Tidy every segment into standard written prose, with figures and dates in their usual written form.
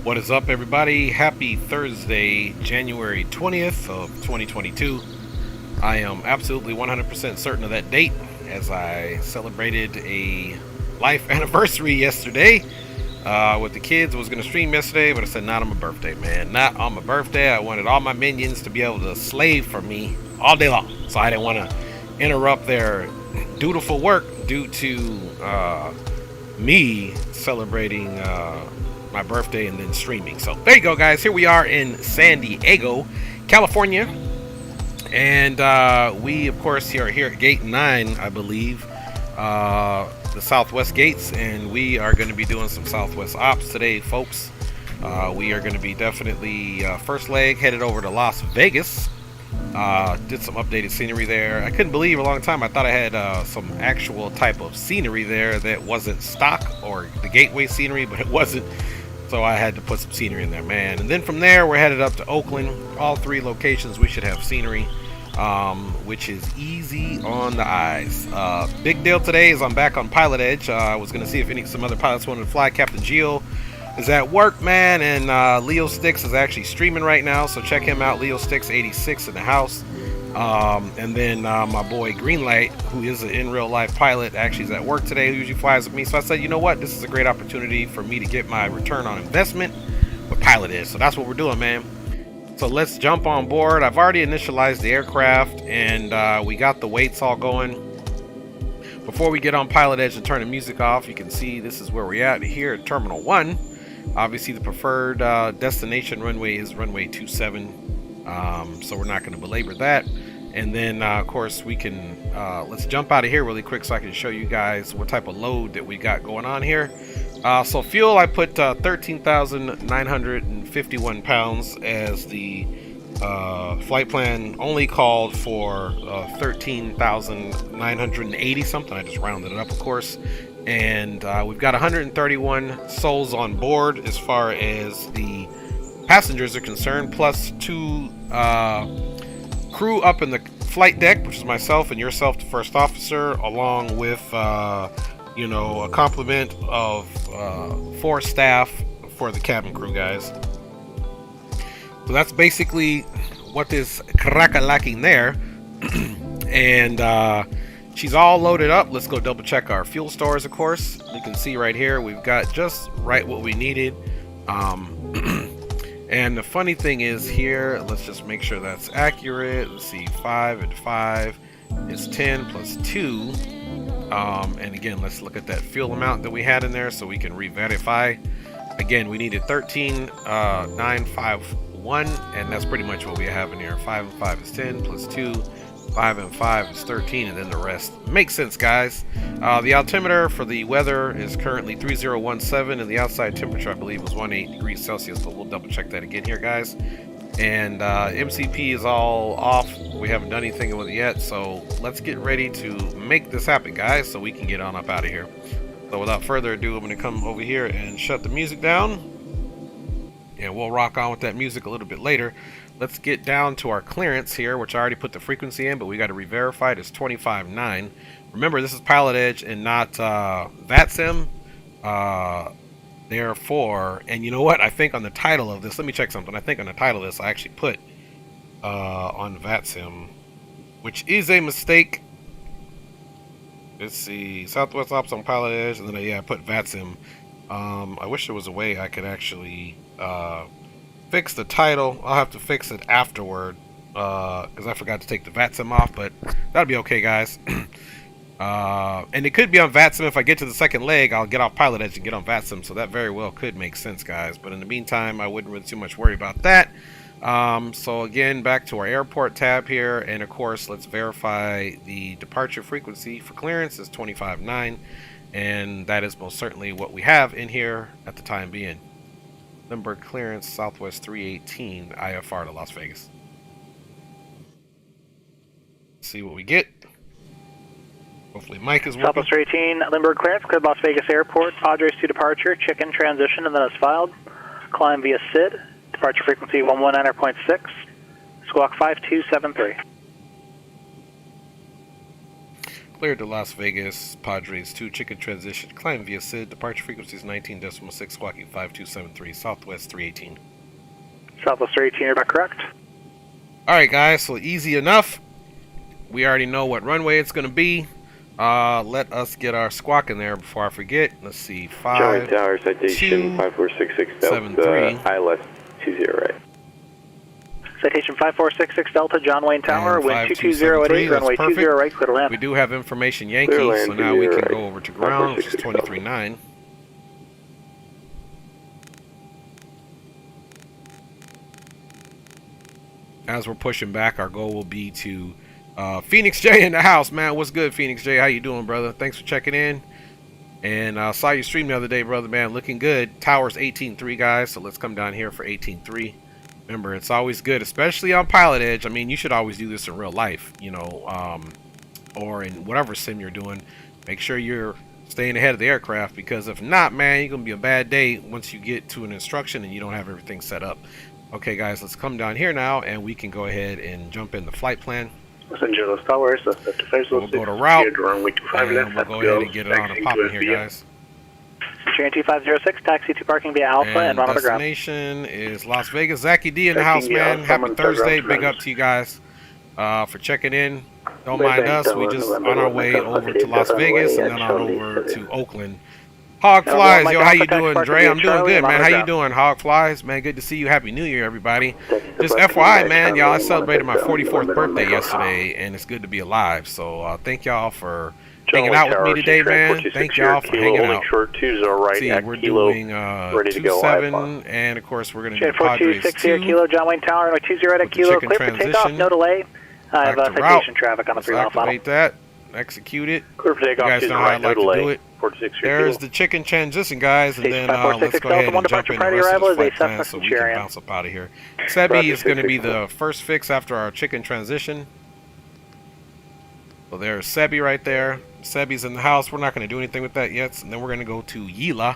What is up, everybody? Happy Thursday, January 20th of 2022. I am absolutely 100% certain of that date as I celebrated a life anniversary yesterday with the kids. I was going to stream yesterday, but I said not on my birthday, man. Not on my birthday. I wanted all my minions to be able to slave for me all day long. So I didn't want to interrupt their dutiful work due to me celebrating my birthday and then streaming. So there you go, guys. Here we are in San Diego, California, and we of course are here at gate 9, I believe, the southwest gates, and we are going to be doing some southwest ops today, folks. We are going to be definitely first leg headed over to Las Vegas. Did some updated scenery there. I couldn't believe a long time I thought I had some actual type of scenery there that wasn't stock or the gateway scenery, but it wasn't. So I had to put some scenery in there, man. And then from there, we're headed up to Oakland. All 3 locations we should have scenery, which is easy on the eyes. Big deal today is I'm back on PilotEdge. I was going to see if some other pilots wanted to fly. Captain Geo is at work, man, and Leo Sticks is actually streaming right now, so check him out. Leo Sticks 86 in the house. And then my boy Greenlight, who is an in real life pilot, actually is at work today, who usually flies with me. So I said, you know what, this is a great opportunity for me to get my return on investment with PilotEdge. So that's what we're doing, man. So let's jump on board. I've already initialized the aircraft, and we got the weights all going. Before we get on PilotEdge and turn the music off, you can see this is where we're at here at Terminal 1. Obviously, the preferred destination runway is runway 27, so we're not going to belabor that. And then, of course, we can let's jump out of here really quick so I can show you guys what type of load that we got going on here. So fuel, I put 13,951 pounds as the flight plan only called for 13,980 something. I just rounded it up, of course. And we've got 131 souls on board as far as the passengers are concerned, plus 2 crew up in the flight deck, which is myself and yourself, the first officer, along with you know, a complement of 4 staff for the cabin crew, guys. So that's basically what is crack-a-lacking there. And she's all loaded up. Let's go double check our fuel stores, of course. You can see right here we've got just right what we needed. And the funny thing is here, let's just make sure that's accurate. Let's see, 5 and 5 is 10 plus 2. And again, let's look at that fuel amount that we had in there so we can re-verify. Again, we needed 13,951, and that's pretty much what we have in here. 5 and 5 is 10 plus 2. 5 and 5 is 13, and then the rest makes sense, guys. The altimeter for the weather is currently 3017, and the outside temperature, I believe, was 18 degrees Celsius, but we'll double check that again here, guys. And MCP is all off. We haven't done anything with it yet, so let's get ready to make this happen, guys, so we can get on up out of here. So without further ado, I'm going to come over here and shut the music down, and we'll rock on with that music a little bit later. Let's get down to our clearance here, which I already put the frequency in, but we got to re-verify it. It's 25.9. Remember, this is PilotEdge and not VATSIM. Therefore, and you know what? I think on the title of this, let me check something. I think on the title of this, I actually put on VATSIM, which is a mistake. Let's see, Southwest Ops on PilotEdge, and then I put VATSIM. I wish there was a way I could actually fix the title. I'll have to fix it afterward because I forgot to take the VATSIM off, but that'll be okay, guys. And it could be on VATSIM. If I get to the second leg, I'll get off PilotEdge and get on VATSIM, so that very well could make sense, guys. But in the meantime, I wouldn't really too much worry about that. So again, back to our airport tab here, and of course, let's verify the departure frequency for clearance is 25.9, and that is most certainly what we have in here at the time being. Limburg clearance, Southwest 318, IFR to Las Vegas. Let's see what we get. Hopefully Mike is working. Southwest 318, Limburg clearance, cleared Las Vegas Airport, Padres to departure, check-in transition, and then it's filed. Climb via SID, departure frequency 119.6, squawk 5273. Cleared to Las Vegas, Padres 2, chicken transition, climb via SID, departure frequency is 19.6, squawking 5273, Southwest 318. Southwest 318, you're about correct. Alright guys, so easy enough. We already know what runway it's going to be. Let us get our squawk in there before I forget. Let's see, 5, Charlie Tower, citation 5466 Delta, ILS 20 right. Citation 5466 Delta, John Wayne Tower, wind 220 at 8, runway 20 right, clear to land. We do have information Yankee, so now we can go over to ground, which is 23.9. As we're pushing back, our goal will be to Phoenix J in the house, man. What's good, Phoenix J? How you doing, brother? Thanks for checking in. And I saw you stream the other day, brother, man. Looking good. Tower's 18.3, guys, so let's come down here for 18.3. Remember, it's always good, especially on PilotEdge. I mean, you should always do this in real life, you know, or in whatever sim you're doing. Make sure you're staying ahead of the aircraft, because if not, man, you're going to be a bad day once you get to an instruction and you don't have everything set up. Okay, guys, let's come down here now, and we can go ahead and jump in the flight plan. We'll go to route, and we'll go ahead and get it on and popping here, guys. Train 2506, taxi to parking via Alpha and run on the ground. Destination is Las Vegas. Zachy D in the house, man. Happy Thursday. Big up to you guys for checking in. Don't mind us. We just on our way over to Las Vegas and then on over to Oakland. Hog Flies, yo, how you doing, Dre? I'm doing good, man. How you doing, Hog Flies? Man, good to see you. Happy New Year, everybody. Just FYI, man, y'all, I celebrated my 44th birthday yesterday, and it's good to be alive. So thank y'all for hanging out with me today, man. Thank y'all for hanging out. See, we're doing 27, and of course we're going to do Padres 2. Kilo, John Wayne Tower, 20 right at Kilo, clear for takeoff, no delay. I have citation traffic on the 3 mile final. Activate that, execute it. Clear for You takeoff, guys know how I like to do it. 46 There's the chicken transition, guys, and then let's go ahead and jump into the rest of this flight plan so we can bounce up out of here. Sebi is going to be the first fix after our chicken transition. So there's Sebi right there. Sebi's in the house. We're not going to do anything with that yet. And then we're going to go to Yila.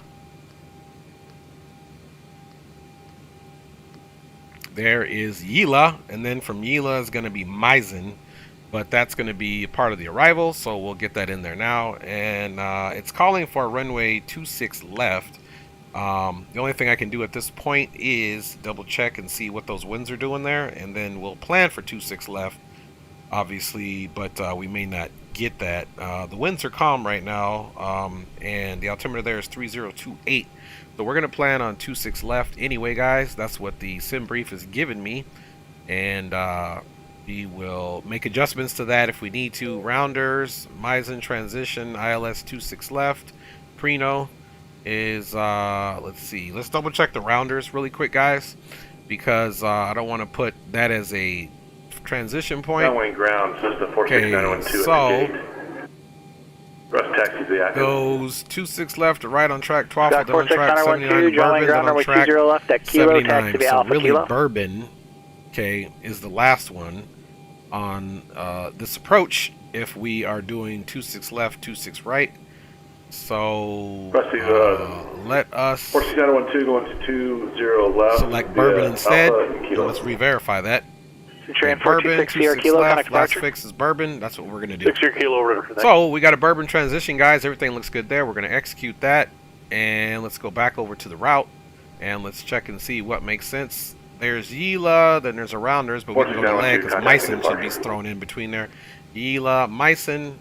There is Yila. And then from Yila is going to be Maizen. But that's going to be part of the arrival. So we'll get that in there now. And it's calling for a runway 26 left. The only thing I can do at this point is double check and see what those winds are doing there. And then we'll plan for 26 left. Obviously, but we may not get that. The winds are calm right now, and the altimeter there is 3028. So we're going to plan on 26 left anyway, guys. That's what the sim brief is giving me, and we will make adjustments to that if we need to. Rounders, Maizen transition, ILS 26 left. Preno is, let's see. Let's double check the rounders really quick, guys, because I don't want to put that as a transition point. Okay, so goes 26 left to right on track, 12 on track, 79 Bourbon, then on track 79. So really Bourbon, okay, is the last one on this approach if we are doing 26 left, 26 right. So let us select Bourbon instead. Let's re-verify that. Train Bourbon, 26 left, last fix is Bourbon. That's what we're going to do. So we got a Bourbon transition, guys. Everything looks good there. We're going to execute that. And let's go back over to the route. And let's check and see what makes sense. There's Yila, then there's a Rounders, but we can go to land because Maizen should be thrown in between there. Yila, Maizen,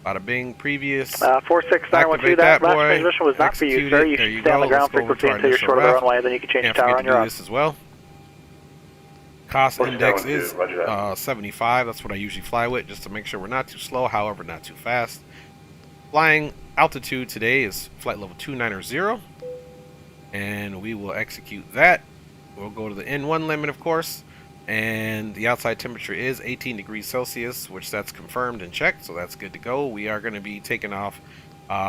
bada bing, previous. 46912, that last transition was not for you, sir. You should stay on the ground frequency until you're short of the runway, then you can change tower on your own. This as well. Cost index is 75. That's what I usually fly with, just to make sure we're not too slow, however, not too fast. Flying altitude today is flight level 290, and we will execute that. We'll go to the N1 limit, of course, and the outside temperature is 18 degrees Celsius, which that's confirmed and checked, so that's good to go. We are going to be taking off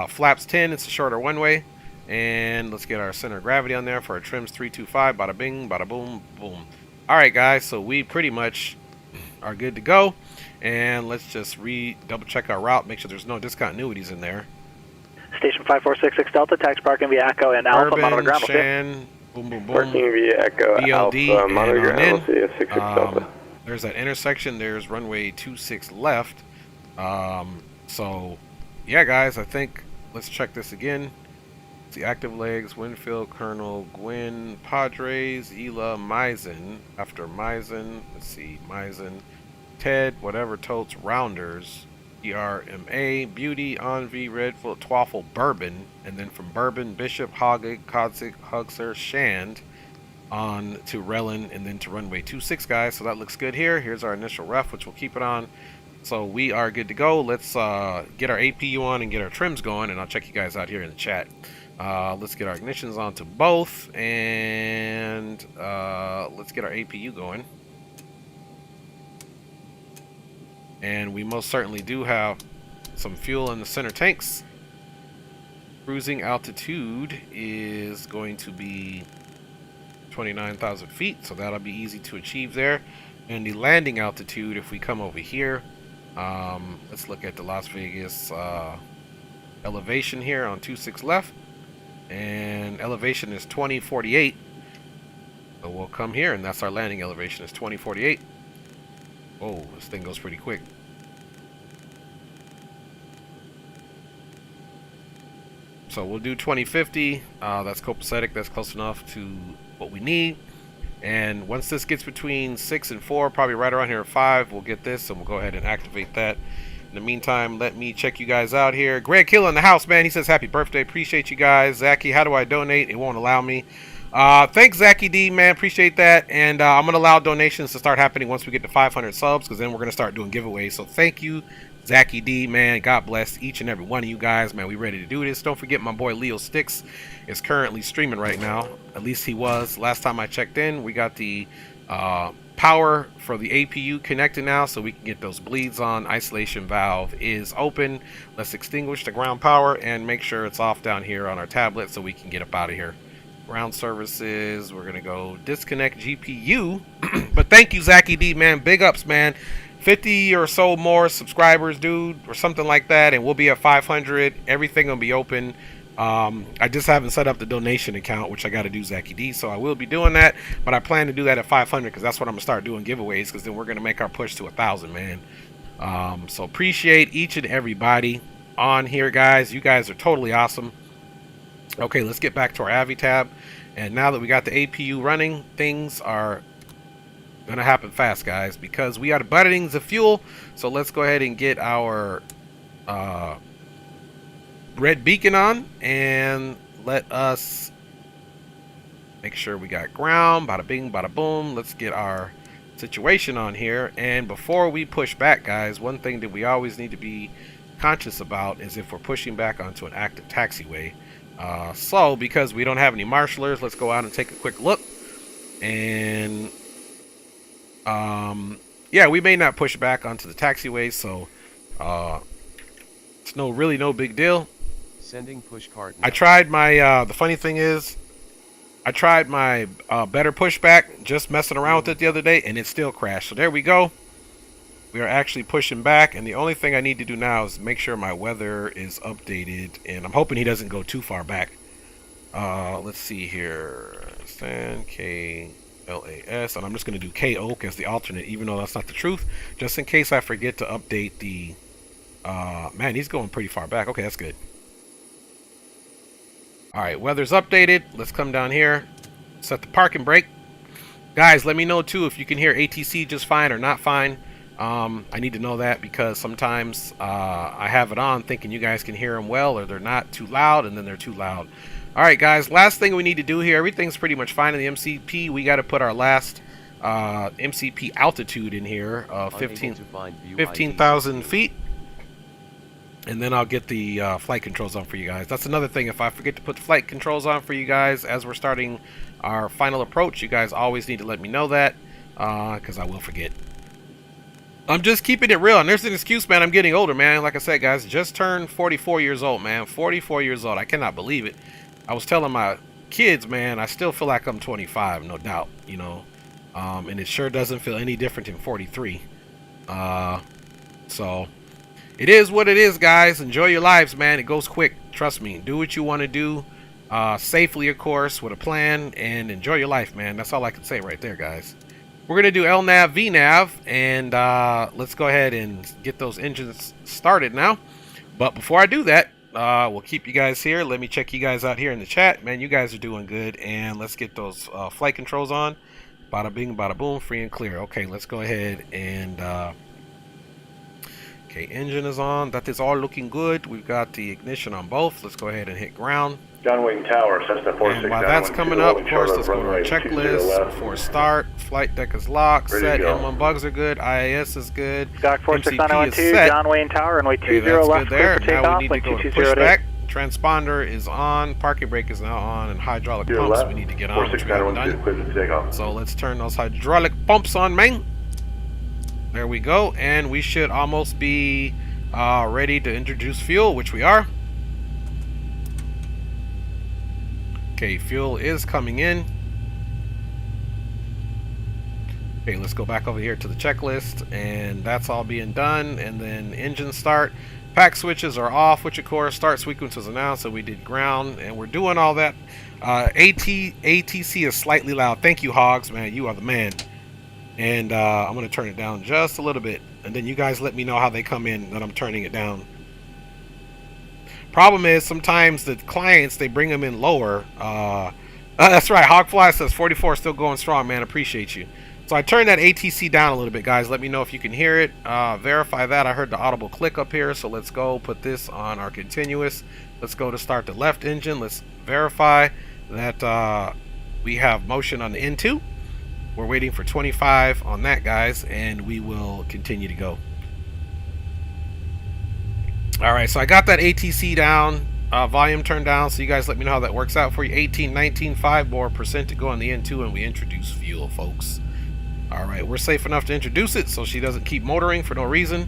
flaps 10. It's a shorter one-way, and let's get our center of gravity on there for our trims 325. Bada bing, bada boom, boom. Alright guys, so we pretty much are good to go, and let's just double check our route, make sure there's no discontinuities in there. Station 5466 Delta, taxi parking via Echo and Alpha, monitor ground, Shan, boom boom boom, parking via Echo, BLD, Alpha, monitor ground, there's that intersection, there's runway 26 left, So, yeah, guys, I think let's check this again. It's the active legs, Winfield, Colonel, Gwyn, Padres, Ela, Misen. After Misen, let's see, Misen, Ted, whatever totes, Rounders, ERMA, Beauty, Envy, Redfoot, Twaffle, Bourbon, and then from Bourbon, Bishop, Hoggig, Kodzik, Hugser, Shand, on to Relin, and then to runway 26, guys. So that looks good here. Here's our initial ref, which we'll keep it on. So we are good to go. Let's get our APU on and get our trims going, and I'll check you guys out here in the chat. Let's get our ignitions onto both, and let's get our APU going. And we most certainly do have some fuel in the center tanks. Cruising altitude is going to be 29,000 feet, so that'll be easy to achieve there. And the landing altitude, if we come over here, let's look at the Las Vegas elevation here on 26 left, and elevation is 2048. So we'll come here, and that's our landing elevation is 2048. Oh, this thing goes pretty quick. So we'll do 2050. That's copacetic. That's close enough to what we need. And once this gets between 6 and 4, probably right around here at 5, we'll get this, and we'll go ahead and activate that. In the meantime, let me check you guys out here. Greg Hill in the house, man. He says, happy birthday. Appreciate you guys. Zachy, how do I donate? It won't allow me. Thanks, Zachy D, man. Appreciate that. And I'm going to allow donations to start happening once we get to 500 subs, because then we're going to start doing giveaways. So thank you, Zachy D, man. God bless each and every one of you guys, man. We ready to do this. Don't forget, my boy Leo Sticks is currently streaming right now. At least he was. Last time I checked in, we got the power for the APU connected now, so we can get those bleeds on. Isolation valve is open. Let's extinguish the ground power and make sure it's off down here on our tablet so we can get up out of here. Ground services, we're gonna go disconnect GPU. But thank you, Zachy D, man. Big ups, man. 50 or so more subscribers, dude, or something like that, and we'll be at 500. Everything will be open. I just haven't set up the donation account, which I got to do, Zachy D, so I will be doing that, but I plan to do that at 500, because that's what I'm gonna start doing giveaways, because then we're gonna make our push to 1,000, man. So appreciate each and everybody on here, guys. You guys are totally awesome. Okay, let's get back to our Avi tab, and now that we got the APU running, things are gonna happen fast, guys, because we are buttoning the fuel. So let's go ahead and get our red beacon on, and let us make sure we got ground. Bada bing, bada boom. Let's get our situation on here. And before we push back, guys, one thing that we always need to be conscious about is if we're pushing back onto an active taxiway. So because we don't have any marshalers, let's go out and take a quick look. And yeah, we may not push back onto the taxiway, so it's really no big deal. Sending push cart. I tried my the funny thing is, I tried my better pushback, just messing around with it the other day, and it still crashed. So there we go. We are actually pushing back, and the only thing I need to do now is make sure my weather is updated, and I'm hoping he doesn't go too far back. Let's see here. Stand KLAS, and I'm just going to do KOAK as the alternate, even though that's not the truth, just in case I forget to update the man, he's going pretty far back. Okay, that's good. Alright, weather's updated. Let's come down here, set the parking brake. Guys, let me know too if you can hear ATC just fine or not fine. I need to know that, because sometimes I have it on thinking you guys can hear them well, or they're not too loud, and then they're too loud. Alright guys, last thing we need to do here, everything's pretty much fine in the MCP. We got to put our last MCP altitude in here of 15,000 feet. And then I'll get the flight controls on for you guys. That's another thing. If I forget to put the flight controls on for you guys as we're starting our final approach, you guys always need to let me know that, because I will forget. I'm just keeping it real. And there's an excuse, man. I'm getting older, man. Like I said, guys, just turned 44 years old, man. 44 years old. I cannot believe it. I was telling my kids, man, I still feel like I'm 25, no doubt, you know. And it sure doesn't feel any different than 43. So it is what it is, guys. Enjoy your lives, man. It goes quick. Trust me. Do what you want to do, safely, of course, with a plan, and enjoy your life, man. That's all I can say right there, guys. We're going to do LNAV, VNAV, and let's go ahead and get those engines started now. But before I do that, we'll keep you guys here. Let me check you guys out here in the chat. Man, you guys are doing good. And let's get those flight controls on. Bada bing, bada boom, free and clear. Okay, let's go ahead and... okay, engine is on. That is all looking good. We've got the ignition on both. Let's go ahead and hit ground. Downwind Tower, Cessna 46. And while that's coming up, of course, let's go to our checklist. Before start, flight deck is locked, set, M1 bugs are good, IAS is good, MCP is set. John Wayne Tower, runway 20 left, there. Now we need to go to pushback. Transponder is on, parking brake is now on, and hydraulic pumps we need to get on, which we haven't done. So let's turn those hydraulic pumps on, man. There we go, and we should almost be ready to introduce fuel, which we are. Okay, fuel is coming in. Okay, let's go back over here to the checklist, and that's all being done. And then engine start. Pack switches are off, which of course start sequence was announced, so we did ground, and we're doing all that. ATC is slightly loud. Thank you, Hogs, man. You are the man. And I'm going to turn it down just a little bit, and then you guys let me know how they come in that I'm turning it down. Problem is, sometimes the clients, they bring them in lower. That's right, Hogfly says 44 still going strong, man. Appreciate you. So I turned that ATC down a little bit, guys. Let me know if you can hear it. Verify that. I heard the audible click up here, so let's go put this on our continuous. Let's go to start the left engine. Let's verify that we have motion on the N2. We're waiting for 25 on that, guys, and we will continue to go. Alright, so I got that ATC down, volume turned down, so you guys let me know how that works out for you. 18, 19, 5 more percent to go on the N2, and we introduce fuel, folks. Alright, we're safe enough to introduce it so she doesn't keep motoring for no reason.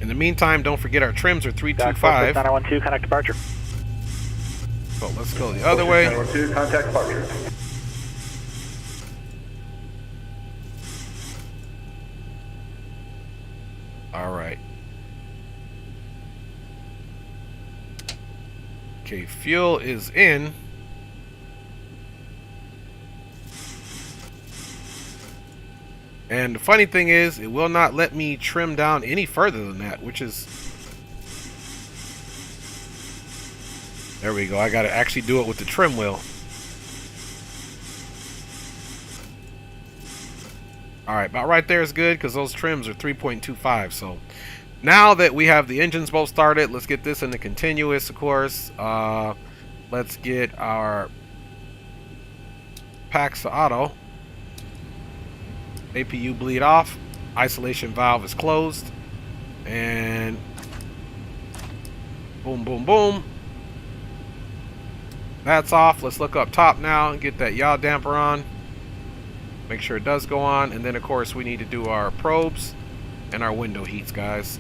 In the meantime, don't forget our trims are 325. 912, contact departure. So let's go the other way. 912, contact departure. Alright. Okay, fuel is in. And the funny thing is, it will not let me trim down any further than that, which is... There we go. I got to actually do it with the trim wheel. Alright, about right there is good because those trims are 3.25. So now that we have the engines both started, let's get this in the continuous, of course. Let's get our packs to auto. APU bleed off. Isolation valve is closed. And boom, boom, boom. That's off. Let's look up top now and get that yaw damper on. Make sure it does go on. And then, of course, we need to do our probes and our window heats, guys.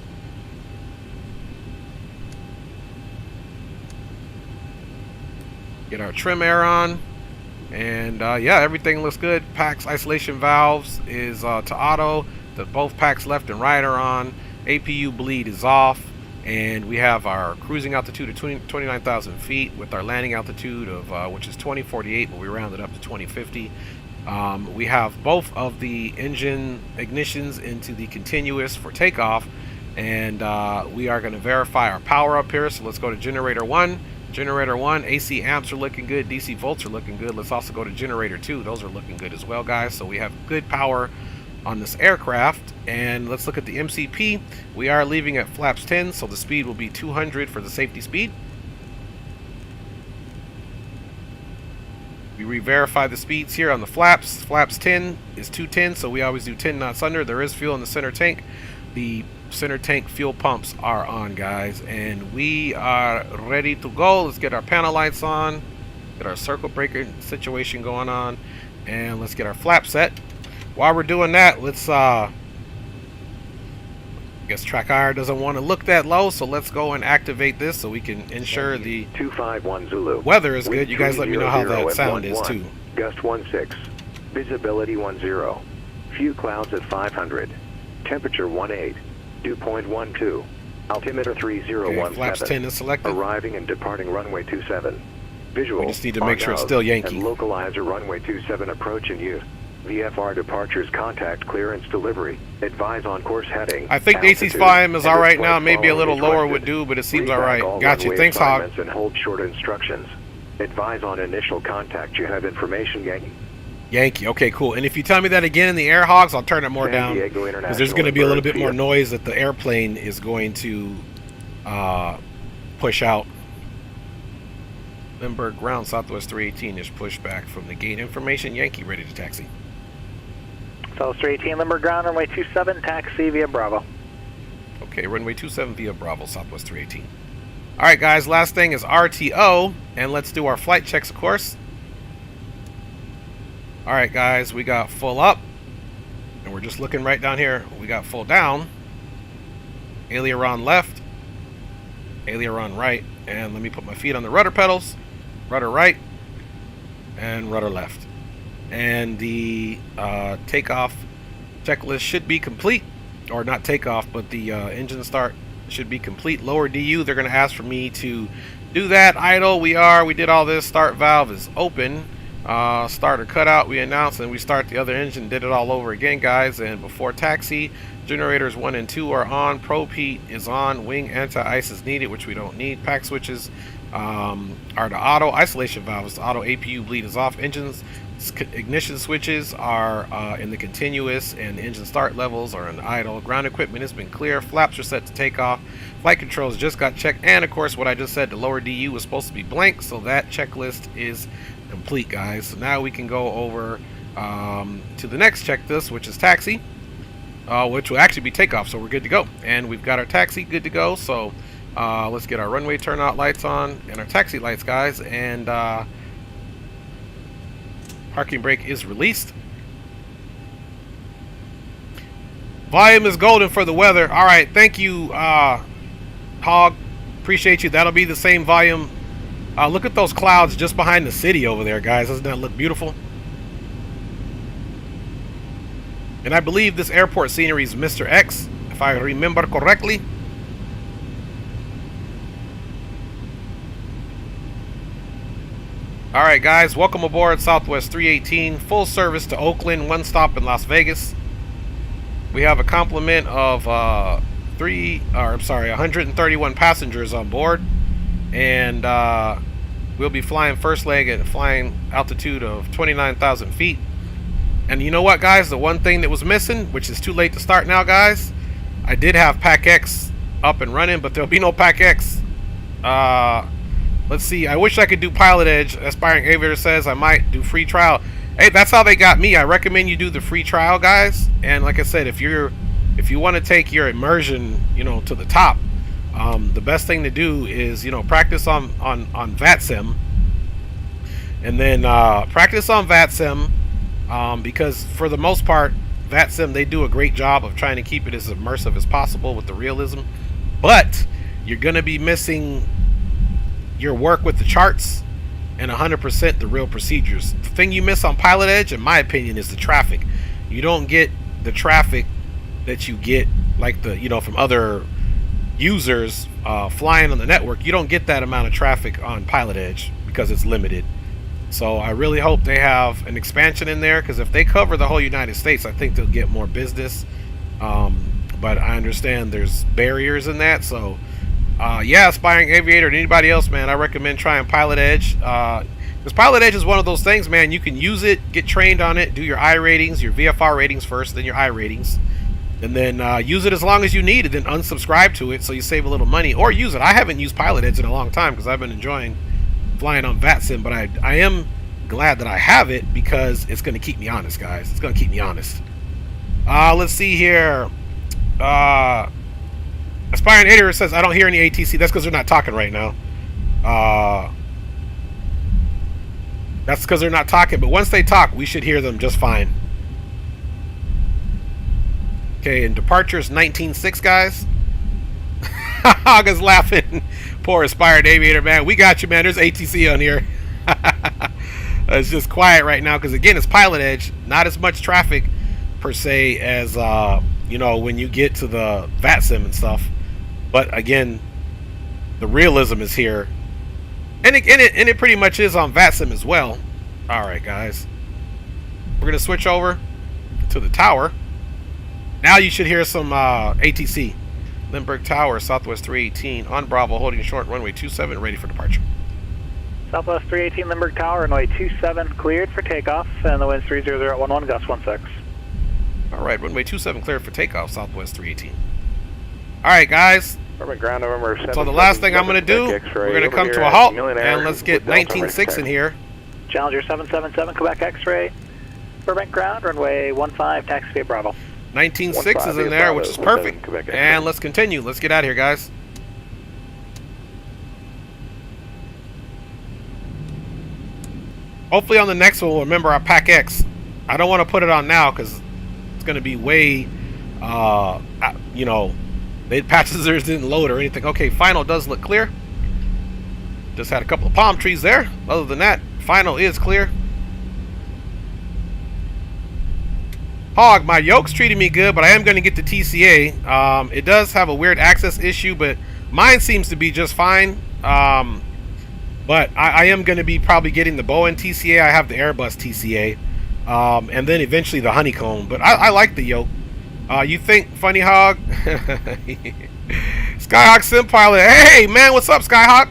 Get our trim air on. And, yeah, everything looks good. Packs isolation valves is to auto. Both packs left and right are on. APU bleed is off. And we have our cruising altitude of 29,000 feet with our landing altitude of which is 2048, but we rounded up to 2050. We have both of the engine ignitions into the continuous for takeoff, and we are going to verify our power up here. So let's go to generator 1. Generator 1, AC amps are looking good, DC volts are looking good. Let's also go to generator 2. Those are looking good as well, guys. So we have good power on this aircraft. And let's look at the MCP. We are leaving at flaps 10, so the speed will be 200 for the safety speed. We re-verify the speeds here on the flaps. Flaps 10 is 210, so we always do 10 knots under. There is fuel in the center tank. The center tank fuel pumps are on, guys, and we are ready to go. Let's get our panel lights on, get our circle breaker situation going on, and let's get our flap set. While we're doing that, let's I guess track IR doesn't want to look that low, so let's go and activate this so we can ensure the 251 Zulu. Weather is good. You guys let me know how that sound is too. Gust 16. Visibility 10. Few clouds at 500. Temperature 18. Dew point 12. Altimeter 3017. Okay, flaps 10 is selected. Arriving and departing runway 27. Visual. We just need to make sure it's still Yankee. And localizer runway 27 approach in use. VFR departures contact clearance delivery. Advise on course heading. I think the AT's volume is all right now. Maybe a little lower would do, but it seems all right. Gotcha. Thanks, Hog. And hold short instructions. Advise on initial contact. You have information, Yankee. Yankee. Okay, cool. And if you tell me that again in the air, Hogs, I'll turn it more down, because there's going to be a little bit more noise that the airplane is going to push out. Lindbergh ground Southwest 318 is pushed back from the gate. Information, Yankee ready to taxi. Southwest 318 Lindbergh ground, runway 27, taxi via Bravo. Okay, runway 27 via Bravo, Southwest 318. All right, guys, last thing is RTO, and let's do our flight checks, of course. All right, guys, we got full up, and we're just looking right down here. We got full down, aileron left, aileron right, and let me put my feet on the rudder pedals. Rudder right, and rudder left. And the takeoff checklist should be complete, or not takeoff, but the engine start should be complete. Lower DU, they're going to ask for me to do that. Idle, we did all this. Start valve is open. Starter cutout, we announced, and we start the other engine. Did it all over again, guys. And before taxi, generators 1 and 2 are on. Probe heat is on. Wing anti-ice is needed, which we don't need. Pack switches are the auto. Isolation valves, the auto APU bleed is off. Engines ignition switches are in the continuous, and the engine start levels are in idle. Ground equipment has been clear. Flaps are set to take off. Flight controls just got checked, and of course what I just said, the lower DU was supposed to be blank, so that checklist is complete, guys. So now we can go over to the next checklist, which is taxi, which will actually be takeoff, so we're good to go. And we've got our taxi good to go, so let's get our runway turnout lights on and our taxi lights, guys, and parking brake is released. Volume is golden for the weather. All right, thank you, Hog. Appreciate you. That'll be the same volume. Look at those clouds just behind the city over there, guys. Doesn't that look beautiful? And I believe this airport scenery is Mr. X, if I remember correctly. All right, guys, welcome aboard Southwest 318, full service to Oakland, one stop in Las Vegas. We have a complement of 131 passengers on board, and we'll be flying first leg at a flying altitude of 29,000 feet. And you know what, guys? The one thing that was missing, which is too late to start now, guys, I did have Pack X up and running, but there'll be no Pack X. Let's see. I wish I could do PilotEdge. Aspiring Aviator says I might do free trial. Hey, that's how they got me. I recommend you do the free trial, guys. And like I said, if you want to take your immersion, to the top, the best thing to do is, practice on VATSIM, and then practice on VATSIM, because for the most part, VATSIM, they do a great job of trying to keep it as immersive as possible with the realism. But you're going to be missing your work with the charts and 100% the real procedures. The thing you miss on PilotEdge, in my opinion, is the traffic. You don't get the traffic that you get like from other users flying on the network. You don't get that amount of traffic on PilotEdge because it's limited. So I really hope they have an expansion in there, because if they cover the whole United States, I think they'll get more business. But I understand there's barriers in that. So yeah, Aspiring Aviator and anybody else, man, I recommend trying PilotEdge. Because PilotEdge is one of those things, man, you can use it, get trained on it, do your I ratings, your VFR ratings first, then your I ratings, and then use it as long as you need, and then unsubscribe to it so you save a little money, or use it. I haven't used PilotEdge in a long time because I've been enjoying flying on VATSIM, but I am glad that I have it, because it's going to keep me honest, guys. It's going to keep me honest. Let's see here. Aspiring Hater says, I don't hear any ATC. That's because they're not talking right now. That's because they're not talking. But once they talk, we should hear them just fine. Okay, and departure is 19.6, guys. Hog is laughing. Poor Aspired Aviator, man. We got you, man. There's ATC on here. It's just quiet right now because, again, it's PilotEdge. Not as much traffic, per se, as, when you get to the VATSIM and stuff. But, again, the realism is here. And it pretty much is on VATSIM as well. All right, guys. We're going to switch over to the tower. Now you should hear some ATC. Lindbergh Tower, Southwest 318 on Bravo, holding short, runway 27, ready for departure. Southwest 318 Lindbergh Tower, runway 27 cleared for takeoff, and the wind's 300 at 11, gust 16. All right, runway 27 cleared for takeoff, Southwest 318. All right, guys. Ground November 7, So the last thing I'm going to do, we're going to come to a halt, and let's get 19.6 in here. Challenger 777 Quebec X-ray, Burbank ground, runway 15, taxi Bravo. 19.6 is in there, which is perfect. And let's continue. Let's get out of here, guys. Hopefully on the next one, we'll remember our Pack X. I don't want to put it on now because it's going to be way, you know, the passengers didn't load or anything. Okay, final does look clear. Just had a couple of palm trees there. Other than that, final is clear. Hog, my Yoke's treating me good, but I am going to get the TCA. It does have a weird access issue, but mine seems to be just fine. But I am going to be probably getting the Boeing TCA. I have the Airbus TCA. And then eventually the Honeycomb. But I like the Yoke. You think, Funny Hog? Skyhawk Sim Pilot. Hey, man, what's up, Skyhawk?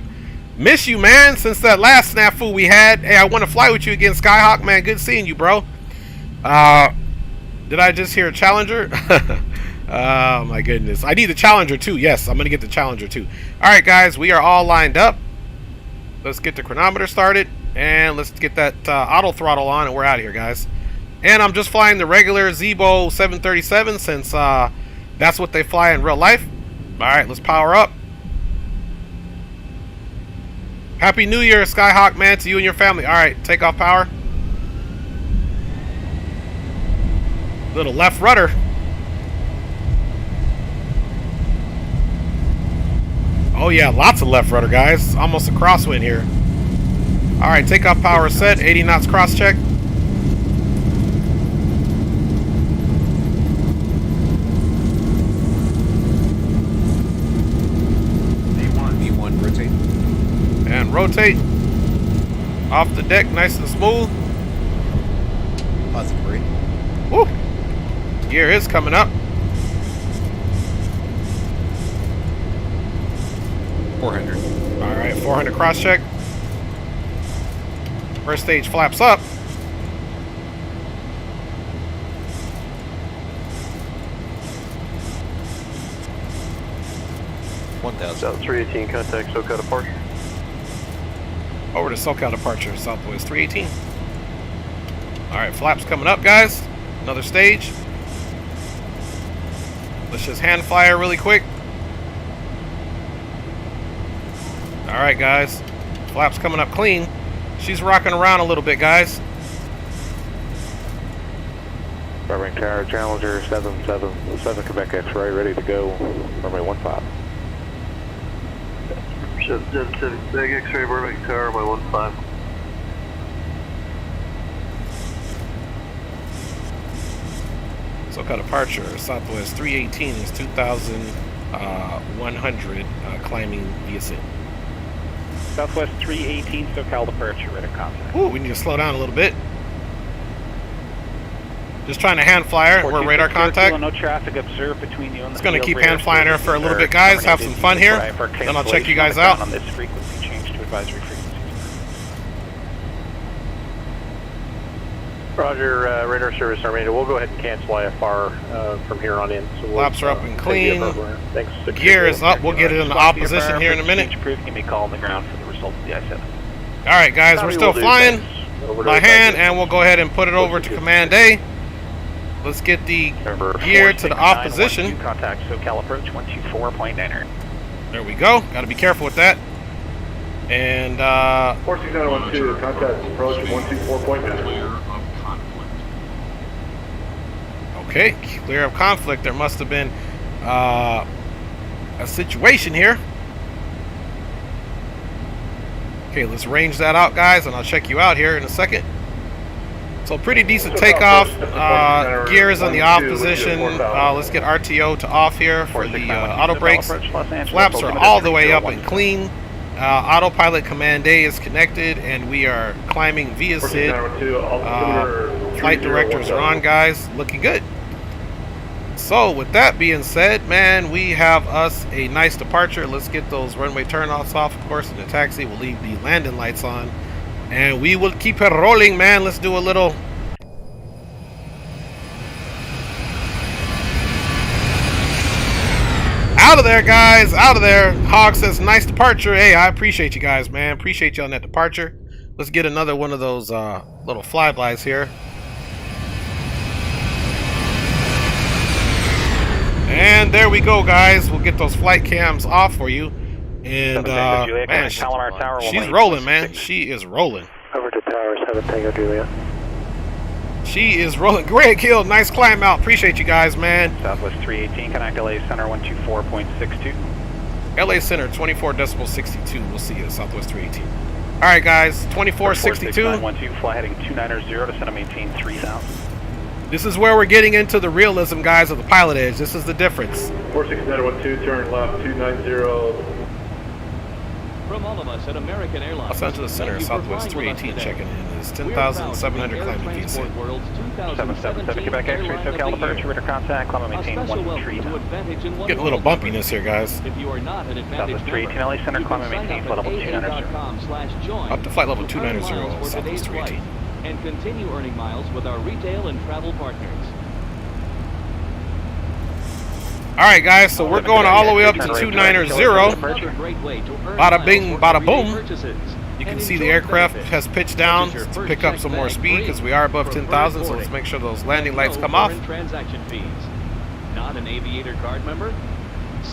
Miss you, man, since that last snafu we had. Hey, I want to fly with you again, Skyhawk, man. Good seeing you, bro. Did I just hear a Challenger? Oh, my goodness. I need the Challenger, too. Yes, I'm going to get the Challenger, too. All right, guys, we are all lined up. Let's get the chronometer started, and let's get that auto throttle on, and we're out of here, guys. And I'm just flying the regular Zebo 737 since that's what they fly in real life. All right, let's power up. Happy New Year, Skyhawk, man, to you and your family. All right, take off power. Little left rudder. Oh yeah, lots of left rudder, guys. Almost a crosswind here. All right, takeoff power set. 80 knots cross check. V1, rotate. And rotate. Off the deck, nice and smooth. Positive rate. Woo! Gear is coming up. 400. All right, 400 cross check. First stage flaps up. South 318, contact SoCal departure. Over to SoCal departure, Southwest 318. All right, flaps coming up, guys. Another stage. Let's just hand fly her really quick. All right, guys. Flaps coming up clean. She's rocking around a little bit, guys. Burbank Tower, Challenger 777 Quebec X-ray, ready to go. Runway 15. 777 Quebec X-ray, Burbank Tower, runway 15. SoCal departure, Southwest 318 is 2,100 climbing via SIM. Southwest 318 SoCal departure, ready to contact. Ooh, we need to slow down a little bit. Just trying to hand fly her. We're radar contact. No traffic observed between you and the Just going to keep hand flying her for a little bit, guys. Have some fun here. Then I'll check you guys out. On this frequency change to advisory frequencies. Roger, radar service terminated. We'll go ahead and cancel IFR from here on in. So Flaps are up and clean. Thanks. Gear is up. We'll get it in the opposition here in a minute. Give me a call on the ground for the result of the I-7. All right, guys, we're still flying by hand, and we'll go ahead and put it over to Command A. Let's get the gear to the opposition. Contact SoCal approach 124.9. There we go. Got to be careful with that. And 46912, contact approach 124.9. okay, clear of conflict. There must have been a situation here. Okay, let's range that out, guys, and I'll check you out here in a second. So pretty decent takeoff. Gear is on the off position. Let's get RTO to off here for the auto brakes. Flaps are all the way up and clean. Autopilot Command A is connected, and we are climbing via SID flight directors are on, guys. Looking good. So with that being said, man, we have us a nice departure. Let's get those runway turnoffs off, of course, in the taxi. We'll leave the landing lights on, and we will keep it rolling, man. Let's do a little out of there, guys, out of there. Hog says nice departure. Hey, I appreciate you guys, man. Appreciate you on that departure. Let's get another one of those little flybys here. And there we go, guys. We'll get those flight cams off for you. And man, she's rolling, man. She is rolling. Over to Tower 7 Tango Juliet. She is rolling. Great kill. Nice climb out. Appreciate you guys, man. Southwest 318, connect LA Center 124.62. LA Center 24.62. We'll see you at Southwest 318. All right, guys. 24.62. 912, fly heading 290 to center maintain 3000. This is where we're getting into the realism, guys, of the PilotEdge. This is the difference. 46912, turn left 290. From all of us at American Airlines, Los Angeles Center, Southwest 318 checking in is 10,700 climbing feet. 777 Quebec X-ray, SoCal departure, radar contact, climb and maintain 130. Getting a little bumpiness here, guys. If you are not an Southwest 318 LA Center, climb and maintain flight level 290. Up to flight level 290, Southwest 318. And continue earning miles with our retail and travel partners. Alright, guys, so we're going all the way up to 290. Bada bing, bada boom. You can see the aircraft has pitched down to pick up some more speed because we are above 10,000, so let's make sure those landing lights come off. Not an aviator card member?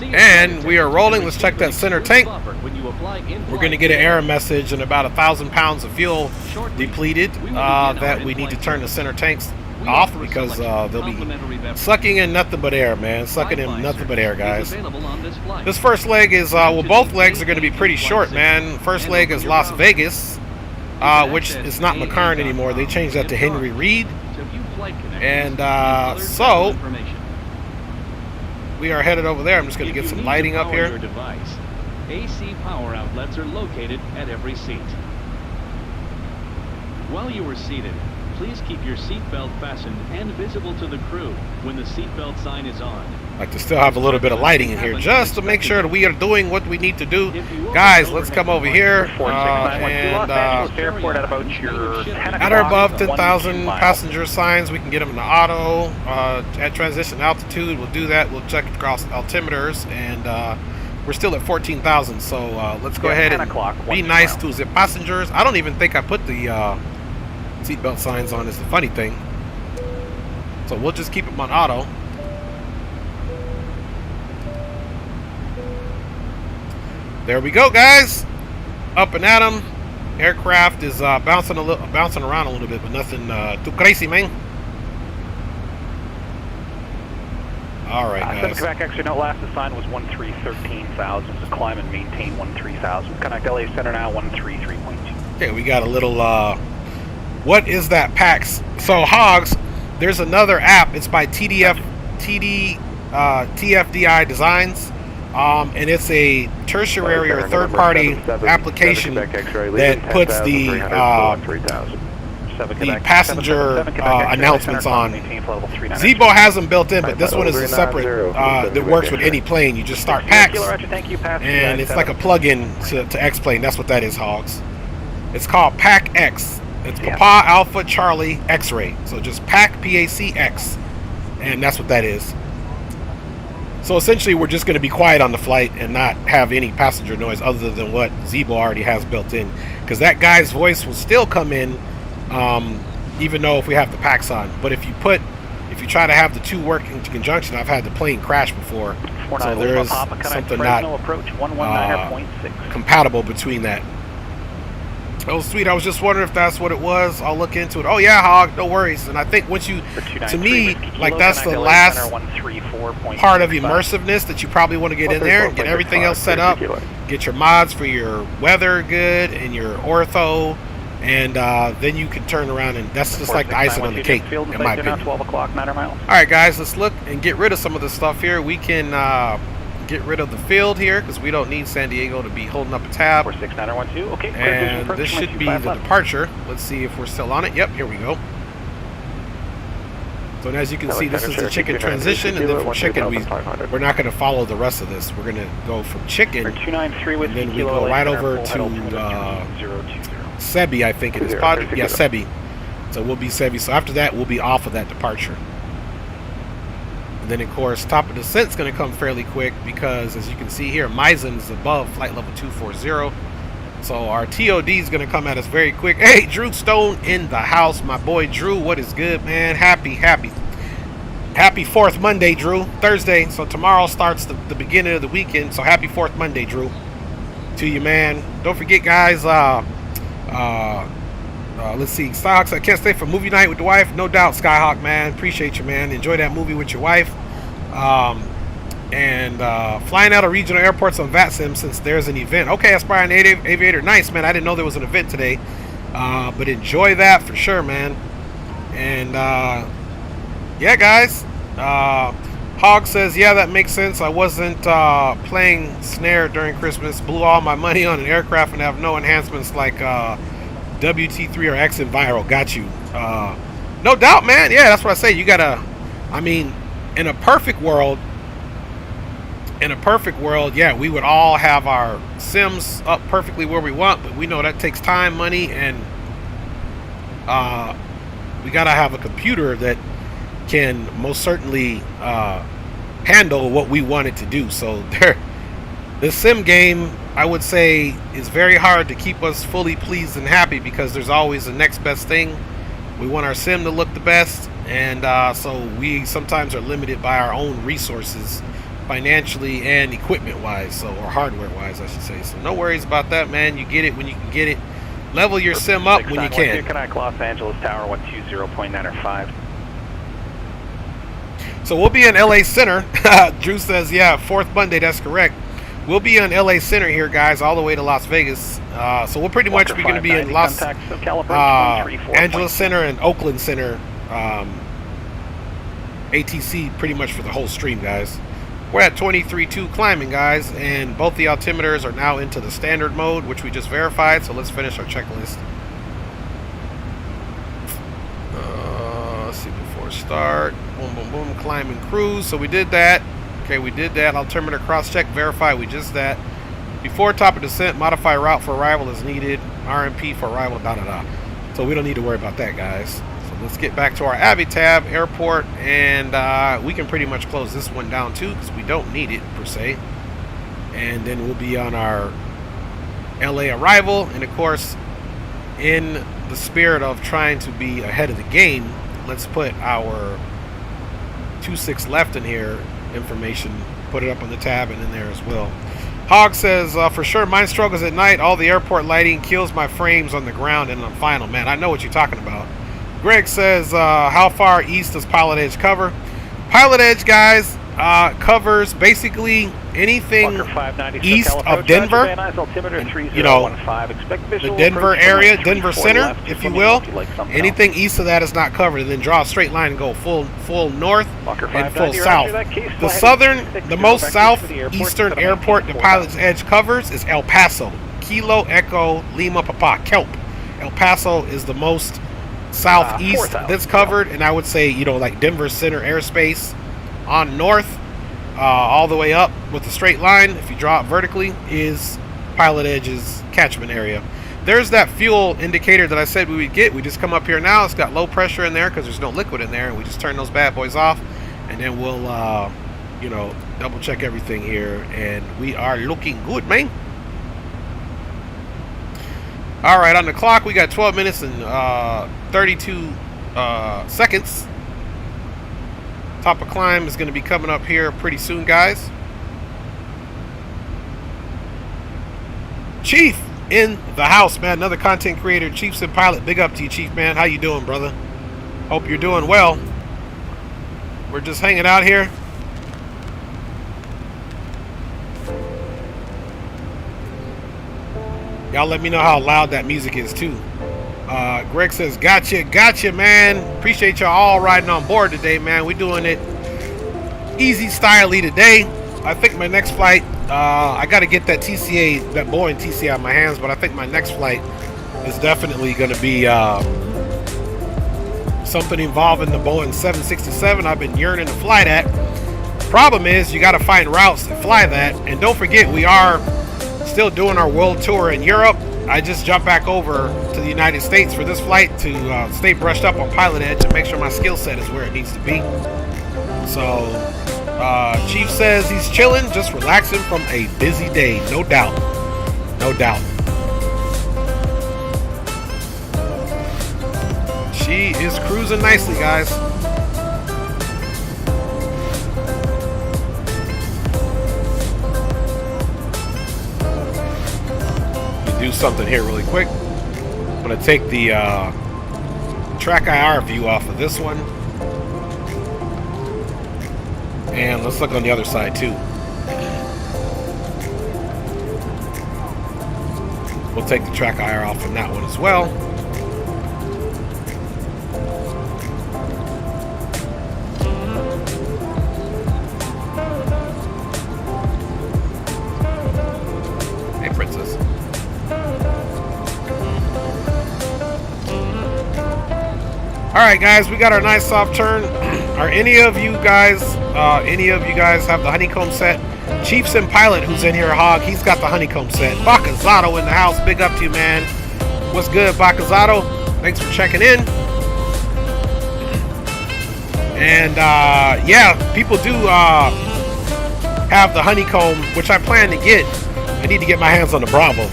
And we are rolling. Let's check that center tank. We're going to get an error message and about 1,000 pounds of fuel depleted that we need to turn the center tanks off because they'll be sucking in nothing but air, man. Sucking in nothing but air, guys. This first leg is, well, both legs are going to be pretty short, man. First leg is Las Vegas, which is not McCarran anymore. They changed that to Henry Reed. And so we are headed over there. I'm just going to get some lighting up here. AC power outlets are located at every seat. While you are seated, please keep your seatbelt fastened and visible to the crew when the seatbelt sign is on. I like to still have a little bit of lighting in here just to make sure that we are doing what we need to do. Guys, let's come over here and at or above 10,000 passenger signs, we can get them in the auto. At transition altitude, we'll do that. We'll check across altimeters, and we're still at 14,000. So let's go ahead and be nice to the passengers. I don't even think I put the seatbelt signs on, is the funny thing. So we'll just keep them on auto. There we go, guys. Up and at 'em. Aircraft is bouncing around a little bit, but nothing too crazy, man. All right, guys. 7 Quebec X-ray, note last assigned was 1313,000. So climb and maintain 13,000. Connect LA Center now 133.2. Okay, we got a little. What is that, PAX? So Hogs, there's another app. It's by TFDI Designs. And it's a tertiary or third-party application that puts the passenger announcements on. Zebo has them built in, but this one is a separate that works with any plane. You just start PAX, and it's like a plug-in to X-Plane. That's what that is, Hogs. It's called PAC X. It's Papa Alpha Charlie X-Ray. So just PAC, P-A-C-X, and that's what that is. So essentially, we're just going to be quiet on the flight and not have any passenger noise other than what Zebo already has built in. Because that guy's voice will still come in, even though if we have the PAX on. But if you try to have the two work in conjunction, I've had the plane crash before. So there is something not compatible between that. Oh, sweet. I was just wondering if that's what it was. I'll look into it. Oh, yeah, Hog. No worries. And I think once you, to me, like that's the last part of immersiveness that you probably want to get in there and get everything else set up. Get your mods for your weather good and your ortho. And then you can turn around and that's just like the icing on the cake, in my opinion. All right, guys, let's look and get rid of some of this stuff here. We can get rid of the field here because we don't need San Diego to be holding up a tab. 46912. Okay. And this should be the departure. Let's see if we're still on it. Yep, here we go. So as you can see, this is the chicken transition, and then from chicken, we're not going to follow the rest of this. We're going to go from chicken, and 293 with then we go right over to Sebi, I think it is. Yeah, Sebi. So we'll be Sebi. So after that, we'll be off of that departure. And then, of course, top of descent is going to come fairly quick because, as you can see here, Meissen is above flight level 240. So our TOD is going to come at us very quick. Hey, Drew Stone in the house. My boy Drew, what is good, man? Happy 4th Monday, Drew. Thursday. So tomorrow starts the beginning of the weekend. So happy 4th Monday, Drew. To you, man. Don't forget, guys, let's see, Skyhawk, I can't stay for movie night with the wife. No doubt, Skyhawk, man. Appreciate you, man. Enjoy that movie with your wife. Flying out of regional airports on VATSIM since there's an event. Okay, Aspiring Aviator. Nice, man. I didn't know there was an event today. But enjoy that for sure, man. And, yeah, guys. Hog says, yeah, that makes sense. I wasn't playing Snare during Christmas. Blew all my money on an aircraft and have no enhancements like WT3 or X Enviro. Got you. No doubt, man. Yeah, that's what I say. You gotta, I mean, in a perfect world, yeah, we would all have our sims up perfectly where we want, but we know that takes time, money, and we gotta have a computer that can most certainly handle what we want it to do. So the sim game, I would say, is very hard to keep us fully pleased and happy because there's always the next best thing. We want our sim to look the best, and so we sometimes are limited by our own resources, financially and equipment-wise, so, or hardware-wise, I should say. So no worries about that, man. You get it when you can get it. Level your sim up when you can. KOAK Los Angeles Tower 120.905. So we'll be in LA Center. Drew says, yeah, 4th Monday, that's correct. We'll be in LA Center here, guys, all the way to Las Vegas. So we'll pretty much be going to be in Los Angeles Center and Oakland Center, ATC, pretty much for the whole stream, guys. We're at 23.2 climbing, guys, and both the altimeters are now into the standard mode, which we just verified. So let's finish our checklist. Let's see, before start, boom, boom, boom, climbing cruise. So we did that. Okay, we did that. Altimeter cross-check, verify, we just that. Before top of descent, modify route for arrival as needed. RMP for arrival, da-da-da. So we don't need to worry about that, guys. So let's get back to our Avi tab, airport, and we can pretty much close this one down too because we don't need it, per se. And then we'll be on our LA arrival. And, of course, in the spirit of trying to be ahead of the game, let's put our 26 left in here. Information, put it up on the tab and in there as well. Hog says, for sure, mine struggles at night. All the airport lighting kills my frames on the ground and on final. Man, I know what you're talking about. Greg says, how far east does PilotEdge cover? PilotEdge, guys, covers basically anything east of Denver, and, you know, the Denver area, Denver Center, if you will. Anything east of that is not covered, and then draw a straight line and go full north and full south. The most southeastern airport the PilotEdge covers is El Paso. Kilo Echo Lima Papa Kelp. El Paso is the most southeast that's covered, and I would say, you know, like Denver Center airspace on north, all the way up with a straight line, if you draw it vertically, is PilotEdge's catchment area. There's that fuel indicator that I said we would get. We just come up here now. It's got low pressure in there because there's no liquid in there, and we just turn those bad boys off, and then we'll, you know, double check everything here, and we are looking good, man. All right, on the clock, we got 12 minutes and 32 seconds. Top of climb is going to be coming up here pretty soon, guys. Chief in the house, man. Another content creator, Chief Sim Pilot. Big up to you, Chief, man. How you doing, brother? Hope you're doing well. We're just hanging out here. Y'all let me know how loud that music is, too. Greg says, gotcha, man. Appreciate y'all all riding on board today, man. We're doing it easy styley today. I think my next flight, I got to get that TCA, that Boeing TCA out of my hands, but I think my next flight is definitely going to be Something involving the Boeing 767 I've been yearning to fly that. Problem is, you got to find routes to fly that. And don't forget, we are still doing our world tour in Europe. I just jumped back over to the United States for this flight to stay brushed up on PilotEdge and make sure my skill set is where it needs to be. So, Chief says he's chilling, just relaxing from a busy day. No doubt. No doubt. She is cruising nicely, guys. Do something here really quick. I'm going to take the track IR view off of this one. And let's look on the other side too. We'll take the track IR off from that one as well. Hey, Princess. Alright guys, we got our nice soft turn. Are any of you guys have the honeycomb set? Chiefs and Pilot, who's in here, Hog, he's got the honeycomb set. Bacazzato in the house, big up to you, man. What's good, Bacazzato? Thanks for checking in. And yeah, people do have the honeycomb, which I plan to get. I need to get my hands on the Bravo.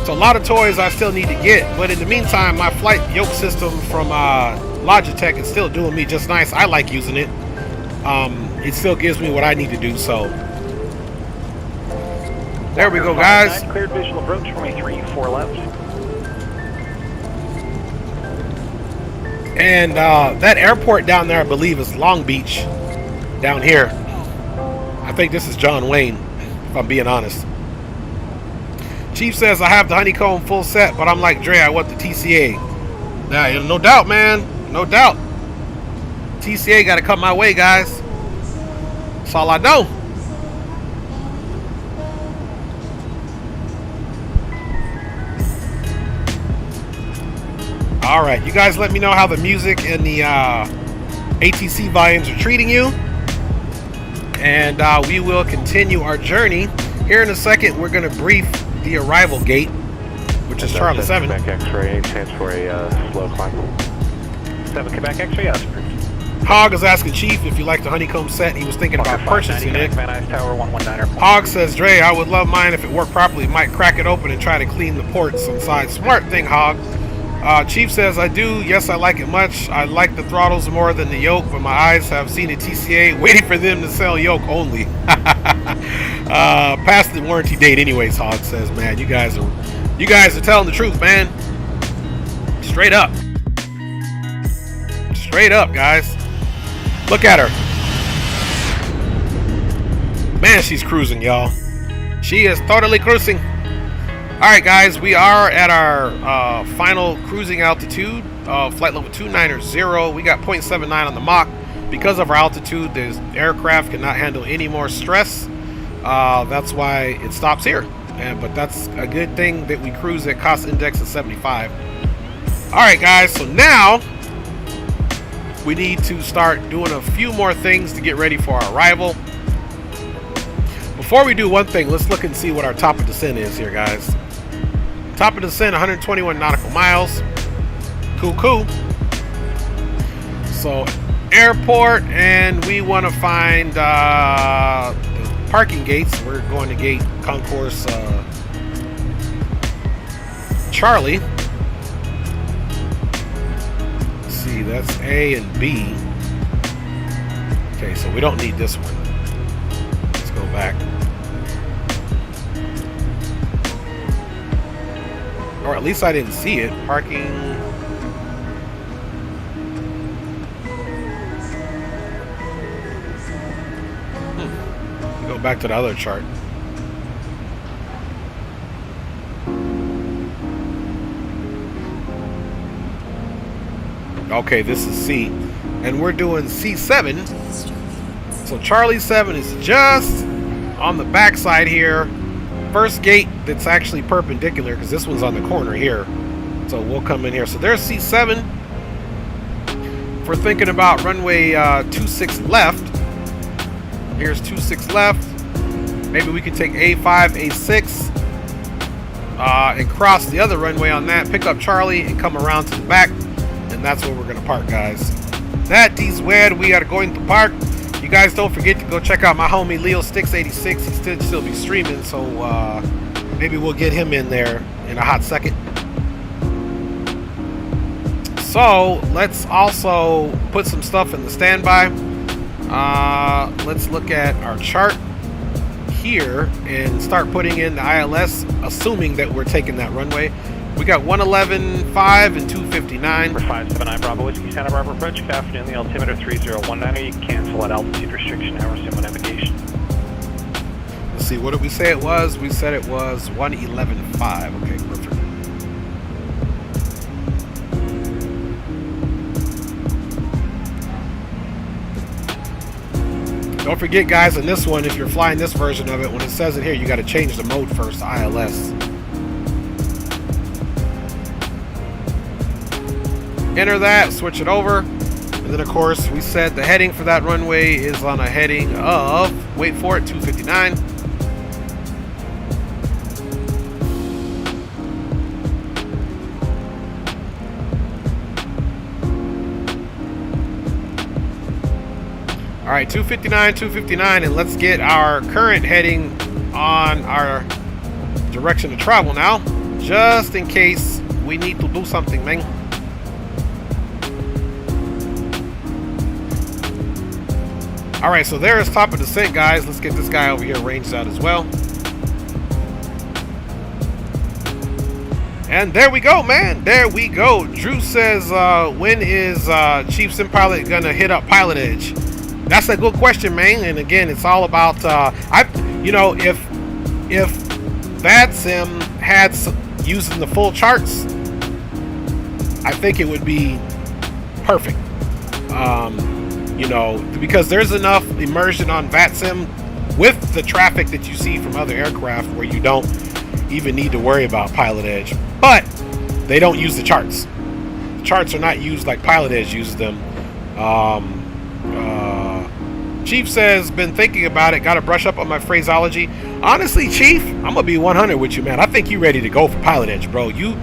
So a lot of toys I still need to get, but in the meantime, my flight yoke system from Logitech is still doing me just nice. I like using it. It still gives me what I need to do, so. There we go, guys. Cleared visual approach for me, 3-4 left. And that airport down there, I believe, is Long Beach down here. I think this is John Wayne, if I'm being honest. Chief says I have the honeycomb full set, but I'm like, Dre, I want the TCA. Now, no doubt, man. No doubt. TCA got to come my way, guys. That's all I know. All right, you guys let me know how the music and the ATC volumes are treating you. And we will continue our journey. Here in a second, we're going to brief the arrival gate, which is Charlie 7. Quebec X-ray stands for a slow climb. 7 Quebec X-ray, yes. Hog is asking Chief if you like the honeycomb set. He was thinking about purchasing it. Tower 119er. Hog says, Dre, I would love mine if it worked properly. Might crack it open and try to clean the ports on side. Smart thing, Hog. Chief says, I do. Yes, I like it much. I like the throttles more than the yoke, but my eyes have seen a TCA waiting for them to sell yoke only. Past the warranty date anyways, Hog says, man, you guys are telling the truth, man. Straight up. Straight up, guys. Look at her. Man, she's cruising, y'all. She is totally cruising. Alright guys, we are at our final cruising altitude, flight level 290. We got 0.79 on the Mach. Because of our altitude, the aircraft cannot handle any more stress. That's why it stops here. But that's a good thing that we cruise at cost index of 75. Alright guys, so now we need to start doing a few more things to get ready for our arrival. Before we do one thing, let's look and see what our top of descent is here, guys. Top of descent, 121 nautical miles. Cool, cool. So, airport, and we want to find the parking gates. We're going to gate concourse Charlie. Let's see, that's A and B. Okay, so we don't need this one. Let's go back. Or at least I didn't see it. Parking. Go back to the other chart. Okay, this is C. And we're doing C7. So Charlie 7 is just on the back side here. First gate that's actually perpendicular, because this one's on the corner here. So we'll come in here. So there's C7. we're thinking about runway 26 left. Here's 26 left. Maybe we can take A5, A6, and cross the other runway on that, pick up Charlie, and come around to the back. And that's where we're going to park, guys. That is where we are going to park. You guys don't forget to go check out my homie Leo Sticks 86. He still be streaming, so maybe we'll get him in there in a hot second. So let's also put some stuff in the standby. Let's look at our chart here and start putting in the ILS, assuming that we're taking that runway. We got 111.5 and 259. 579 Bravo Whiskey Santa Barbara approach. Good afternoon, the altimeter 3019. You can cancel at altitude restriction hour symbol navigation. Let's see, what did we say it was? We said it was 111.5. Okay, perfect. Don't forget, guys, in this one, if you're flying this version of it, when it says it here, you got to change the mode first to ILS. Enter that, switch it over, and then of course we said the heading for that runway is on a heading of, wait for it, 259. All right, 259, and let's get our current heading on our direction to travel now, just in case we need to do something, man. All right, so there is top of descent, guys. Let's get this guy over here ranged out as well. And there we go, man. There we go. Drew says, when is Chief Sim Pilot gonna hit up PilotEdge? That's a good question, man. And again, it's all about if VATSIM had using the full charts, I think it would be perfect. Because there's enough immersion on VATSIM with the traffic that you see from other aircraft where you don't even need to worry about PilotEdge. But they don't use the charts. The charts are not used like PilotEdge uses them. Chief says, been thinking about it, got to brush up on my phraseology. Honestly, Chief, I'm going to be 100 with you, man. I think you're ready to go for PilotEdge, bro. You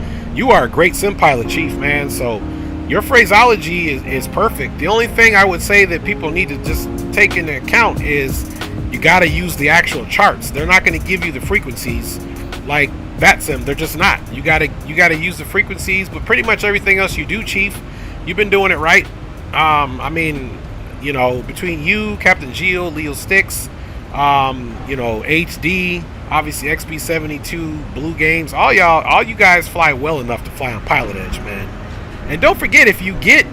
are a great sim pilot, Chief, man. So your phraseology is perfect. The only thing I would say that people need to just take into account is you got to use the actual charts. They're not going to give you the frequencies like VATSIM. They're just not. You got to use the frequencies, but pretty much everything else you do, Chief, you've been doing it right. Between you, Captain Geo, Leo Sticks, HD, obviously XB72, Blue Games, all you guys fly well enough to fly on PilotEdge, man. And don't forget, if you get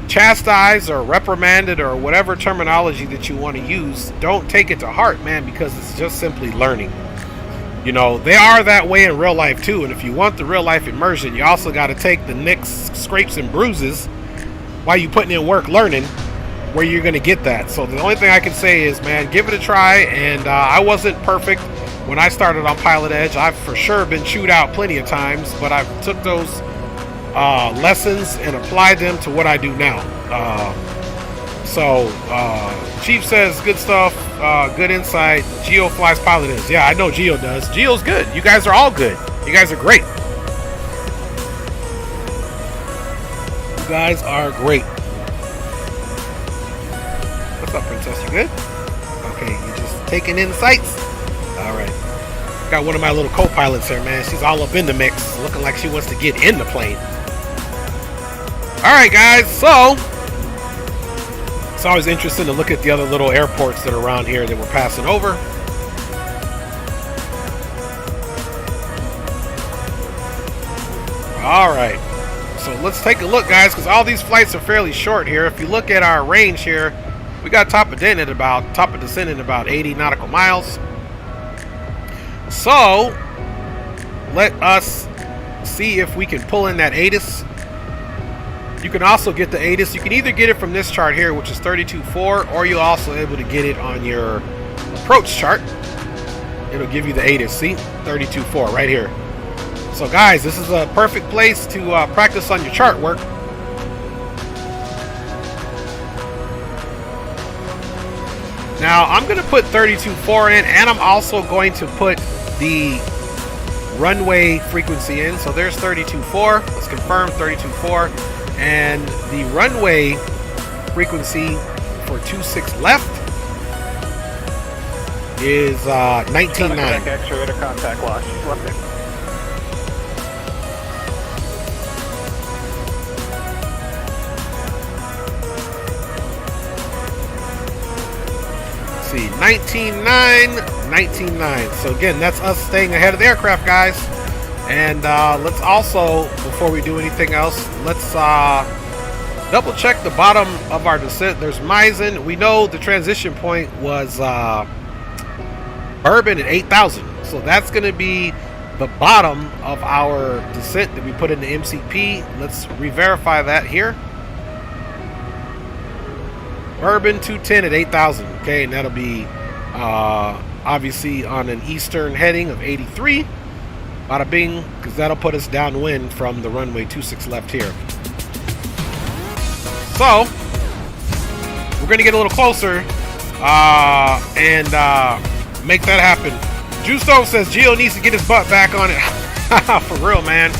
chastised or reprimanded or whatever terminology that you want to use, don't take it to heart, man, because it's just simply learning. They are that way in real life too, and if you want the real life immersion, you also got to take the nicks, scrapes, and bruises while you're putting in work learning, where you're going to get that. So the only thing I can say is, man, give it a try. And I wasn't perfect when I started on PilotEdge. I've for sure been chewed out plenty of times, but I took those lessons and applied them to what I do now. Chief says, good stuff, good insight. Geo flies PilotEdge. Yeah, I know Geo does. Geo's good. You guys are all good. You guys are great. You guys are great. What's up, Princess? You good? Okay, you just taking in the sights? Alright. Got one of my little co-pilots here, man. She's all up in the mix, looking like she wants to get in the plane. Alright, guys, so it's always interesting to look at the other little airports that are around here that we're passing over. Alright. So let's take a look, guys, because all these flights are fairly short here. If you look at our range here, we got top of descent at about 80 nautical miles. So let us see if we can pull in that ATIS. You can also get the ATIS. You can either get it from this chart here, which is 32.4, or you're also able to get it on your approach chart. It'll give you the ATIS. See, 32.4 right here. So guys, this is a perfect place to practice on your chart work. Now I'm going to put 32.4 in, and I'm also going to put the runway frequency in. So there's 32.4. Let's confirm 32.4. And the runway frequency for 26 left is 19.9. Extra radar contact lost. Left there. See, 19.9. So again, that's us staying ahead of the aircraft, guys. And let's also, before we do anything else, let's double check the bottom of our descent. There's Meissen. We know the transition point was Bourbon at 8,000. So that's going to be the bottom of our descent that we put in the MCP. Let's re-verify that here. Bourbon 210 at 8,000. Okay, and that'll be obviously on an eastern heading of 83. Bada bing, because that'll put us downwind from the runway 26 left here. So we're going to get a little closer and make that happen. Juice Stove says Gio needs to get his butt back on it. For real, man.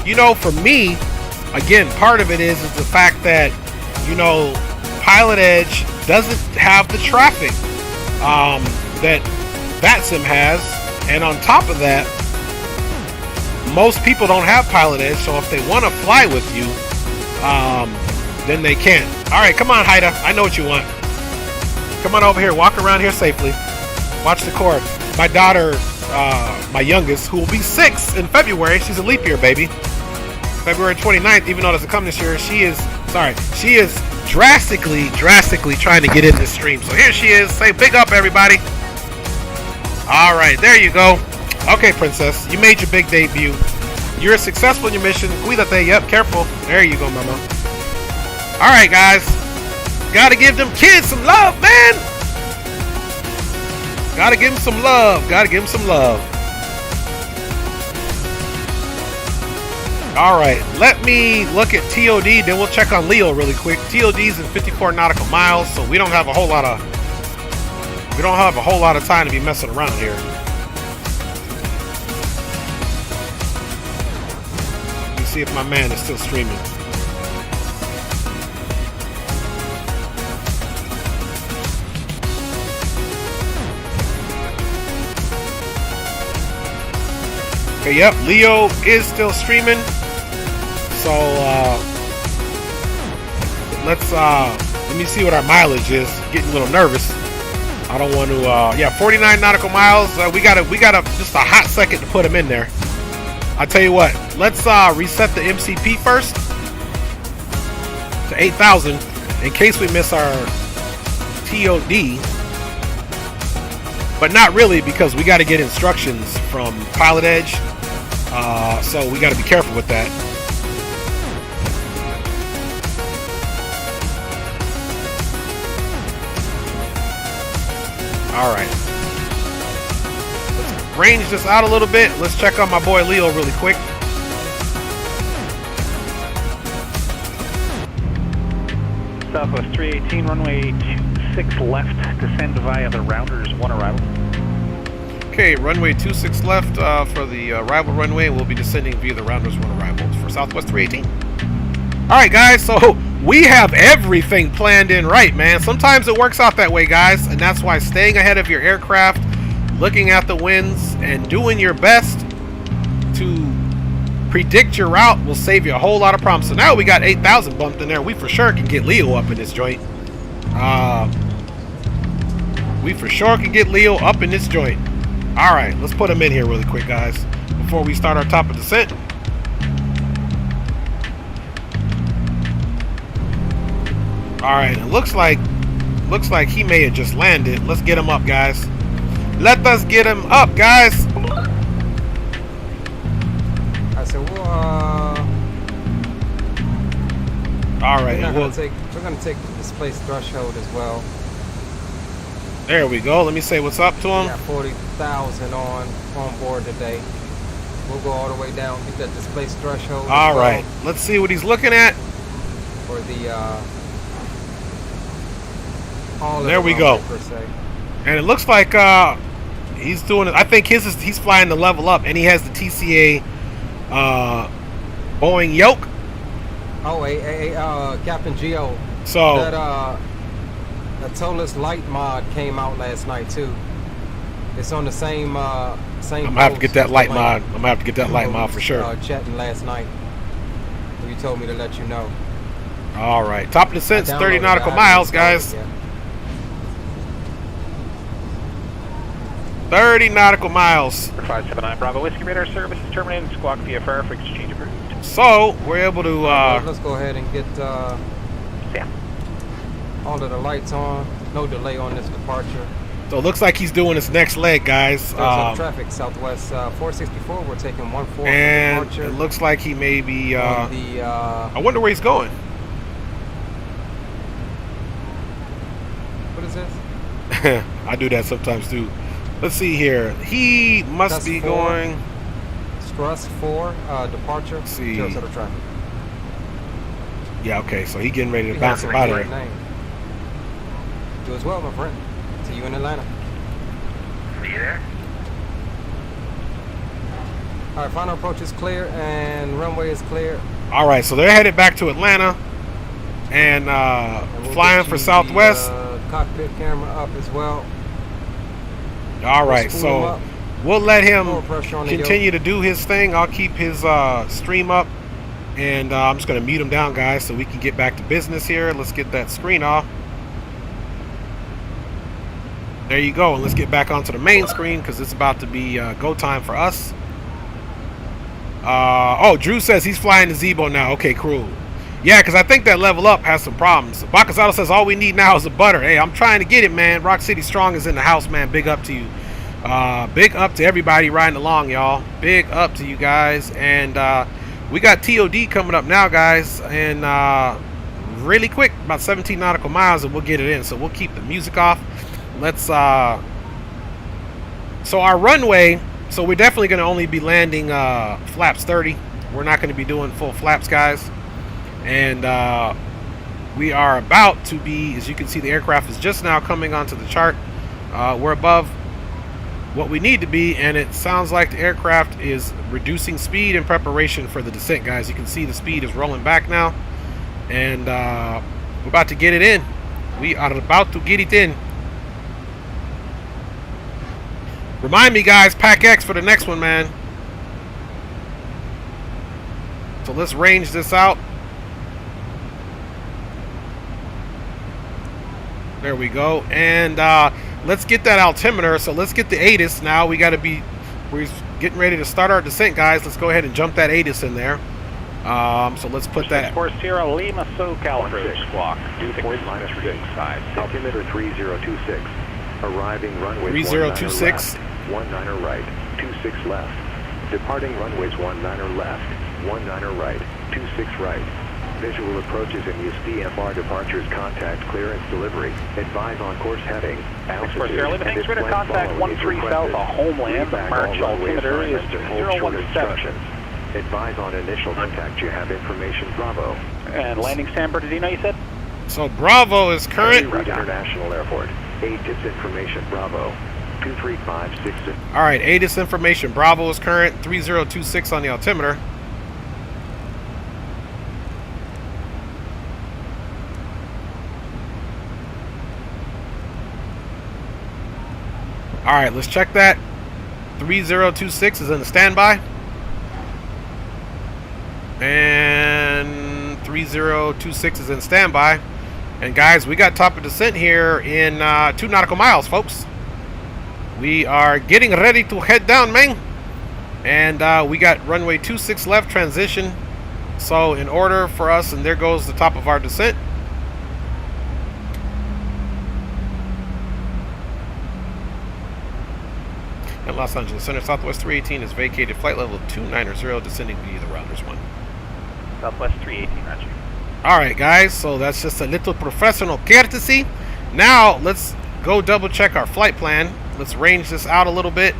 You know, for me, again, part of it is the fact that, you know, PilotEdge doesn't have the traffic that VATSIM has, and on top of that, most people don't have PilotEdge. So if they want to fly with you, then they can't. All right, come on, Haida. I know what you want. Come on over here. Walk around here safely. Watch the cord. My daughter, my youngest, who will be 6 in February. She's a leap year baby. February 29th, even though it doesn't come this year, she is drastically trying to get in this stream. So here she is. Say big up, everybody. All right, there you go. Okay, princess, you made your big debut. You're successful in your mission. Cuídate. Yep, careful. There you go, mama. All right, guys. Gotta give them kids some love, man. Gotta give them some love. Gotta give them some love. All right, let me look at TOD, then we'll check on Leo really quick. TOD's in 54 nautical miles, so we don't have a whole lot of time to be messing around here. Let me see if my man is still streaming. Okay, yep, Leo is still streaming. So let me see what our mileage is. Getting a little nervous. I don't want to. Yeah, 49 nautical miles. We gotta just a hot second to put him in there. I'll tell you what. Let's reset the MCP first to 8,000 in case we miss our TOD. But not really, because we got to get instructions from PilotEdge. So we got to be careful with that. All right. Let's range this out a little bit. Let's check on my boy Leo really quick. Southwest 318, runway 26 left, descend via the Rounders 1 arrival. Okay, runway 26 left for the arrival runway. We'll be descending via the Rounders 1 arrival for Southwest 318. All right, guys, so we have everything planned in right, man. Sometimes it works out that way, guys, and that's why staying ahead of your aircraft, looking at the winds, and doing your best to predict your route will save you a whole lot of problems. So now we got 8,000 bumped in there. We for sure can get Leo up in this joint. We for sure can get Leo up in this joint. All right, let's put him in here really quick, guys, before we start our top of descent. All right, it looks like he may have just landed. Let's get him up, guys. Let us get him up, guys. I said, well, all right, we're gonna take the displaced threshold as well. There we go. Let me say what's up to him. We got 40,000 on board today. We'll go all the way down, get that displaced threshold. All right, let's see what he's looking at. For the all of There the we runway, go. per se. And it looks like he's doing it. I think he's flying the level up, and he has the TCA Boeing Yoke. Oh, Captain Geo. So that Tolus Light mod came out last night too. It's on the same same. I'm gonna have to get that light link. mod. I'm gonna have to get that light mod for sure. Chatting last night. You told me to let you know. All right, top of the descent, I 30 downloaded nautical it. I miles, haven't guys. installed it yet. 30 nautical miles. 579 Bravo Whiskey Radar service is terminated. Squawk VFR for exchange approved. So we're able to. Let's go ahead and get all of the lights on. No delay on this departure. So it looks like he's doing his next leg, guys. Traffic Southwest 464. We're taking 14 and departure. it looks like he may be. On the, I wonder where he's going. What is this? I do that sometimes too. Let's see here. He must That's be 4. going. Thrust 4 departure. Let's see. Zero set of traffic. Yeah, okay. So he getting ready to You bounce have up out of the right there. name. You as well, my friend. See you in Atlanta. See you there? All right, final approach is clear and runway is clear. All right, so they're headed back to Atlanta and And we'll flying get for you Southwest. The cockpit camera up as well. All right, spool him so up. we'll let him Lower pressure on the continue to do his thing. I'll keep his stream up, and I'm just going to mute him down, guys, so we can get back to business here. Let's get that screen off. There you go, and let's get back onto the main screen because it's about to be go time for us. Oh, Drew says he's flying the Zebo now. Okay, cool. Yeah, because I think that level up has some problems. Bacasado says all we need now is a butter. Hey, I'm trying to get it, man. Rock City Strong is in the house, man. Big up to you. Big up to everybody riding along, y'all. Big up to you guys. And we got TOD coming up now, guys. And really quick, about 17 nautical miles, and we'll get it in. So we'll keep the music off. Let's so our runway, so we're definitely going to only be landing flaps 30. We're not going to be doing full flaps, guys. And we are about to be, as you can see, the aircraft is just now coming onto the chart. We're above what we need to be, and it sounds like the aircraft is reducing speed in preparation for the descent, guys. You can see the speed is rolling back now, and we're about to get it in. We are about to get it in. Remind me, guys, pack X for the next one, man. So let's range this out. There we go. And let's get that altimeter. So let's get the ATIS now. We're getting ready to start our descent, guys. Let's go ahead and jump that ATIS in there. So let's put that. Corsair Lima SoCal approach squawk. Dew point minus 6. Altimeter 3026. Arriving runway 3026. 19er right, 26 left. Departing runways 19er left, 19er right, 26 right. Visual approaches in use DFR departures, contact clearance delivery. Advise on course heading, altitude, Corsair Lima, thanks for the plan contact following is 13 south requested. of Homeland. Read back March all runway altimeter is assignments and hold short 017. instructions. Advise on initial contact. You have information Bravo. And landing San Bernardino, you said? So Bravo is current. Reed International Airport. ATIS information Bravo. 23566. All right, ATIS information. Bravo is current. 3026 on the altimeter. All right, let's check that. 3026 is in the standby. And 3026 is in standby. And guys, we got top of descent here in 2 nautical miles, folks. We are getting ready to head down, man. And we got runway 26 left transition. So in order for us, and there goes the top of our descent. At Los Angeles Center, Southwest 318 is vacated. Flight level 290, descending via the Rounders 1. Southwest 318, roger. All right, guys. So that's just a little professional courtesy. Now let's go double check our flight plan. Let's range this out a little bit.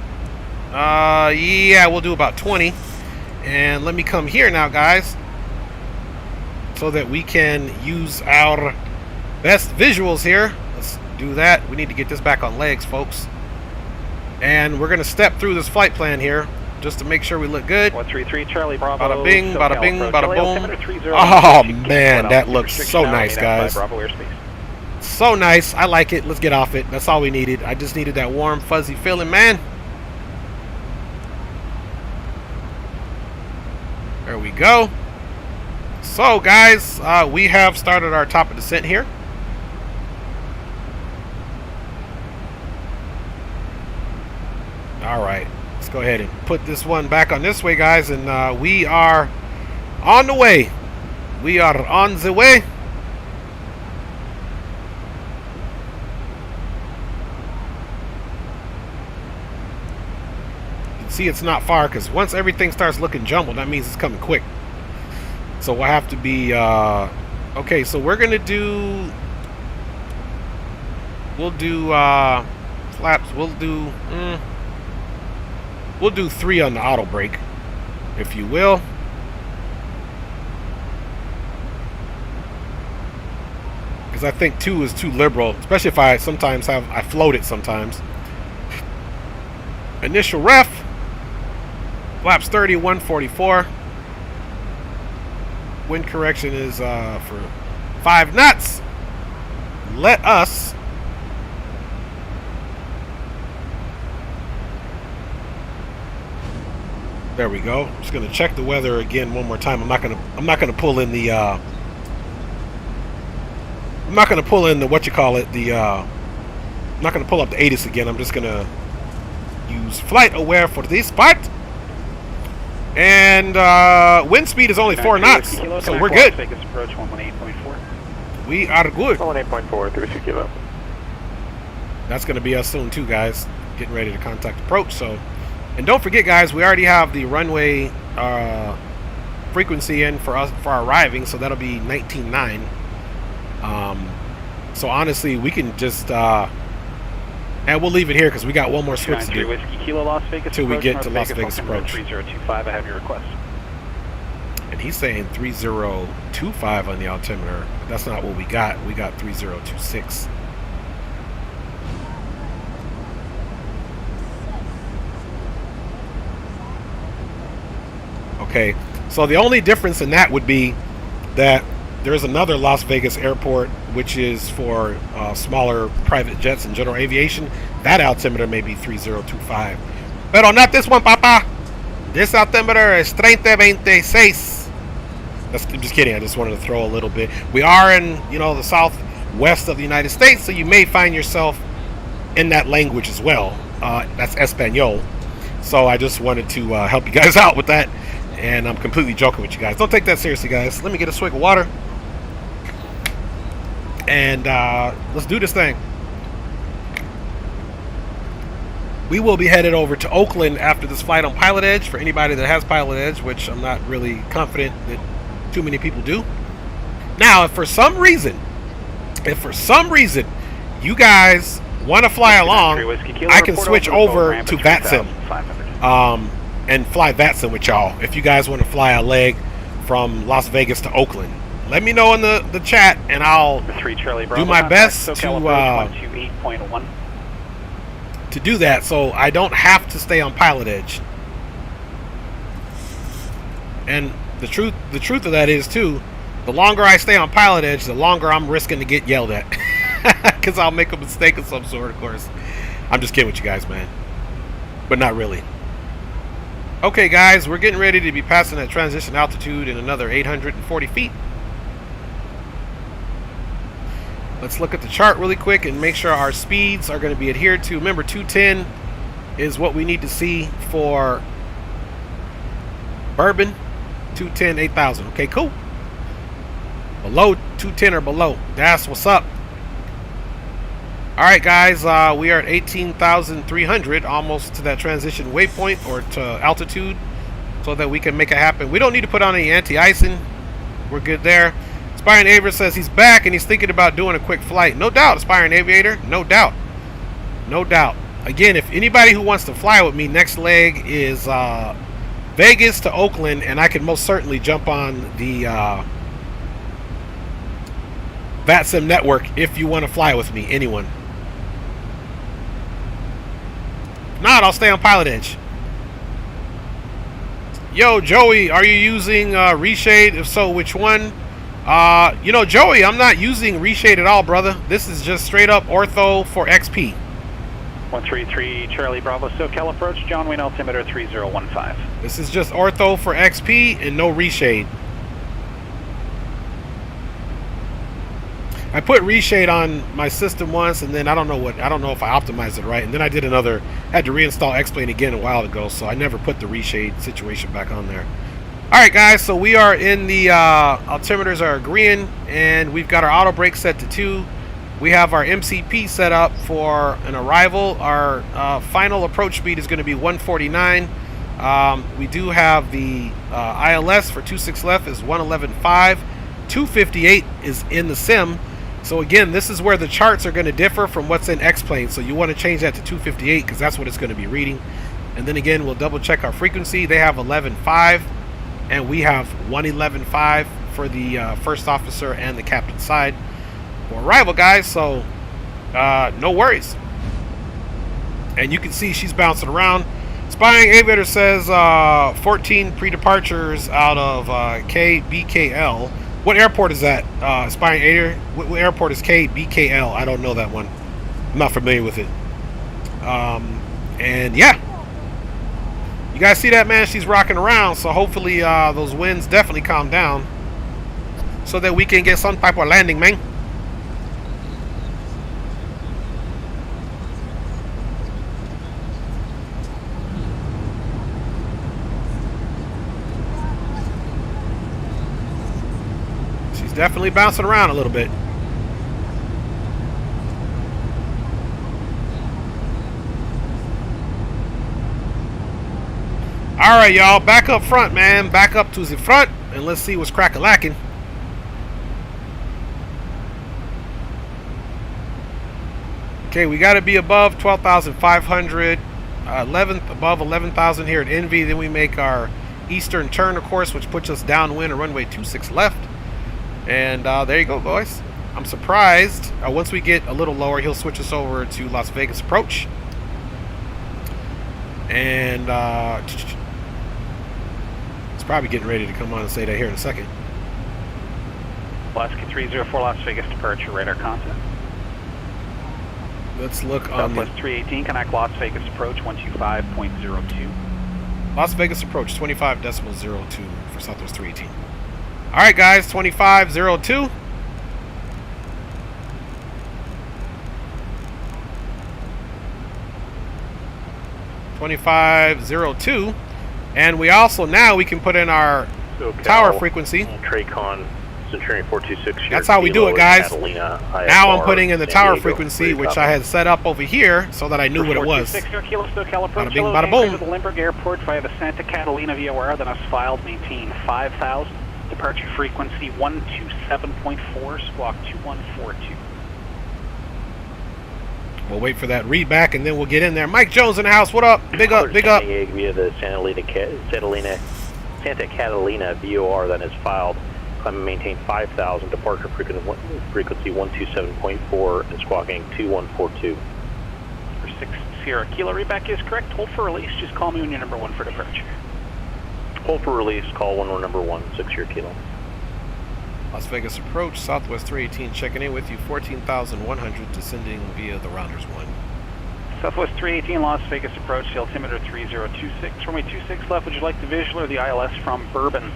Yeah, we'll do about 20. And let me come here now, guys, so that we can use our best visuals here. Let's Do that. We need to get this back on legs, folks. And we're going to step through this flight plan here just to make sure we look good. 133 Charlie Bravo. Bada bing, bada bing, bada boom. Oh Oh man, that looks so nice, guys. So nice. I like it. Let's get off it. That's all we needed. I just needed that warm, fuzzy feeling, man. There we go. So, guys, we have started our top of descent here. All right. Let's go ahead and put this one back on this way, guys, and we are on the way. We are on the way. You can see it's not far because once everything starts looking jumbled, that means it's coming quick. So we'll have to be okay. So we're gonna do. We'll do flaps. We'll do 3 on the auto brake, if you will. Because I think 2 is too liberal, especially if I float it sometimes. Initial ref, flaps 30, 144. Wind correction is for 5 knots. Let us there we go. I'm just gonna check the weather again one more time. I'm not gonna pull in the what you call it, I'm not gonna pull up the ATIS again. I'm just gonna use flight aware for this part. And wind speed is only 4 knots, so we're good. We are good. 18.4, 32 kilo. That's gonna be us soon too, guys. Getting ready to contact approach. So, and don't forget, guys, we already have the runway frequency in for our arriving, so that'll be 19.9. So honestly, we can just and we'll leave it here because we got one more switch to do until we get to Las Vegas approach. 3025, I have your request. And he's saying 3025 on the altimeter. That's not what we got. We got 3026. Okay, so the only difference in that would be that there's another Las Vegas airport which is for smaller private jets and general aviation. That altimeter may be 3025. Pero not this one, papa. This altimeter is 3026. I'm just kidding. I just wanted to throw a little bit. We are in, the southwest of the United States, so you may find yourself in that language as well. That's Espanol. So I just wanted to help you guys out with that. And I'm completely joking with you guys. Don't take that seriously, guys. Let me get a swig of water. And let's do this thing. We will be headed over to Oakland after this flight on PilotEdge. For anybody that has PilotEdge, which I'm not really confident that too many people do. Now, if for some reason you guys want to fly along, I can switch over to VATSIM. And fly VATSIM with y'all if you guys want to fly a leg from Las Vegas to Oakland. Let me know in the chat, and I'll do my best to do that, so I don't have to stay on PilotEdge. And the truth of that is too, the longer I stay on PilotEdge, the longer I'm risking to get yelled at, because I'll make a mistake of some sort. Of course, I'm just kidding with you guys, man, but not really. Okay, guys, we're getting ready to be passing that transition altitude in another 840 feet. Let's look at the chart really quick and make sure our speeds are going to be adhered to. Remember, 210 is what we need to see for Bourbon. 210, 8,000. Okay, cool. Below 210 or below. That's what's up. All right, guys, we are at 18,300, almost to that transition waypoint or to altitude, so that we can make it happen. We don't need to put on any anti-icing. We're good there. Aspiring Aviator says he's back and he's thinking about doing a quick flight. No doubt, Aspiring Aviator. No doubt. No doubt. Again, if anybody who wants to fly with me, next leg is Vegas to Oakland, and I can most certainly jump on the VATSIM network if you want to fly with me. Anyone. If not, I'll stay on PilotEdge. Yo, Joey, are you using reshade? If so, which one? You know, Joey, I'm not using reshade at all, brother. This is just straight up ortho for XP. 133 Charlie Bravo SoCal approach, John Wayne altimeter 3015. This is just ortho for XP and no reshade. I put reshade on my system once, and then I don't know if I optimized it right, and then I had to reinstall X-Plane again a while ago, so I never put the reshade situation back on there. Alright guys, so we are in the altimeters are agreeing, and we've got our auto brake set to 2. We have our MCP set up for an arrival. Our final approach speed is going to be 149. We do have the ILS for 26 left is 111.5. 258 is in the sim. So again, this is where the charts are going to differ from what's in X-Plane. So you want to change that to 258 because that's what it's going to be reading. And then again, we'll double check our frequency. They have 11.5 and we have 111.5 for the first officer and the captain side for arrival, guys. So no worries. And you can see she's bouncing around. Spying Aviator says 14 pre-departures out of KBKL. What airport is that? Spying Aviator? What airport is KBKL? I don't know that one. I'm not familiar with it. And yeah. You guys see that, man? She's rocking around. So hopefully those winds definitely calm down so that we can get some type of landing, man. Definitely bouncing around a little bit. Alright, y'all. Back up front, man. Back up to the front. And let's see what's crack-a-lacking. Okay, we got to be above 12,500. Above 11,000 here at Envy. Then we make our eastern turn, of course, which puts us downwind at runway 26 left. And there you go, boys. I'm surprised. Once we get a little lower, he'll switch us over to Las Vegas approach. And it's probably getting ready to come on and say that here in a second. Alaska 304 Las Vegas departure, radar contact. Let's look on Southwest 318, connect Las Vegas approach 125.02. Las Vegas approach 25.02 for Southwest 318. Alright guys, 25.02. And we also, now we can put in our tower frequency. Tracon, Centurion 426. That's how we do it, guys. Now I'm putting in the tower frequency, which I had set up over here so that I knew what it was. Bada bing, bada boom. To the Limburg Airport via the Santa Catalina VOR, then us filed, maintain 5,000. Departure frequency 127.4, squawk 2142. We'll wait for that read back and then we'll get in there. Mike Jones in the house. What up? Big up, big up. Via the Santa Catalina VOR, then is filed. Climb and maintain 5,000. Departure frequency 127.4 and squawking 2142. For 6 Sierra Kilo, read back is correct. Hold for release. Just call me when you're number 1 for departure. Hold for release, call 1 6 Kilo. Las Vegas approach, Southwest 318 checking in with you, 14,100 descending via the Rounders 1. Southwest 318 Las Vegas approach, the altimeter 3026. Runway 26 left, would you like the visual or the ILS from Bourbon?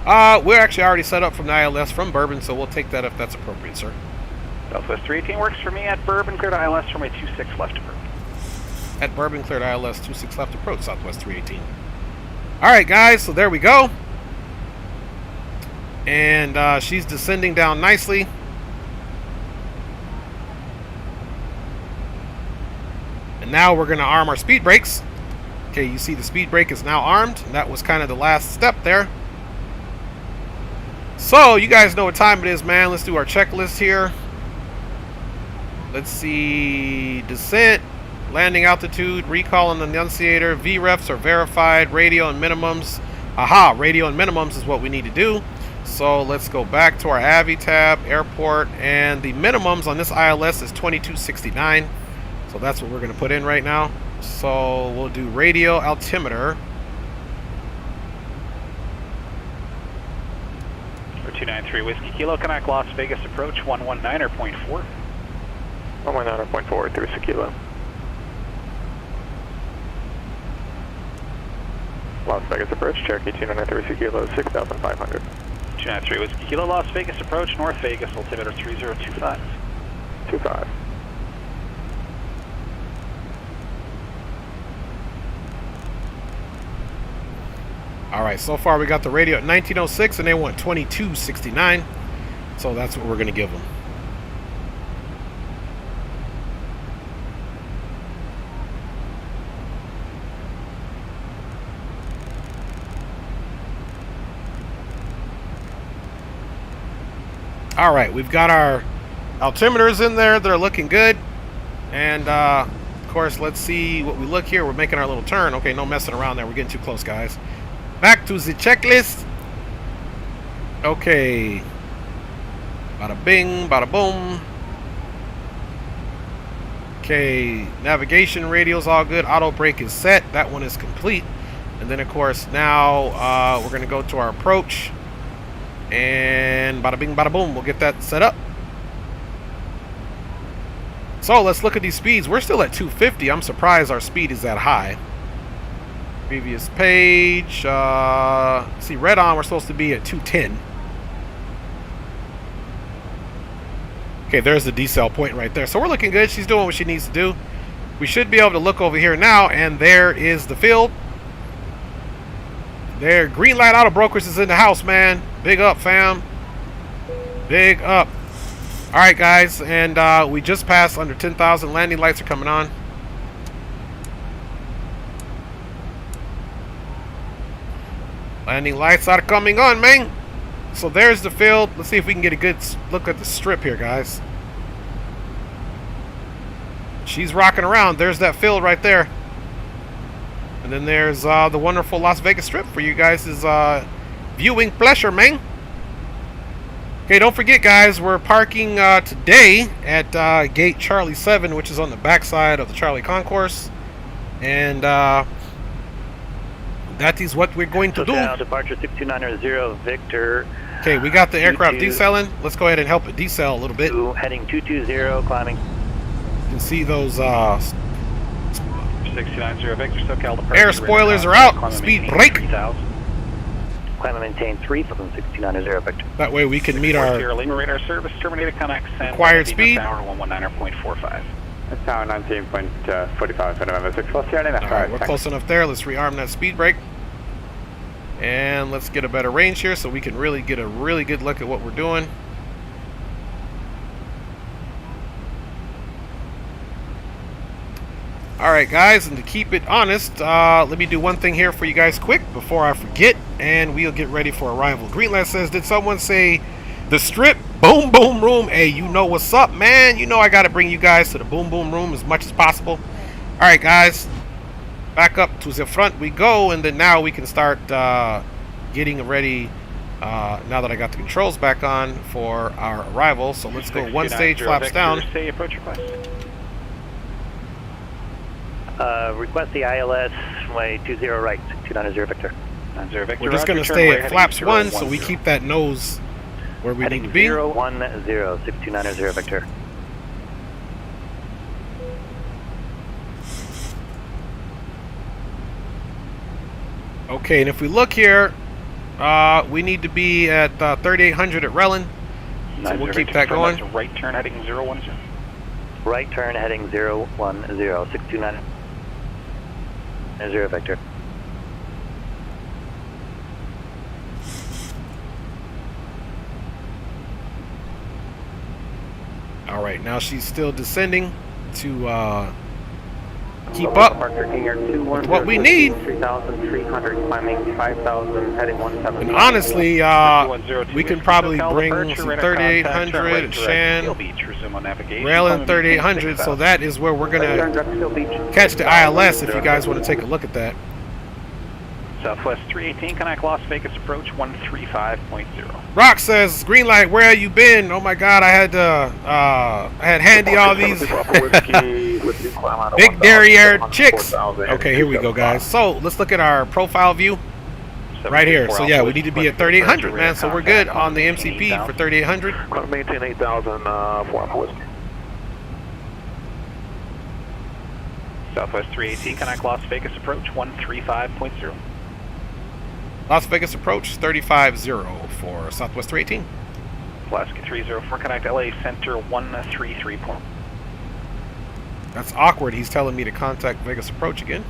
We're actually already set up from the ILS from Bourbon, so we'll take that if that's appropriate, sir. Southwest 318 works for me at Bourbon, cleared ILS, runway 26 left to Bourbon. At Bourbon, cleared ILS 26 left approach, Southwest 318. Alright guys, so there we go. And she's descending down nicely. And now we're going to arm our speed brakes. Okay, you see the speed brake is now armed. And that was kind of the last step there. So, you guys know what time it is, man. Let's do our checklist here. Let's see. Descent. Landing altitude, recall on the annunciator, VREFs are verified, radio and minimums. Aha, radio and minimums is what we need to do. So let's go back to our AVI tab, airport, and the minimums on this ILS is 2269. So that's what we're going to put in right now. So we'll do radio altimeter. 293 Whiskey Kilo, connect Las Vegas approach 119.4. 119.4, 3 Kilo. Las Vegas approach, Cherokee 293 Kilo, 6,500. 293 Whiskey Kilo, Las Vegas approach, North Vegas, altimeter 3025. 25. All right, so far we got the radio at 1906 and they want 2269. So that's what we're going to give them. All right, we've got our altimeters in there. They're looking good. And, of course, let's see what we look here. We're making our little turn. Okay, no messing around there. We're getting too close, guys. Back to the checklist. Okay. Bada bing, bada boom. Okay, navigation radio's all good. Auto brake is set. That one is complete. And then, of course, now we're going to go to our approach. And bada bing, bada boom. We'll get that set up. So let's look at these speeds. We're still at 250. I'm surprised our speed is that high. Previous page. See, red on, we're supposed to be at 210. Okay, there's the decel point right there. So we're looking good. She's doing what she needs to do. We should be able to look over here now, and there is the field. There, Green Light Auto Brokers is in the house, man. Big up, fam. Big up. All right, guys, and we just passed under 10,000. Landing lights are coming on. Landing lights are coming on, man. So there's the field. Let's see if we can get a good look at the strip here, guys. She's rocking around. There's that field right there. And then there's the wonderful Las Vegas Strip for you guys' viewing pleasure, man. Okay, don't forget, guys, we're parking today at gate Charlie 7, which is on the backside of the Charlie Concourse. And that is what we're going to do. Departure 6290 Victor. Okay, we got the aircraft decelling. Let's go ahead and help it decel a little bit. Heading 220, climbing. You can see those 690 Victor, SoCal departure. Air spoilers are out. Speed brake. Climb and maintain 3,6290 Victor. That way we can meet our radar service terminated. Connect required speed. Tower 119.45. That's tower 19.45. November 6 plus here. Alright, we're close enough there. Let's rearm that speed brake. And let's get a better range here so we can really get a really good look at what we're doing. Alright, guys, and to keep it honest, let me do one thing here for you guys quick before I forget, and we'll get ready for arrival. Greenland says, did someone say the strip? Boom boom room. Hey, you know what's up, man. You know I got to bring you guys to the boom boom room as much as possible. Alright, guys, back up to the front we go, and then now we can start getting ready now that I got the controls back on for our arrival. So let's go one stage, flaps down. Say approach request. Request the ILS runway 20 right, 290 Victor. 90 Victor. We're just going to stay at flaps 1 so we keep that nose where we need to be. 010, 6290 Victor. Okay, and if we look here, we need to be at 3800 at Relin. So we'll keep that going. Right turn heading 010. Right turn heading 010, 629. 0 Victor. All right, now she's still descending to keep up with what we need. 3,300 climbing 5,000 heading 17. And honestly, we can probably bring some 3800 at Shan, Railin 3800, so that is where we're going to catch the ILS if you guys want to take a look at that. Southwest 318, connect Las Vegas approach 135.0. Rock says, green light, where have you been? Oh my God, I had handy all these. Big derriere chicks. Okay, here we go, guys. So let's look at our profile view right here. So yeah, we need to be at 3800, man. So we're good on the MCP for 3800. Maintain 8,000 for Whiskey. Southwest 318, connect Las Vegas approach 135.0. Las Vegas approach 35-0 for Southwest 318. Alaska 304, connect LA Center 133. That's awkward. He's telling me to contact Vegas approach again.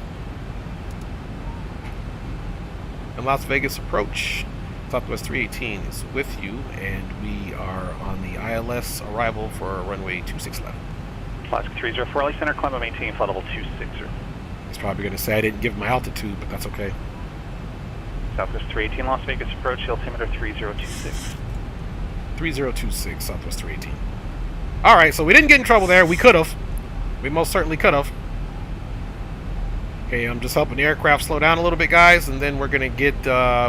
And Las Vegas approach, Southwest 318 is with you, and we are on the ILS arrival for runway 26 left. Alaska 304, LA Center, climb and maintain flight level 260. He's probably going to say I didn't give him my altitude, but that's okay. Southwest 318, Las Vegas approach, altimeter 3026. 3026, Southwest 318. Alright, so we didn't get in trouble there. We could have. We most certainly could have. Okay, I'm just helping the aircraft slow down a little bit, guys, and then we're going to get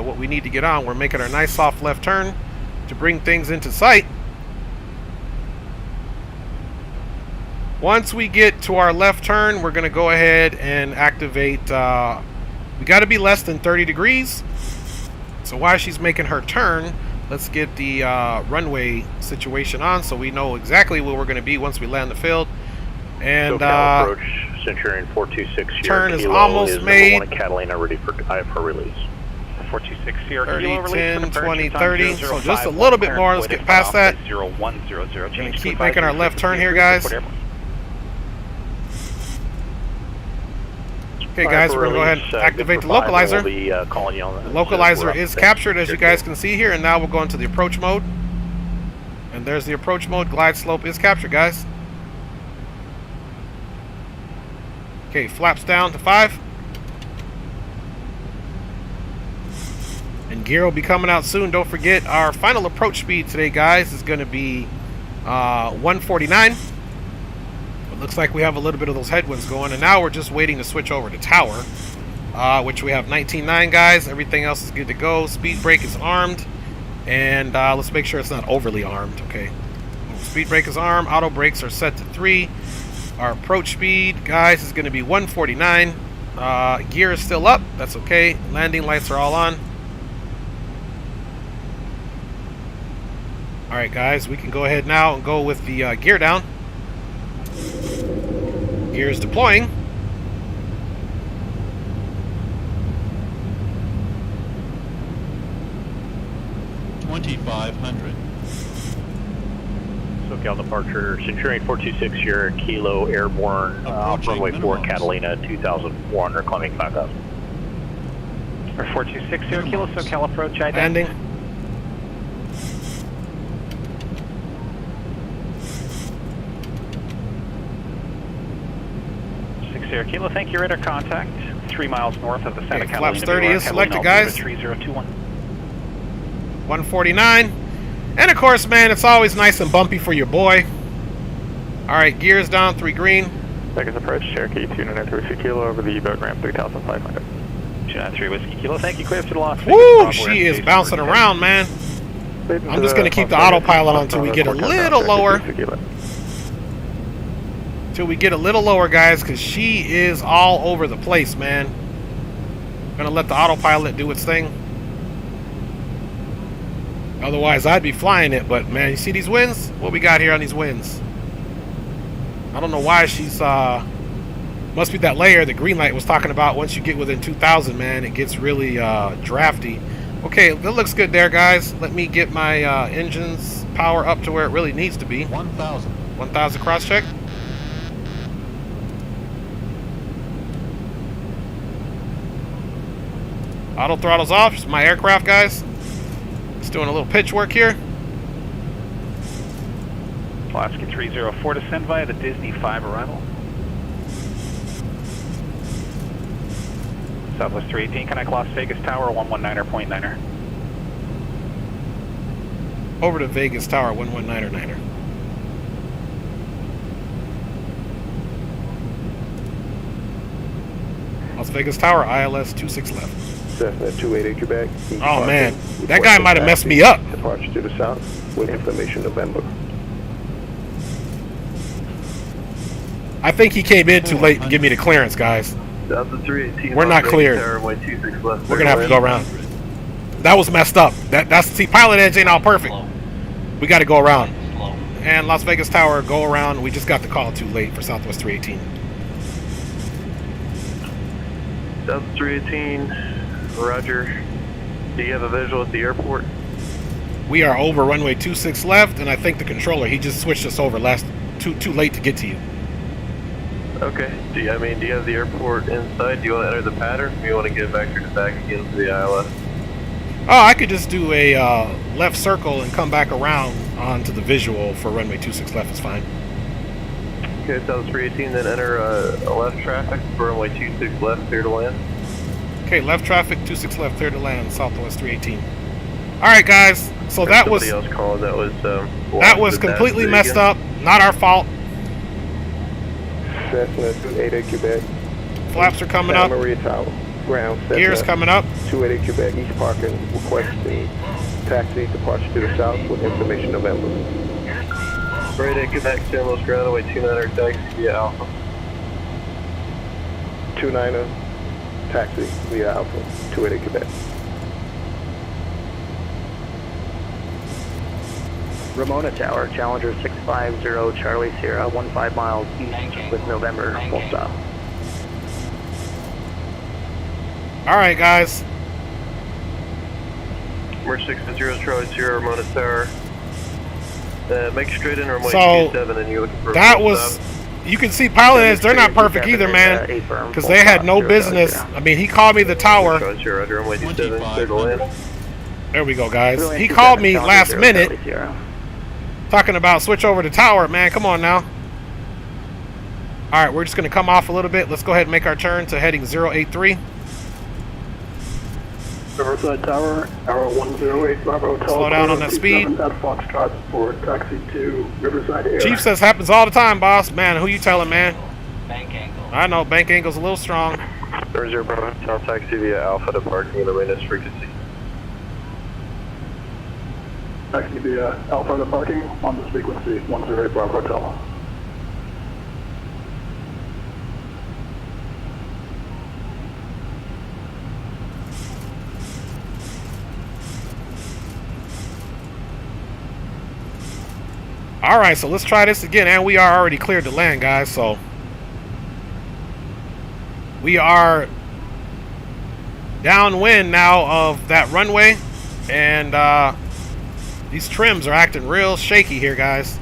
what we need to get on. We're making our nice soft left turn to bring things into sight. Once we get to our left turn, we're going to go ahead and activate. We got to be less than 30 degrees. So while she's making her turn, let's get the runway situation on so we know exactly where we're going to be once we land the field. And approach Centurion 426. Turn is almost made. Catalina ready for release. 426 Sierra 30, 10, 20, 30. So just a little bit more. Let's get past that. 0100. Gonna keep making our left turn here, guys. Okay, guys, we're going to go ahead and activate the localizer. The localizer is captured, as you guys can see here, and now we'll go into the approach mode. And there's the approach mode. Glide slope is captured, guys. Okay, flaps down to 5. And gear will be coming out soon. Don't forget, our final approach speed today, guys, is going to be 149. Looks like we have a little bit of those headwinds going, and now we're just waiting to switch over to tower, which we have 19.9, guys. Everything else is good to go. Speed brake is armed, and let's make sure it's not overly armed. Okay, speed brake is armed. Auto brakes are set to 3. Our approach speed, guys, is going to be 149. Gear is still up. That's okay. Landing lights are all on. All right, guys, we can go ahead now and go with the gear down. Gear is deploying. SoCal departure, Centurion 426, Sierra Kilo Airborne, runway 4, Catalina 2,400, climbing 5,000. 426 Sierra Kilo, SoCal approach, ID. Landing. Sierra Kilo, thank you, radar contact. 3 miles north of the Santa Catalina. Flaps 30 is selected, guys. 3021. 149. And of course, man, it's always nice and bumpy for your boy. Alright, gears down, 3 green. Vegas approach, Cherokee 293 Kilo over the boat ramp 3,500. 293 Whiskey Kilo, thank you, clear to the Las Vegas. Woo, she is bouncing around, man. I'm just going to keep the autopilot on until we get a little lower. Till we get a little lower, guys, because she is all over the place, man. Gonna let the autopilot do its thing. Otherwise, I'd be flying it, but man, you see these winds? What we got here on these winds? I don't know why she's must be that layer the green light was talking about. Once you get within 2,000, man, it gets really drafty. Okay, that looks good there, guys. Let me get my engines power up to where it really needs to be. 1,000 cross check. Auto throttle's off. It's my aircraft, guys. Just doing a little pitch work here. Alaska 304 descend via the Disney 5 arrival. Southwest 318, connect Las Vegas Tower 119er.9er. Over to Vegas Tower 119er.9er. Las Vegas Tower, ILS 26 left. Cessna 288 Quebec. Oh man, that guy might have messed me up. Departure to the south with information November. I think he came in too late to give me the clearance, guys. Delta 318. We're not cleared. Runway 26 left. We're gonna have to go around. That was messed up. See, PilotEdge ain't all perfect. We got to go around. And Las Vegas Tower, go around. We just got the call too late for Southwest 318. Delta 318, Roger. Do you have a visual at the airport? We are over runway 26 left, and I think the controller, he just switched us over too late to get to you. Okay. Do you have the airport inside? Do you want to enter the pattern? Or do you want to get vectored back again to the ILS? Oh, I could just do a left circle and come back around onto the visual for runway 26 left. Is fine. Okay, South 318, then enter a left traffic for runway 26 left, clear to land. Okay, left traffic, 26 left, clear to land, Southwest 318. All right, guys. So that was else calling. That was completely messed up. Not our fault. Cessna 288 Quebec. Flaps are coming up. Maria Tower. Ground. Gears coming up. 288 Quebec, East Parking, requesting taxi departure to the south with information November. Right at Quebec, San Luis ground, away 29er taxi via Alpha. 29er taxi via Alpha, 288 Quebec. Ramona Tower, Challenger 650 Charlie Sierra, 15 miles east with November, full stop. All right, guys. We're 650 Charlie Sierra, Ramona Tower. Make straight in runway So 27 and you're looking for that was, you can see PilotEdge, they're not perfect either, man, because they had no business. I mean, he called me the tower. There we go, guys. He called me last minute talking about switch over to tower, man. Come on now. All right, we're just going to come off a little bit. Let's go ahead and make our turn to heading 083. Riverside Tower, Arrow 108, Bravo. Slow down on that speed. At Foxtrot for taxi to Riverside Air. Chief says happens all the time, boss. Man, who you telling, man? Bank angle. I know, bank angle's a little strong. 00 Bravo, South taxi via Alpha departing the latest frequency. Taxi via Alpha departing on this frequency, 108 Bravo Hotel. All right, so let's try this again, and we are already cleared to land, guys. So we are downwind now of that runway, and these trims are acting real shaky here, guys.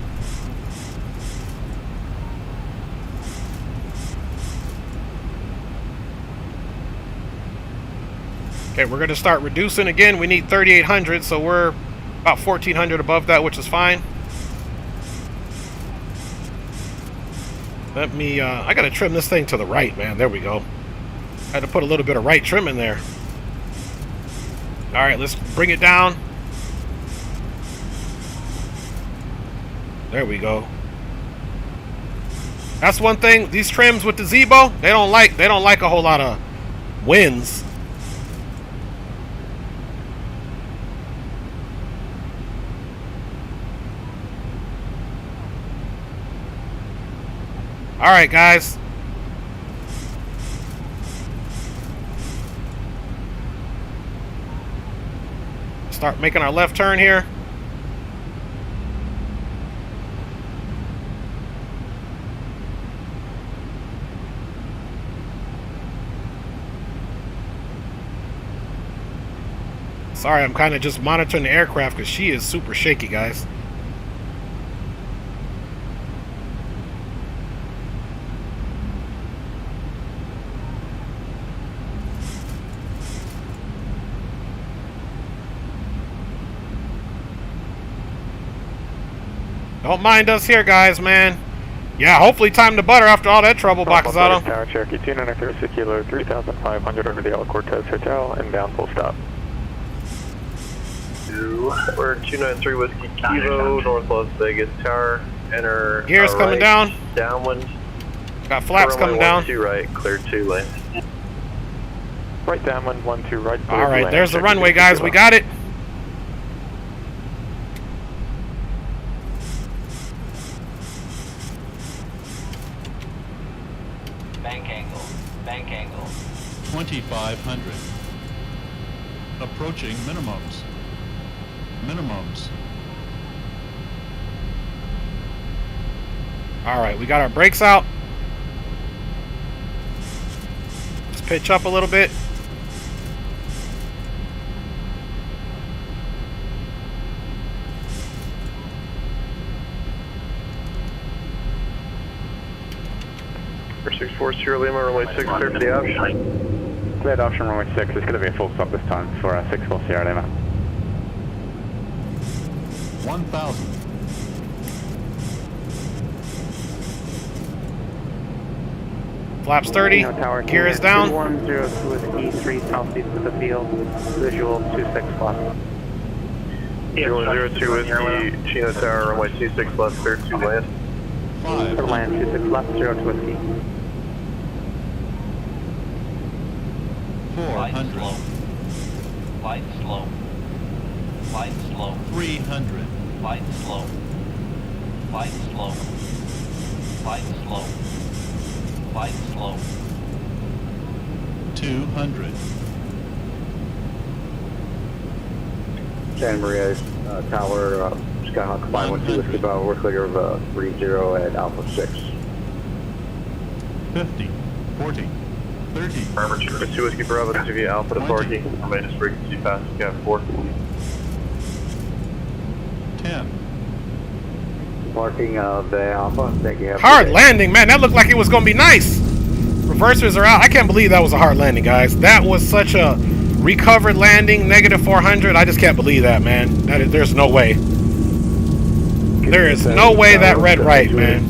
Okay, we're going to start reducing again. We need 3,800, so we're about 1,400 above that, which is fine. Let me, I gotta trim this thing to the right, man. There we go. I had to put a little bit of right trim in there. All right, let's bring it down. There we go. That's one thing. These trims with the Zebo, they don't like a whole lot of winds. All right, guys. Start making our left turn here. Sorry, I'm kind of just monitoring the aircraft because she is super shaky, guys. Don't mind us here, guys, man. Yeah, hopefully time to butter after all that trouble, Bacazado. Tower, Cherokee 293 Kilo, 3,500 over the El Cortez Hotel, and down full stop. We're 293 Whiskey Kilo, North Las Vegas Tower. Enter. Gears coming down. Downwind. Got flaps coming down. 2 right, clear 2 lanes. Right downwind, 12 right. All right, there's the runway, guys. We got it. 2,500. Approaching minimums. Minimums. All right, we got our brakes out. Let's pitch up a little bit. For 640 Lima, runway 6, clear for the option. Cleared option, runway 6. It's going to be a full stop this time for 640 Lima. 1,000. Flaps 30. Gear is down. 102 with E3 southeast of the field. Visual 26 left. 0102 with the Chino Tower, runway 26 left, clear to land. 5. Land 26 left, 02 whiskey. 400. Light slow. Light slow. 300. Light slow. Light slow. Light slow. Light slow. 200. Santa Maria Tower, Skyhawk 512 Whiskey Bravo, we're clear of 30 at Alpha 6. 50. 40. 30. Farmer 2 Whiskey Bravo, this is Alpha to parking, maintenance frequency past Cap 4. 10. Parking of the Alpha, thank you. Hard landing, man. That looked like it was going to be nice. Reversers are out. I can't believe that was a hard landing, guys. That was such a recovered landing, negative 400. I just can't believe that, man. There's no way. There is no way that read right, man.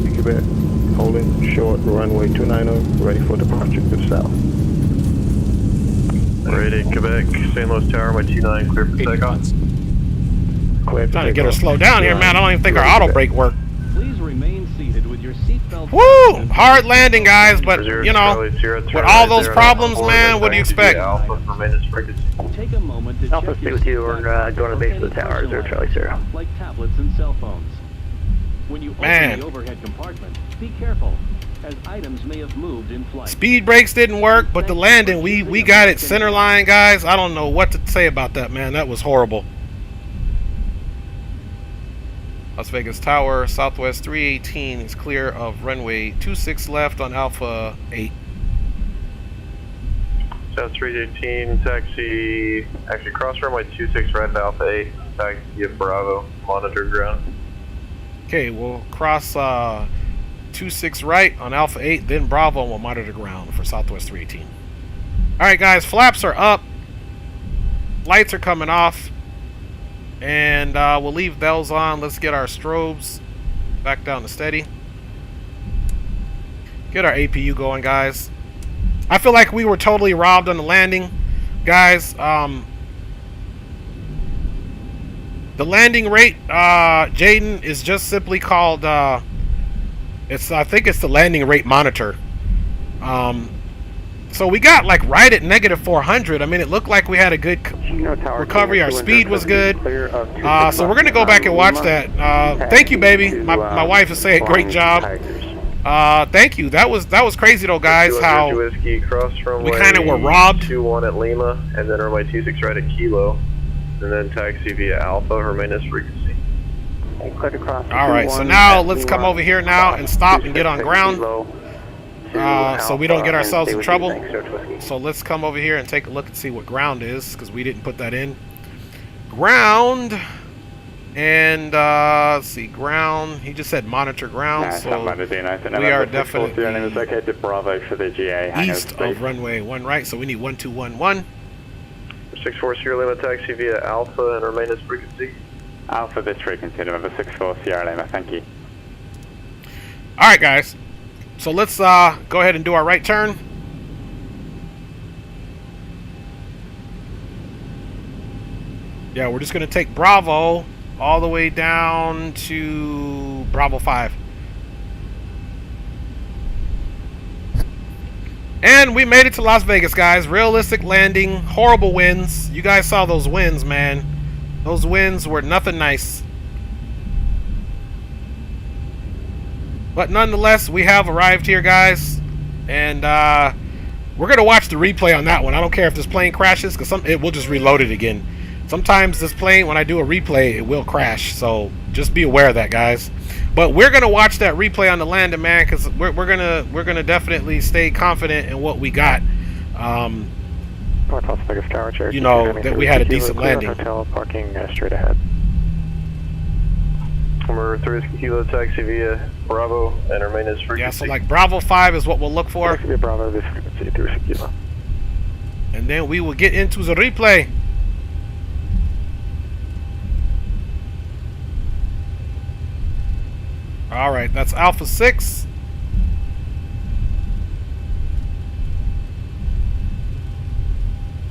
Holding short, runway 290, ready for departure to the south. Ready, Quebec, St. Louis Tower, my 29, clear for takeoff. Trying to get her slowed down here, man. I don't even think our auto brake worked. Please remain seated with your seatbelt. Woo! Hard landing, guys, but you know, with all those problems, man, what do you expect? Take a moment to Alpha check your 62, we're seatbelt. going to base of the tower, 0 Charlie 0. Like tablets and cell phones. When you Man. open the overhead compartment, be careful, as items may have moved in flight. Speed brakes didn't work, but the landing, we got it center line, guys. I don't know what to say about that, man. That was horrible. Las Vegas Tower, Southwest 318 is clear of runway 26 left on Alpha 8. South 318, taxi, actually cross runway 26 right to Alpha 8, taxi at Bravo, monitor ground. Okay, we'll cross 26 right on Alpha 8, then Bravo, and we'll monitor ground for Southwest 318. Alright, guys, flaps are up. Lights are coming off. And we'll leave bells on. Let's get our strobes back down to steady. Get our APU going, guys. I feel like we were totally robbed on the landing, guys. The landing rate, Jaden, is just simply called. I think it's the landing rate monitor. So we got like right at negative 400. I mean, it looked like we had a good recovery. Our speed was good. So we're gonna go back and watch that. Thank you, baby. My wife is saying great job. Thank you. That was crazy though, guys. How we kind of were robbed. 21 at Lima, and then runway 26 right at Kilo, and then taxi via Alpha, her maintenance frequency. All right. So now let's come over here now and stop and get on ground. So we don't get ourselves in trouble. So let's come over here and take a look and see what ground is, because we didn't put that in. Ground, and let's see, ground. He just said monitor ground, so we are definitely east of runway 1 right. So we need 1211. 64 Sierra Lima taxi via Alpha and our maintenance frequency. Alpha this frequency, November 64 Sierra Lima, thank you. All right, guys. So let's go ahead and do our right turn. Yeah, we're just going to take Bravo all the way down to Bravo 5. And we made it to Las Vegas, guys. Realistic landing, horrible winds. You guys saw those winds, man. Those winds were nothing nice. But nonetheless, we have arrived here, guys. And We're gonna watch the replay on that one. I don't care if this plane crashes, because it will just reload it again. Sometimes this plane, when I do a replay, it will crash. So just be aware of that, guys. But we're gonna watch that replay on the landing, man, because we're gonna definitely stay confident in what we got. You know that we had a decent landing. Hotel parking straight ahead. Number 3 Kilo taxi via Bravo and remain as frequency. Yeah, so like Bravo 5 is what we'll look for. Bravo, this frequency 3 Kilo. And then we will get into the replay. All right, that's Alpha 6.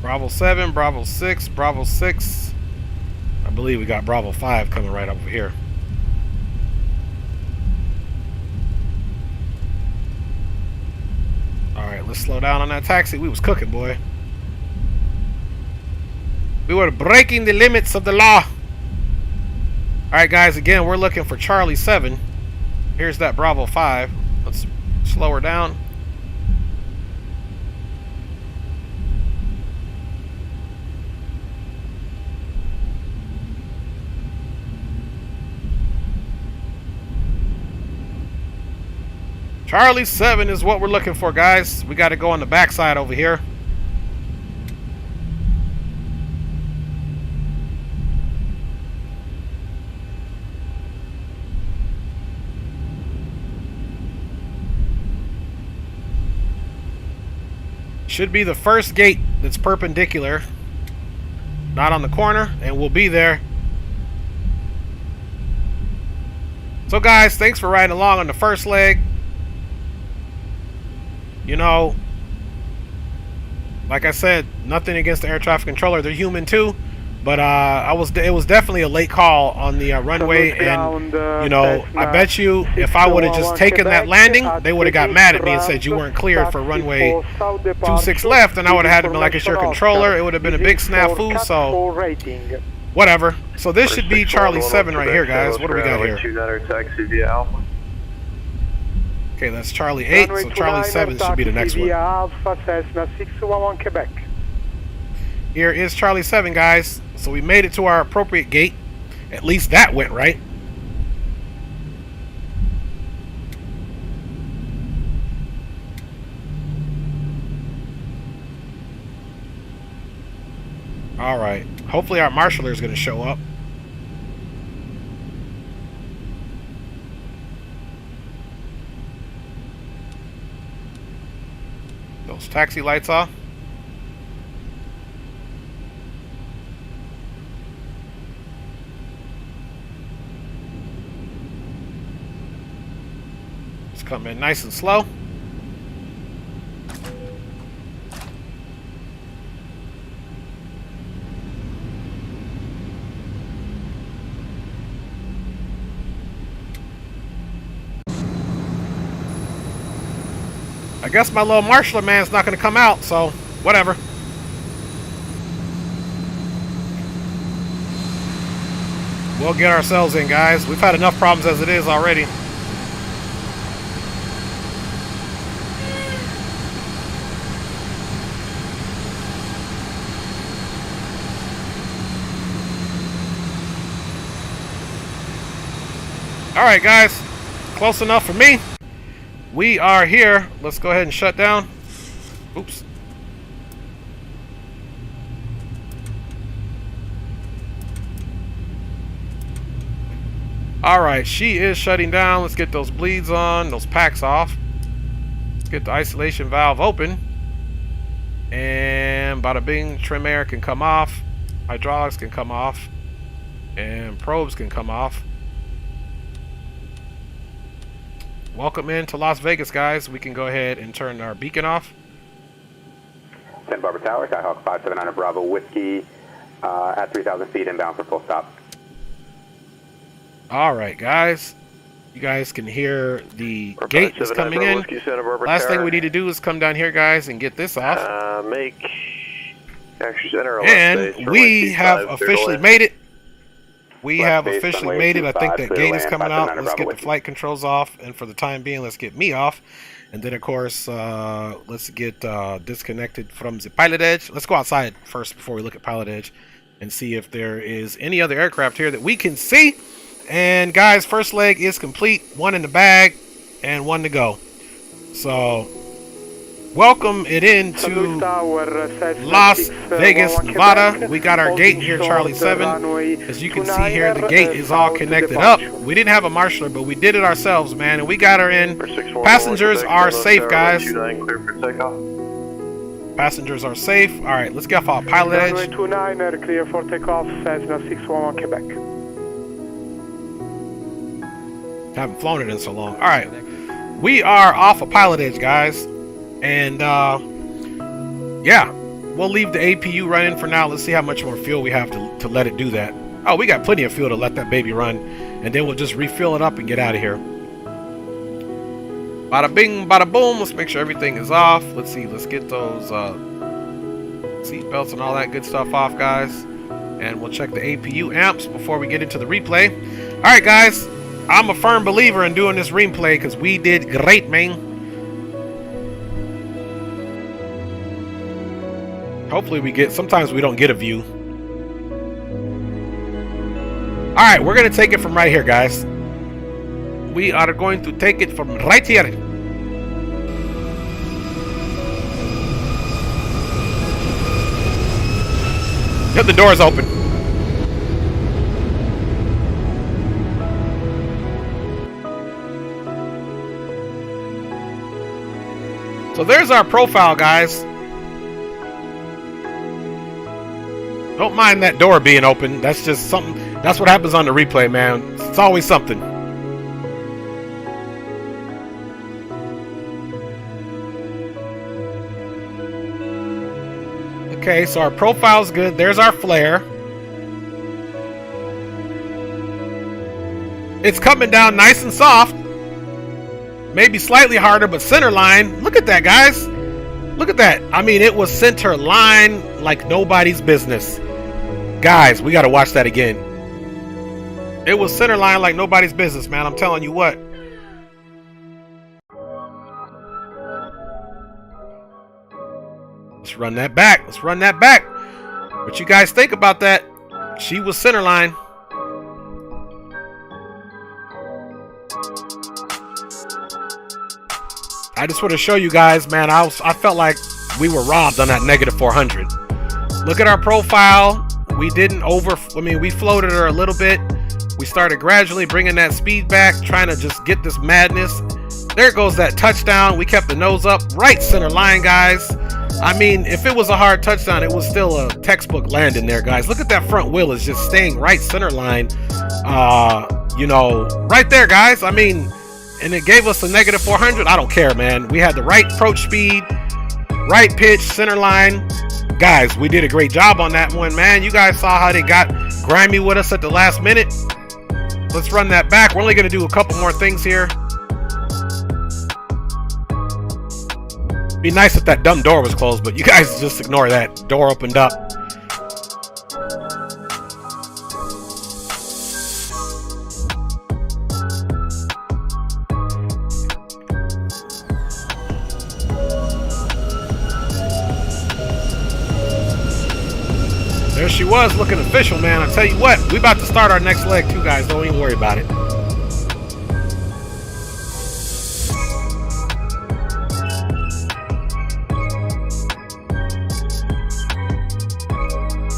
Bravo 7, Bravo 6, Bravo 6. I believe we got Bravo 5 coming right over here. All right, let's slow down on that taxi. We was cooking, boy. We were breaking the limits of the law. All right, guys, again, we're looking for Charlie 7. Here's that Bravo 5. Let's slow her down. Charlie 7 is what we're looking for, guys. We got to go on the backside over here. Should be the first gate that's perpendicular, not on the corner, and we'll be there. So guys, thanks for riding along on the first leg. You know, like I said, nothing against the air traffic controller. They're human too. But it was definitely a late call on the runway, and you know, I bet you if I would have just taken that landing, they would have got mad at me and said you weren't cleared for runway 26 left, and I would have had to be like, it's your controller. It would have been a big snafu. So whatever. So this should be Charlie 7 right here, guys. What do we got here? Okay, that's Charlie 8. So Charlie 7 should be the next one. Here is Charlie 7, guys. So we made it to our appropriate gate. At least that went right. All right. Hopefully our marshaller is going to show up. Those taxi lights off. Come in nice and slow. I guess my little marshaller man's not going to come out, so whatever. We'll get ourselves in, guys. We've had enough problems as it is already. Alright guys, close enough for me. We are here. Let's go ahead and shut down. Oops. Alright, she is shutting down. Let's get those bleeds on, those packs off. Let's get the isolation valve open. And bada bing, trim air can come off. Hydraulics can come off. And probes can come off. Welcome into Las Vegas, guys. We can go ahead and turn our beacon off. Santa Barbara Tower, Skyhawk 5700 Bravo Whiskey at 3,000 feet inbound for full stop. All right, guys. You guys can hear the gate is coming in. Last thing we need to do is come down here, guys, and get this off. Make extra center. And we have officially made it. We have officially made it. I think that gate is coming out. Let's get the flight controls off, and for the time being, let's get me off. And then, of course, let's get disconnected from the PilotEdge. Let's go outside first before we look at PilotEdge and see if there is any other aircraft here that we can see. And, guys, first leg is complete. One in the bag and one to go. So, welcome it into Las Vegas, Nevada. We got our gate here, Charlie 7. As you can see here, the gate is all connected up. We didn't have a marshaller, but we did it ourselves, man, and we got her in. Passengers are safe, guys. Passengers are safe. All right, let's get off our PilotEdge. 29 clear for takeoff, Cessna 611 Quebec. Haven't flown it in so long. All right, we are off of PilotEdge, guys. And yeah, we'll leave the APU running for now. Let's see how much more fuel we have to let it do that. Oh, we got plenty of fuel to let that baby run, and then we'll just refill it up and get out of here. Bada bing, bada boom. Let's make sure everything is off. Let's see. Let's get those seat belts and all that good stuff off, guys. And we'll check the APU amps before we get into the replay. All right, guys. I'm a firm believer in doing this replay because we did great, man. Hopefully we get, sometimes we don't get a view. Alright, we're going to take it from right here, guys. We are going to take it from right here. Yep, the door is open. So there's our profile, guys. Don't mind that door being open. That's just something. That's what happens on the replay, man. It's always something. Okay, so our profile's good. There's our flare. It's coming down nice and soft. Maybe slightly harder, but center line. Look at that, guys. Look at that. I mean, it was center line like nobody's business. Guys, we got to watch that again. It was center line like nobody's business, man. I'm telling you what. Let's run that back. Let's run that back. What you guys think about that? She was center line. I just want to show you guys, man, I felt like we were robbed on that negative 400. Look at our profile. We didn't we floated her a little bit. We started gradually bringing that speed back, trying to just get this madness. There goes that touchdown. We kept the nose up, right center line, guys. I mean, if it was a hard touchdown, it was still a textbook landing there, guys. Look at that front wheel is just staying right center line. You know, right there, guys. I mean, and it gave us a negative 400. I don't care, man. We had the right approach speed, right pitch, center line. Guys, we did a great job on that one, man. You guys saw how they got grimy with us at the last minute. Let's run that back. We're only going to do a couple more things here. Be nice if that dumb door was closed, but you guys just ignore that. Door opened up. There she was, looking official, man. I tell you what, we about to start our next leg too, guys. Don't even worry about it.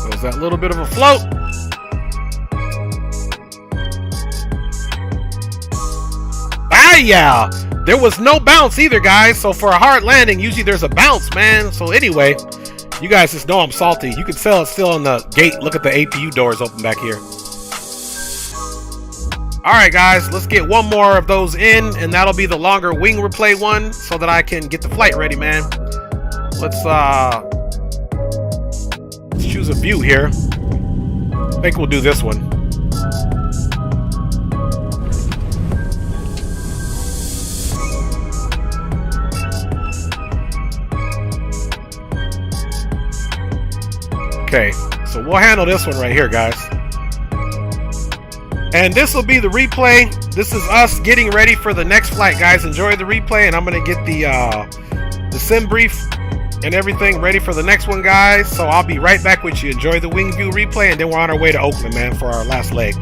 There's that little bit of a float. Ah, yeah. There was no bounce either, guys. So for a hard landing, usually there's a bounce, man. So anyway, you guys just know I'm salty. You can tell it's still on the gate. Look at the APU doors open back here. Alright, guys. Let's get one more of those in, and that'll be the longer wing replay one so that I can get the flight ready, man. Let's choose a view here. I think we'll do this one. Okay, so we'll handle this one right here, guys. And this will be the replay. this is us getting ready for the next flight, guys. Enjoy the replay, and I'm gonna get the sim brief and everything ready for the next one, guys. So I'll be right back with you. Enjoy the wing view replay, and then we're on our way to Oakland, man, for our last leg.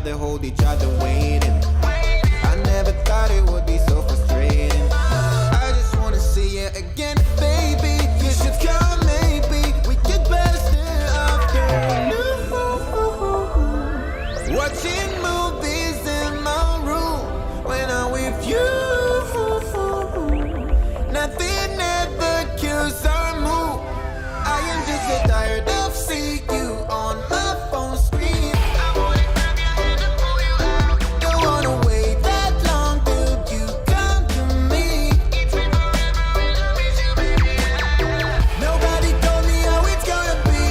other, hold each other, waiting. I never thought it would be so frustrating. I just wanna see you again, baby. You should come, maybe we could pass the afternoon. Watching movies in my room when I'm with you. Nothing ever kills our mood. I am just so tired of seeing you on my phone screen. I wanna grab your hand and pull you out. Don't wanna wait that long till you come to me. It's been forever and I miss you, baby. Nobody told me how it's gonna be.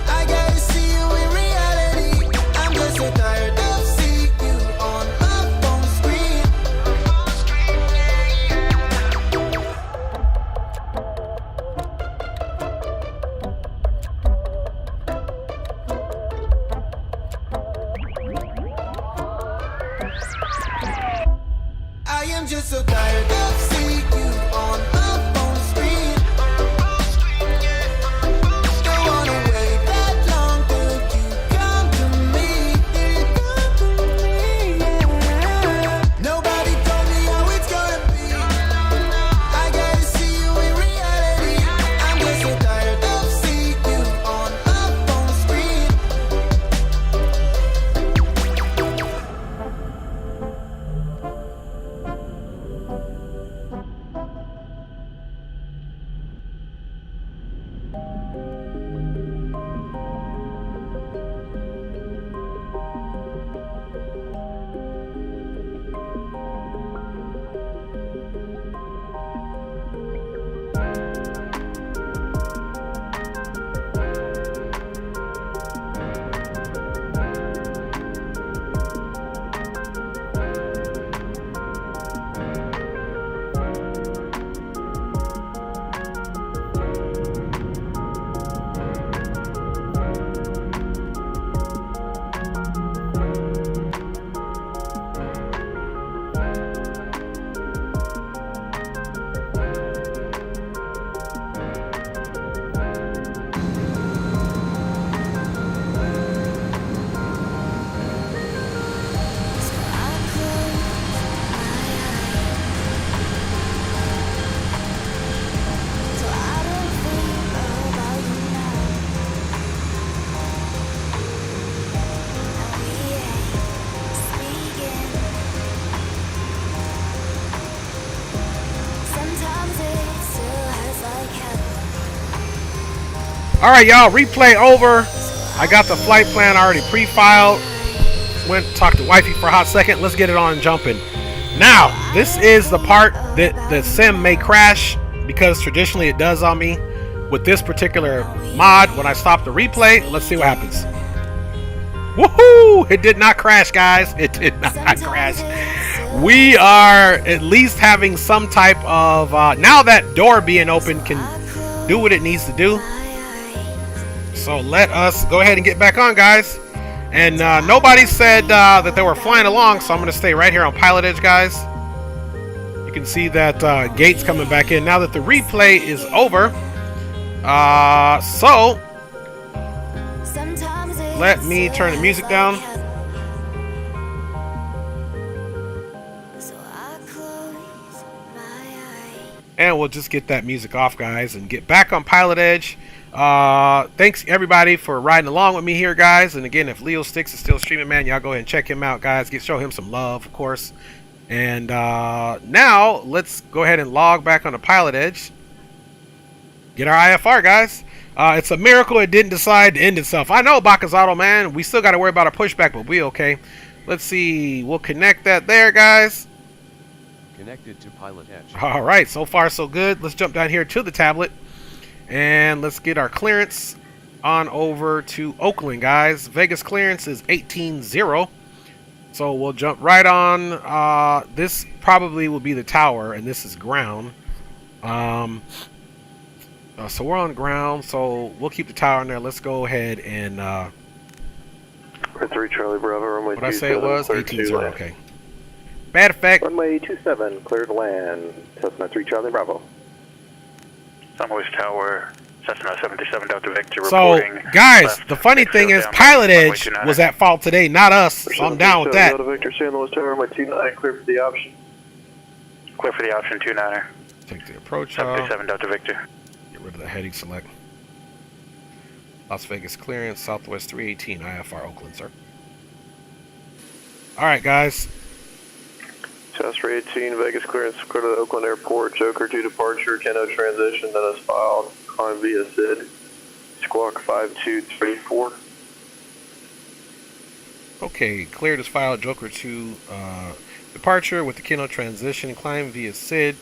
I gotta see you in reality. I'm just so tired of seeing you on my phone screen. I am just so tired of seeing you on my phone screen. Don't wanna wait that long till you come to me. Nobody told me how it's gonna be. I gotta see you in reality. I'm just so tired of seeing you on my phone screen. All right, y'all, replay over. I got the flight plan already pre-filed. Went talked to wifey for a hot second. Let's get it on and jumping. Now, this is the part that the sim may crash because traditionally it does on me. With this particular mod, when I stop the replay, let's see what happens. Woohoo! It did not crash, guys. It did not crash. We are at least having some type of... now that door being open can do what it needs to do. So let us go ahead and get back on, guys. And nobody said that they were flying along, so I'm going to stay right here on PilotEdge, guys. You can see that gate's coming back in now that the replay is over. So let me turn the music down. And we'll just get that music off, guys, and get back on PilotEdge. Thanks everybody for riding along with me here, guys. And again, if Leo Sticks is still streaming, man, y'all go ahead and check him out, guys. Show him some love, of course. And now let's go ahead and log back on the PilotEdge. Get our IFR, guys. It's a miracle it didn't decide to end itself. I know, Bakazato, man. We still got to worry about a pushback, but we okay. Let's see. We'll connect that there, guys. Connected to PilotEdge. All right, so far so good. Let's jump down here to the tablet and let's get our clearance on over to Oakland, guys. Vegas clearance is 18-0. So we'll jump right on. This probably will be the tower, and this is ground. So we're on ground, so we'll keep the tower in there. Let's go ahead and... 3 Charlie Bravo, runway 27. What I say it was? 18-0, okay. Bad effect. Runway 27, clear to land. Cessna 3 Charlie Bravo. Sunway's Tower, Cessna 737 Delta Victor So, reporting. guys, the funny thing is, PilotEdge was at fault today, not us. So I'm down with that. Delta Victor, San Luis Tower, my 29, clear for the option. Clear for the option, 29er. Take the approach 737 Delta Victor. Get rid of the heading select. Las Vegas clearance, Southwest 318, IFR Oakland, sir. Alright, guys. South 318, Vegas clearance, go to the Oakland Airport, Joker 2 departure, Keno transition, that is filed, climb via SID, squawk 5234. Okay, cleared as filed, Joker 2 departure with the Keno transition, climb via SID,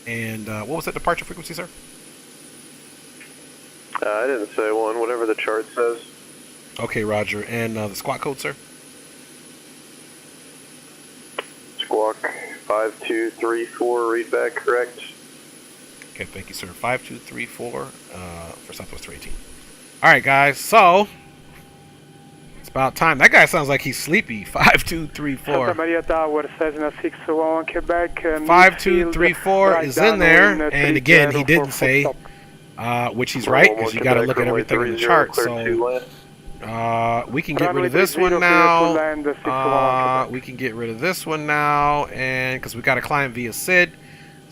and what was that departure frequency, sir? I didn't say one, whatever the chart says. Okay, roger, and the squawk code, sir? Squawk 5234, read back correct. Okay, thank you, sir. 5234 for Southwest 318. Alright, guys, so it's about time. That guy sounds like he's sleepy. 5234. Santa Maria Tower, Cessna 601, Quebec. 5234 is in there, and again, he didn't say, which he's right, because you got to look at everything in the chart. So we can get rid of this one now. We can get rid of this one now, and because we got to climb via SID.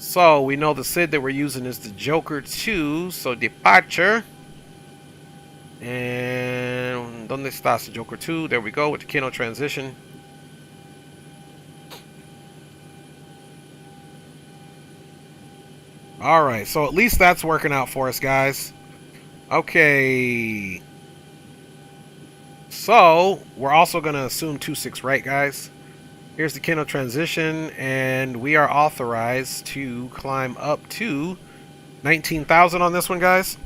So we know the SID that we're using is the Joker 2. So departure. And ¿dónde está the Joker 2? There we go with the Keno transition. Alright, so at least that's working out for us, guys. Okay. So, we're also going to assume 26 right, guys. Here's the Keno transition, and we are authorized to climb up to 19,000 on this one, guys.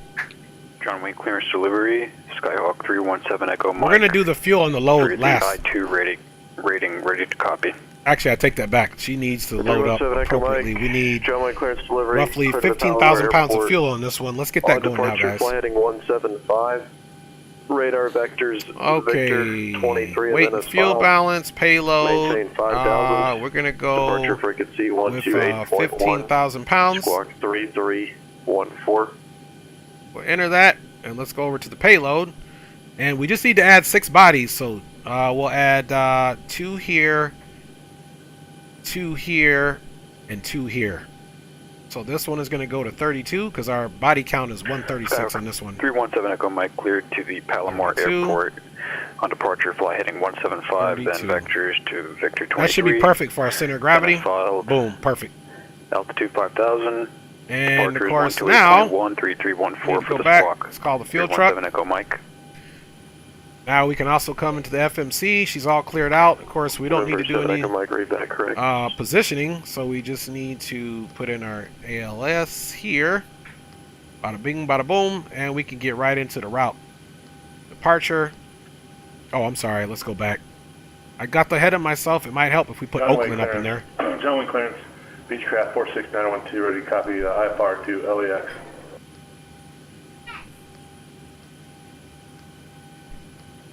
John Wayne clearance delivery, Skyhawk 317 Echo Mike. We're going to do the fuel on the load last. 2 rating ready to copy. Actually, I take that back. She needs to load up appropriately. We need delivery, roughly 15,000 pounds of fuel on this one. Let's get that going now, guys. Fly heading 175. Radar vectors. Okay. Victor 23. Wait, fuel balance, payload. Maintain 5,000. We're going to go Departure frequency with 15,000 pounds. Squawk 3314. We'll enter that, and let's go over to the payload. And we just need to add 6 bodies, so we'll add 2 here, 2 here, and 2 here. So this one is going to go to 32 because our body count is 136 on this one. 317 Echo Mike cleared to the Palomar Airport. On departure, fly heading 175, 32. Then vectors to Victor 23. That should be perfect for our center of gravity. Boom, perfect. Altitude 5,000. And of course now, 3314 for go the back. squawk. It's called the fuel truck. Echo Mike. Now we can also come into the FMC. She's all cleared out. Of course, we don't need to do any positioning, so we just need to put in our ALS here. Bada bing, bada boom, and we can get right into the route. Departure. Oh, I'm sorry. Let's go back. I got the head of myself. It might help if we put Oakland up in there. John Wayne clearance. Beechcraft 46912, ready to copy IFR to LAX.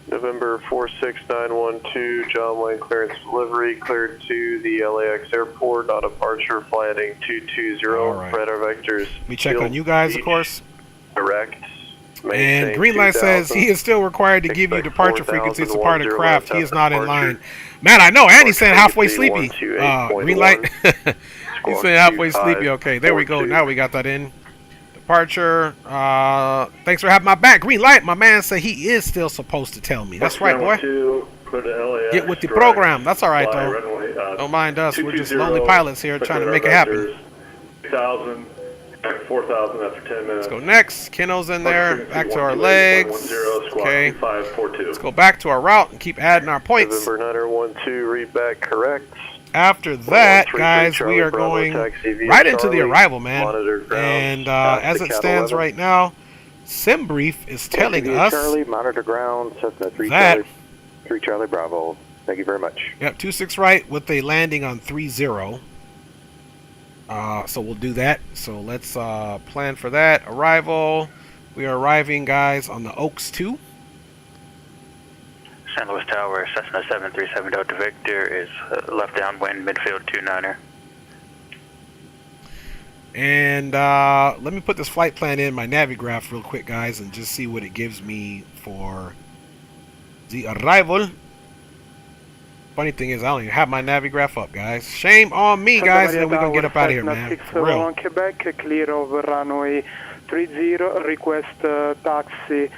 November 46912, John Wayne clearance delivery, cleared to the LAX airport, on departure, fly heading 220, right. radar vectors. We check on you guys, of course. Direct. And green light says he is still required to give you departure frequency. It's a part of craft. He is not in line. Man, I know. Andy's saying halfway sleepy. Green light. He's saying halfway sleepy. Okay, there we go. Now we got that in. Departure. Thanks for having my back. Green light. My man said he is still supposed to tell me. That's right, boy. Get with the program. That's all right, though. Don't mind us. We're just lonely pilots here trying to make it happen. 6,000, 4,000 after 10 minutes. Let's go next. Keno's in there. Back to our legs. Okay. Let's go back to our route and keep adding our points. November 912, read back correct. After that, guys, we are going right into the arrival, man. And as it stands right now, SimBrief is telling us Charlie, monitor ground, Cessna 3 that Charlie, 3 Charlie Bravo. Thank you very much. Yep, 26 right with a landing on 30. So we'll do that. So let's plan for that. Arrival. We are arriving, guys, on the Oaks 2. San Luis Tower, Cessna 737 Delta Victor is left downwind, midfield 29er. And let me put this flight plan in my Navigraph real quick, guys, and just see what it gives me for the arrival. Funny thing is, I don't even have my Navigraph up, guys. Shame on me, guys. And then we're going to get up out of here, man. For real. Quebec, clear over runway 30, request taxi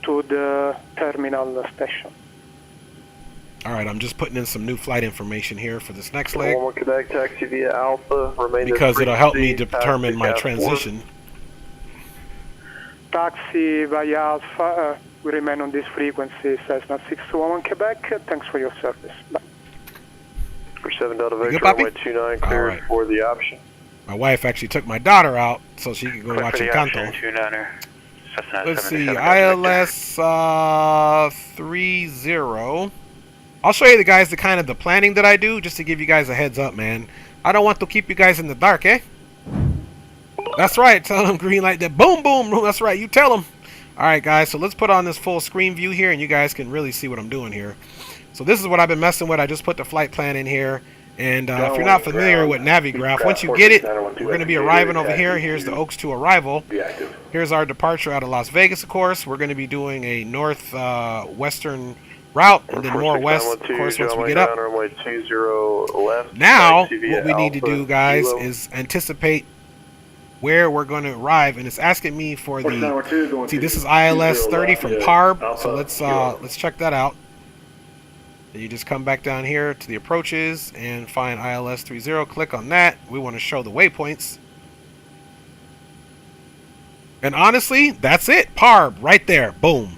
to the terminal station. Alright, I'm just putting in some new flight information here for this next leg. Quebec, taxi via Alpha, because it'll help me determine my transition. Taxi via Alpha, we remain on this frequency, Cessna 621 Quebec. Thanks for your service. Bye. For 7 Delta Victor, runway 29, cleared for the option. My wife actually took my daughter out so she could go watch Encanto. Let's see, ILS 30. I'll show you the guys the kind of the planning that I do, just to give you guys a heads up, man. I don't want to keep you guys in the dark, eh? That's right. Tell them green light that boom, boom. That's right. You tell them. All right, guys. So let's put on this full screen view here, and you guys can really see what I'm doing here. So this is what I've been messing with. I just put the flight plan in here. And if you're not familiar with Navigraph, once you get it, we're going to be arriving over here. Here's the Oaks 2 arrival. Here's our departure out of Las Vegas, of course. We're going to be doing a northwestern route, and then more west, of course, once we get up. Now, what we need to do, guys, is anticipate where we're going to arrive, and it's asking me for the. See, this is ILS 30 from PARB, so let's check that out. And you just come back down here to the approaches and find ILS 30. Click on that. We want to show the waypoints. And honestly, that's it. PARB right there. Boom.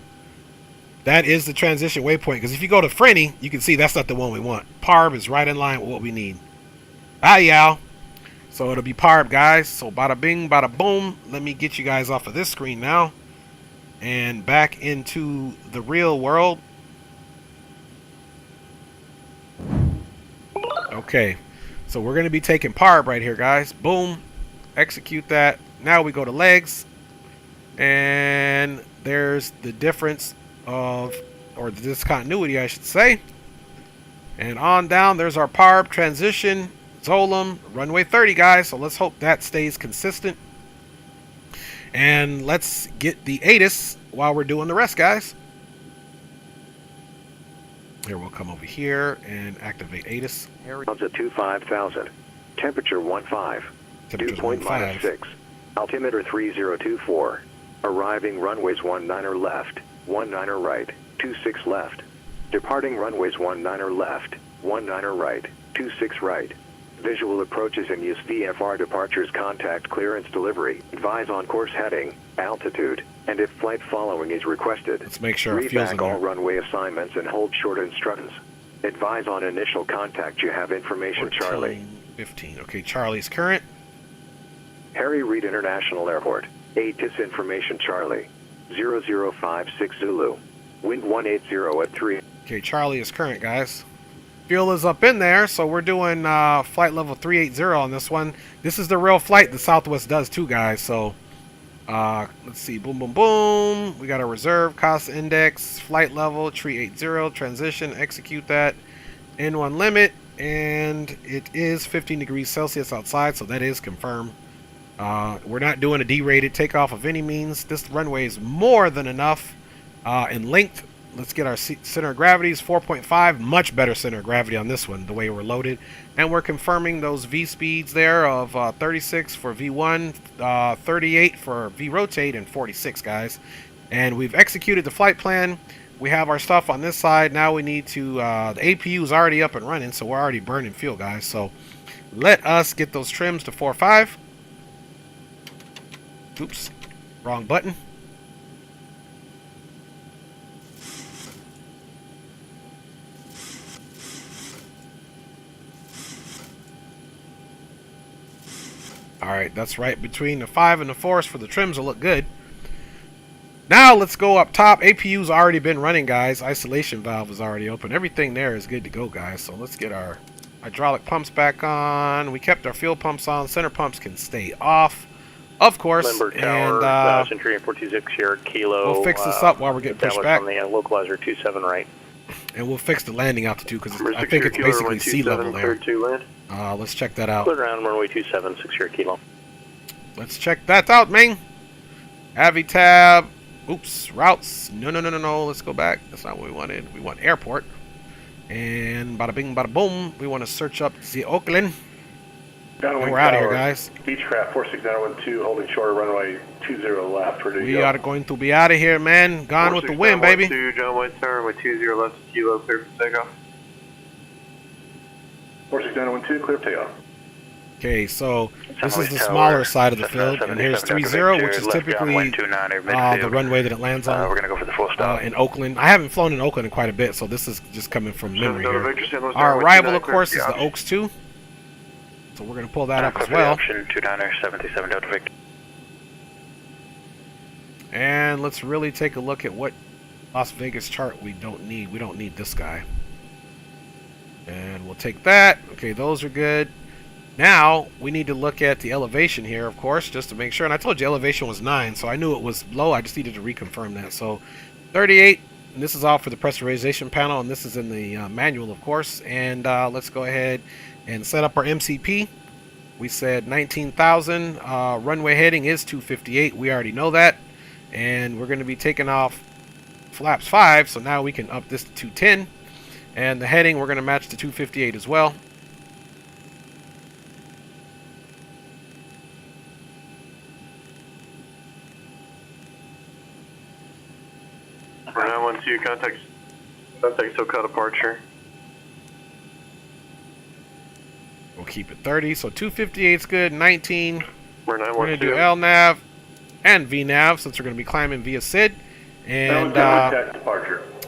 That is the transition waypoint. Because if you go to Frenny, you can see that's not the one we want. PARB is right in line with what we need. Ah, yeah. So it'll be PARB, guys. So bada bing, bada boom. Let me get you guys off of this screen now. And back into the real world. Okay, so we're going to be taking PARB right here, guys. Boom. Execute that. Now we go to legs. And there's the difference of, or the discontinuity, I should say. And on down, there's our PARB transition. Zolom, runway 30, guys. So let's hope that stays consistent. And let's get the ATIS while we're doing the rest, guys. Here, we'll come over here and activate ATIS. Clouds at 25,000. Temperature 15. Dew point -6. Altimeter 3024. Arriving runways 19er left, 19er right, 26 left. Departing runways 19er left, 19er right, 26 right. Visual approaches and use VFR departures, contact clearance delivery. Advise on course heading, altitude, and if flight following is requested. Let's make sure read back all runway assignments and hold short instructions. Advise on initial contact. You have information, 14, Charlie. 15. Okay, Charlie's current. Harry Reid International Airport. ATIS information, Charlie. 0056 Zulu. Wind 180 at 3. Okay, Charlie is current, guys. Fuel is up in there, so we're doing flight level 380 on this one. This is the real flight the Southwest does too, guys. So let's see, boom, boom, boom. We got a reserve cost index, flight level 380, transition, execute that. N1 limit, and it is 15 degrees Celsius outside, so that is confirmed. We're not doing a derated takeoff of any means. This runway is more than enough in length. Let's get our center of gravity is 4.5. Much better center of gravity on this one, the way we're loaded. And we're confirming those V speeds there of 36 for V1, 38 for V rotate, and 46, guys. And we've executed the flight plan. We have our stuff on this side. Now we need to, the APU is already up and running, so we're already burning fuel, guys. So let us get those trims to 4.5. Oops, wrong button. Alright, that's right between the 5 and the 4s for the trims will look good. Now let's go up top. APU's already been running, guys. Isolation valve is already open. Everything there is good to go, guys. So let's get our hydraulic pumps back on. We kept our fuel pumps on. Center pumps can stay off, of course. Limber Tower, Century 426 here, Kilo. We'll fix this up while we're getting pushed back. On the localizer 27 right. And we'll fix the landing altitude because I think it's basically sea level there. Let's check that out. Clear ground, runway 27, 6 Kilo. Let's check that out, man. Avi tab. Oops, routes. No. Let's go back. That's not what we wanted. We want airport. And bada bing, bada boom. We want to search up the Oakland. And we're out of here, guys. Beechcraft 46912 holding short runway 20 left. We are going to be out of here, man. Gone with the wind, baby. John Wayne Tower with 20 left kilo, clear for takeoff. 46912, clear for takeoff. Okay, so this is the smaller side of the field, and here's 30, which is typically the runway that it lands on. We're going to go for the full stop. In Oakland. I haven't flown in Oakland in quite a bit, so this is just coming from memory here. Our arrival, of course, is the Oaks 2. So we're going to pull that up as well. Option 2977 Delta Victor. And let's really take a look at what Las Vegas chart we don't need. We don't need this guy. And we'll take that. Okay, those are good. Now, we need to look at the elevation here, of course, just to make sure. And I told you elevation was 9, so I knew it was low. I just needed to reconfirm that. So, 38, and this is all for the pressurization panel, and this is in the manual, of course. And let's go ahead and set up our MCP. We said 19,000. Runway heading is 258. We already know that. And we're going to be taking off flaps 5, so now we can up this to 210. And the heading, we're going to match to 258 as well. For 912, contact SoCal departure. We'll keep it 30, so 258 is good. 19. We're going to do LNAV and VNAV since we're going to be climbing via SID. And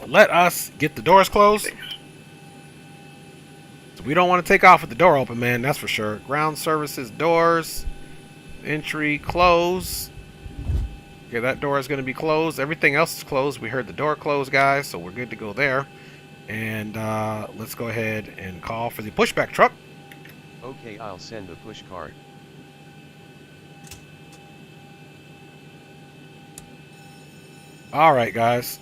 let us get the doors closed. So we don't want to take off with the door open, man, that's for sure. Ground services, doors, entry, close. Okay, that door is going to be closed. Everything else is closed. We heard the door close, guys, so we're good to go there. And let's go ahead and call for the pushback truck. Okay, I'll send the push cart. All right, guys.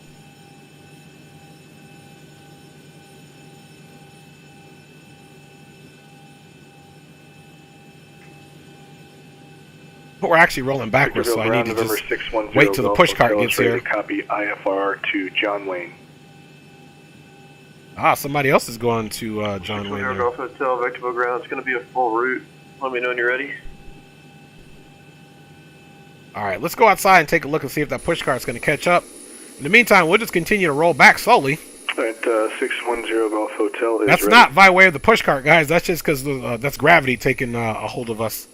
We're actually rolling backwards, so I need to just wait till the push cart gets here. Copy IFR to John Wayne. Ah, somebody else is going to John Wayne. Golf Hotel, Vectorville ground. It's going to be a full route. Let me know when you're ready. All right, let's go outside and take a look and see if that push cart's going to catch up. In the meantime, we'll just continue to roll back slowly. All right, 610 Golf Hotel is That's ready. not by way of the push cart, guys. That's just because that's gravity taking a hold of us.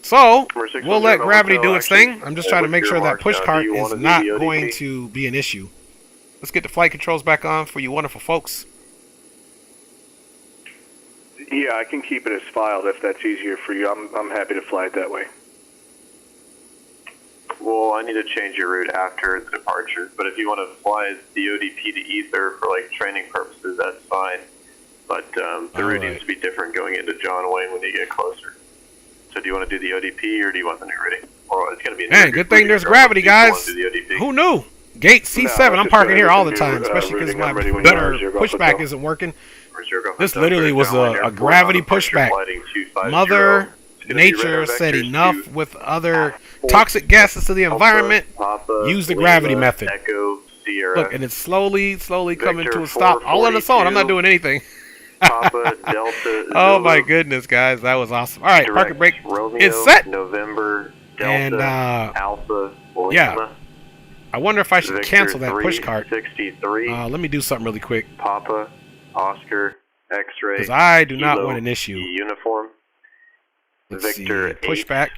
So, we'll let gravity do its thing. I'm just trying to make sure that push cart is not going to be an issue. Let's get the flight controls back on for you wonderful folks. Yeah, I can keep it as filed if that's easier for you. I'm happy to fly it that way. Well, I need to change your route after the departure, but if you want to fly the ODP to Ether for like training purposes, that's fine. But the route needs to be different going into John Wayne when you get closer. So do you want to do the ODP or do you want the new routing? Or it's going to be. Man, good thing there's gravity, guys. Who knew? Gate C7. I'm parking here all the time, especially because my better pushback isn't working. This literally was a gravity pushback. Mother Nature said enough with other toxic gases to the environment. Use the gravity method. Look, and it's slowly coming to a stop. All on its own. I'm not doing anything. Papa, Delta, oh my goodness, guys, that was awesome. All right, parking brake is set. November, Delta, and Alpha, Lima, yeah. I wonder if I should Victor cancel that push cart. 63. Let me do something really quick. Papa, Oscar, X-ray. Because I do not want an issue. Uniform. Let's Victor see. Pushback.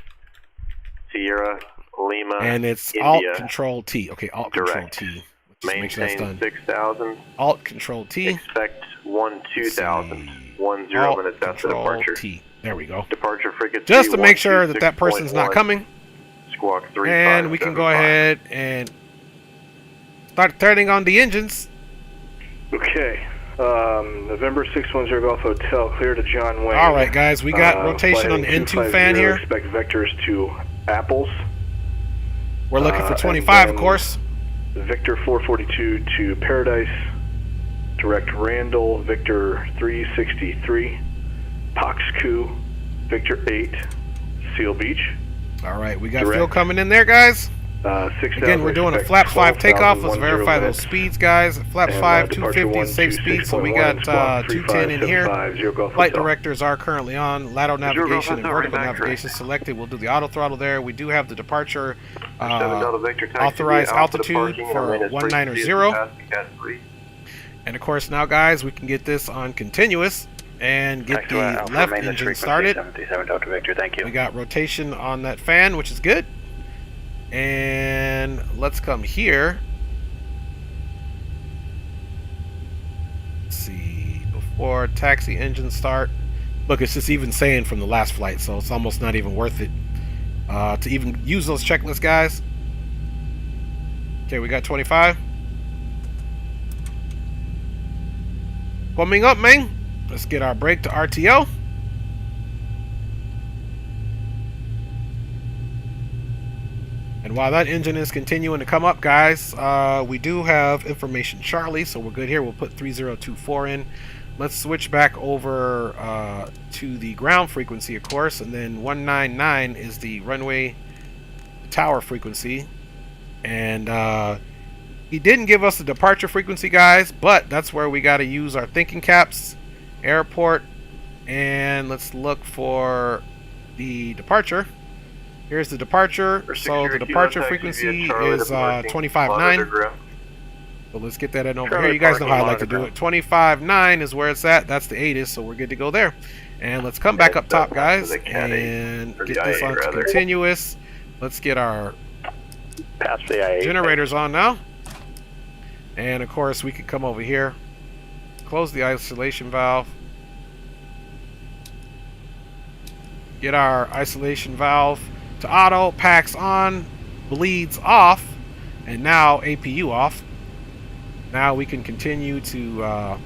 Sierra, Lima, and it's India. Alt Control T. Okay, Alt Direct. Control T. Let's make sure that's Maintain done. 6,000. Alt Control T. Expect 2000. 10 Alt minutes after Control departure. T. There we go. Departure frequency. Just to make sure that that person's not coming. Squawk 3. And we can go ahead and start turning on the engines. Okay. November 610 Golf Hotel, clear to John Wayne. All right, guys, we got rotation on the N2 fan here. Expect vectors to Apples. We're looking for 25, of course. Victor 442 to Paradise. Direct Randall, Victor 363. Poxcu, Victor 8, Seal Beach. All right, we got Direct. fuel coming in there, guys. 6,000. Again, we're doing a expect flap 5 takeoff. 12,010 Let's verify those left. speeds, guys. Flap And, 5, departure 250 is safe speed, so we 126.1 got and squawk 210 in here. 3575, Golf Flight Hotel. directors are currently on. Lateral Golf navigation and Hotel, vertical right back, navigation selected. We'll do the auto throttle there. We do have the departure 7 Delta Victor taxi authorized via Alpha to altitude parking and for remain as 190. Cat 3. And of course, now, guys, we can get this on continuous and get the left engine started. 737 Delta Victor, thank you. We got rotation on that fan, which is good. And let's come here. Let's see, before taxi engine start. Look, it's just even saying from the last flight, so it's almost not even worth it to even use those checklists, guys. Okay, we got 25. Coming up, man. Let's get our brake to RTO. And while that engine is continuing to come up, guys, we do have information Charlie, so we're good here. We'll put 3024 in. Let's switch back over to the ground frequency, of course, and then 199 is the runway tower frequency. And he didn't give us the departure frequency, guys, but that's where we got to use our thinking caps. Airport, and let's look for the departure. Here's the departure. So the departure frequency is 25.9. So let's get that in over here. You guys know how I like to do it. 25.9 is where it's at. That's the ATIS, so we're good to go there. And let's come back up top, guys, and get this onto continuous. Let's get our generators on now. And of course, we can come over here, close the isolation valve, get our isolation valve to auto, packs on, bleeds off, and now APU off. Now we can continue to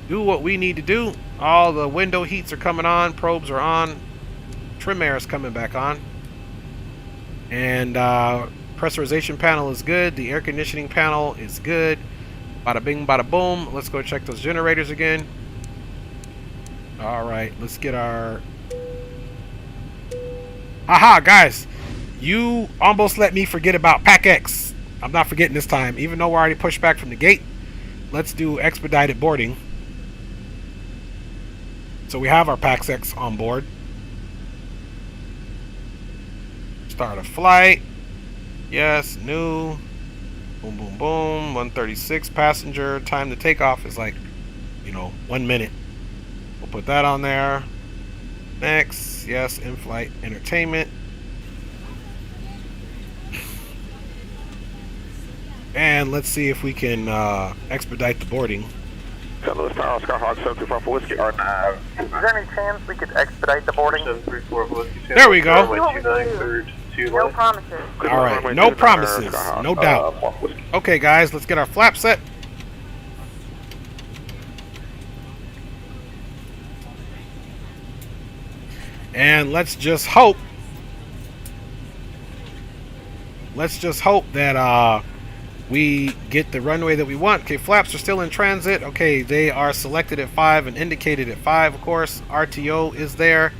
do what we need to do. All the window heats are coming on, probes are on, trim air is coming back on, and pressurization panel is good, the air conditioning panel is good. Bada bing, bada boom. Let's go check those generators again. Alright, let's get our... Aha, guys! You almost let me forget about Pack X. I'm not forgetting this time. Even though we're already pushed back from the gate, let's do expedited boarding. So we have our Pack X on board. Start a flight. Yes, new. Boom, boom, boom. 136 passenger. Time to take off is like, 1 minute. We'll put that on there. Next, yes, in-flight entertainment. And let's see if we can expedite the boarding. St. Louis Tower, Skyhawk 734 for Whiskey R9. Is there any chance we could expedite the boarding? 734 for Whiskey. There we go. No promises. Alright, no promises. No doubt. Okay, guys, let's get our flap set. And let's just hope that we get the runway that we want. Okay, flaps are still in transit. Okay, they are selected at 5 and indicated at 5, of course. RTO is there.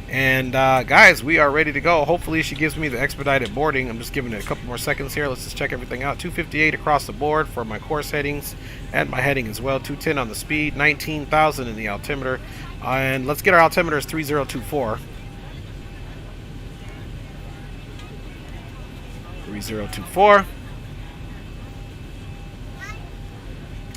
And guys, we are ready to go. Hopefully she gives me the expedited boarding. I'm just giving it a couple more seconds here. Let's just check everything out. 258 across the board for my course headings and my heading as well. 210 on the speed, 19,000 in the altimeter. And let's get our altimeters 3024. 3024.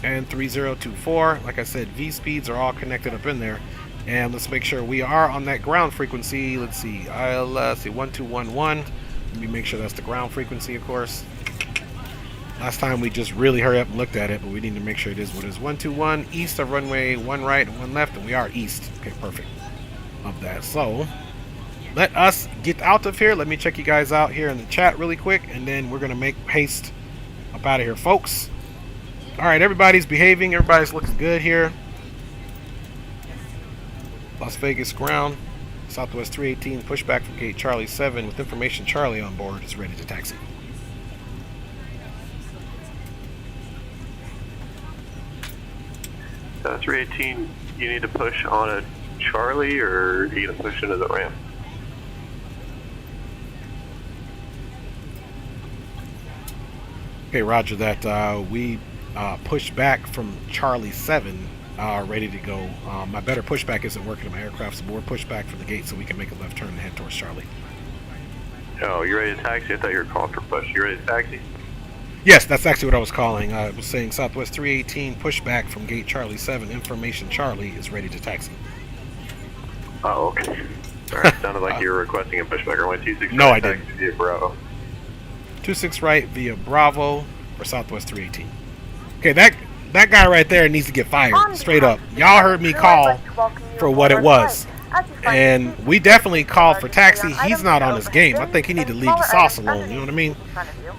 And 3024. Like I said, V speeds are all connected up in there. And let's make sure we are on that ground frequency. Let's see, ILS 1211. Let me make sure that's the ground frequency, of course. Last time we just really hurry up and looked at it, but we need to make sure it is what it is. 121 east of runway 1 right and 1 left, and we are east. Okay, perfect. Of that. So let us get out of here. Let me check you guys out here in the chat really quick, and then we're gonna make haste up out of here, folks. All right, everybody's behaving. Everybody's looking good here. Las Vegas ground, Southwest 318, pushback from gate Charlie 7 with information Charlie on board is ready to taxi. So 318, you need to push on a Charlie, or are you going to push into the ramp? Okay, roger that. We pushed back from Charlie 7, ready to go. My better pushback isn't working on my aircraft, so we're pushed back from the gate so we can make a left turn and head towards Charlie. Oh, you ready to taxi? I thought you were calling for push. You ready to taxi? Yes, that's actually what I was calling. I was saying Southwest 318, pushback from gate Charlie 7, information Charlie is ready to taxi. Oh, okay. Alright, sounded like you were requesting a pushback. Or 126 no, right, I didn't. Via Bravo. 26 right via Bravo for Southwest 318. Okay, that guy right there needs to get fired, straight up. Y'all heard me call for what it was. And we definitely called for taxi. He's not on his game. I think he need to leave the sauce alone, you know what I mean?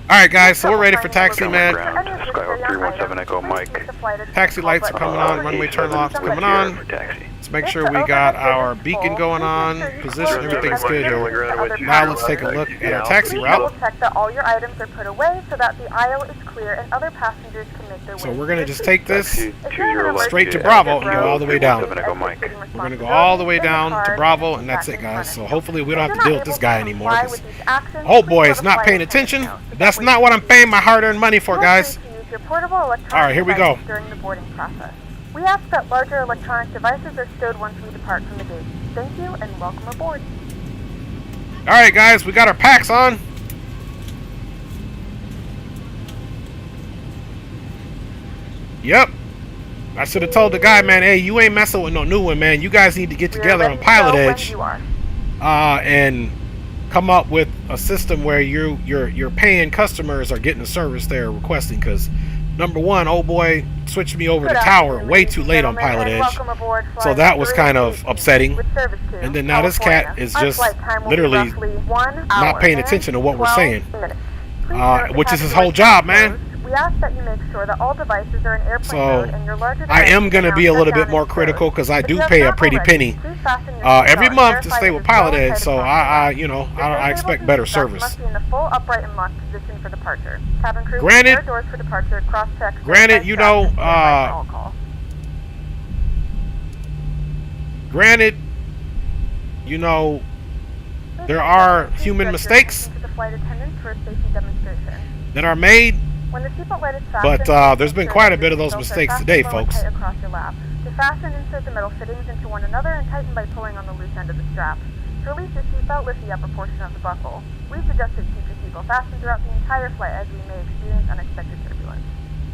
Alright guys, so we're ready for taxi, man. Skyhawk 317 Echo Mike. Taxi lights are coming on, runway turn locks coming on. Let's make sure we got our beacon going on, position, everything's good here. Now let's take a look at our taxi route. Check that all your items are put away so that the aisle is clear and other passengers can make their way. So we're going to just take this straight to Bravo and go all the way down. We're going to go all the way down to Bravo, and that's it, guys. So hopefully we don't have to deal with this guy anymore. Oh boy, it's not paying attention. That's not what I'm paying my hard-earned money for, guys. Alright, here we go. During the boarding process. We ask that larger electronic devices are stowed once we depart from the gate. Thank you and welcome aboard. Alright guys, we got our packs on. Yep. I should have told the guy, man, hey, you ain't messing with no new one, man. You guys need to get together on PilotEdge and come up with a system where your paying customers are getting the service they're requesting, because number one, oh boy, switched me over to Tower way too late on PilotEdge, so that was kind of upsetting. And then now this cat is just literally not paying attention to what we're saying, which is his whole job, man. We ask that you make sure that all devices are in airplane mode and your larger I am going to be a little bit more critical because I do pay a pretty penny every month to stay with PilotEdge, so I expect better service. Must be in the full upright and locked position for departure. Cabin crew, granted, doors for departure, cross-check. Granted, there are human mistakes that are made. But there's been quite a bit of those mistakes today, folks. To fasten, insert the metal fittings into one another and tighten by pulling on the loose end of the strap. To release your seatbelt, lift the upper portion of the buckle. We suggest that you keep your seatbelt fastened throughout the entire flight as we may experience unexpected turbulence.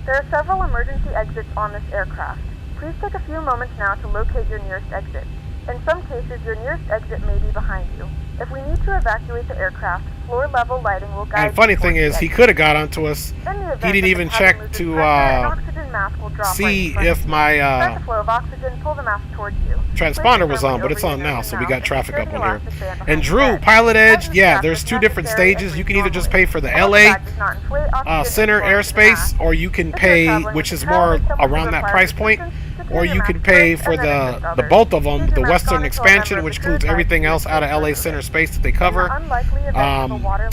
There are several emergency exits on this aircraft. Please take a few moments now to locate your nearest exit. In some cases, your nearest exit may be behind you. If we need to evacuate the aircraft, floor-level lighting will guide. And funny thing is, he could have got onto us. He didn't even check to see if my transponder was on, but it's on now, so we got traffic up on here. And Drew, PilotEdge, yeah, there's two different stages. You can either just pay for the LA center airspace, or you can pay, which is more around that price point, or you can pay for the both of them, the Western expansion, which includes everything else out of LA center space that they cover,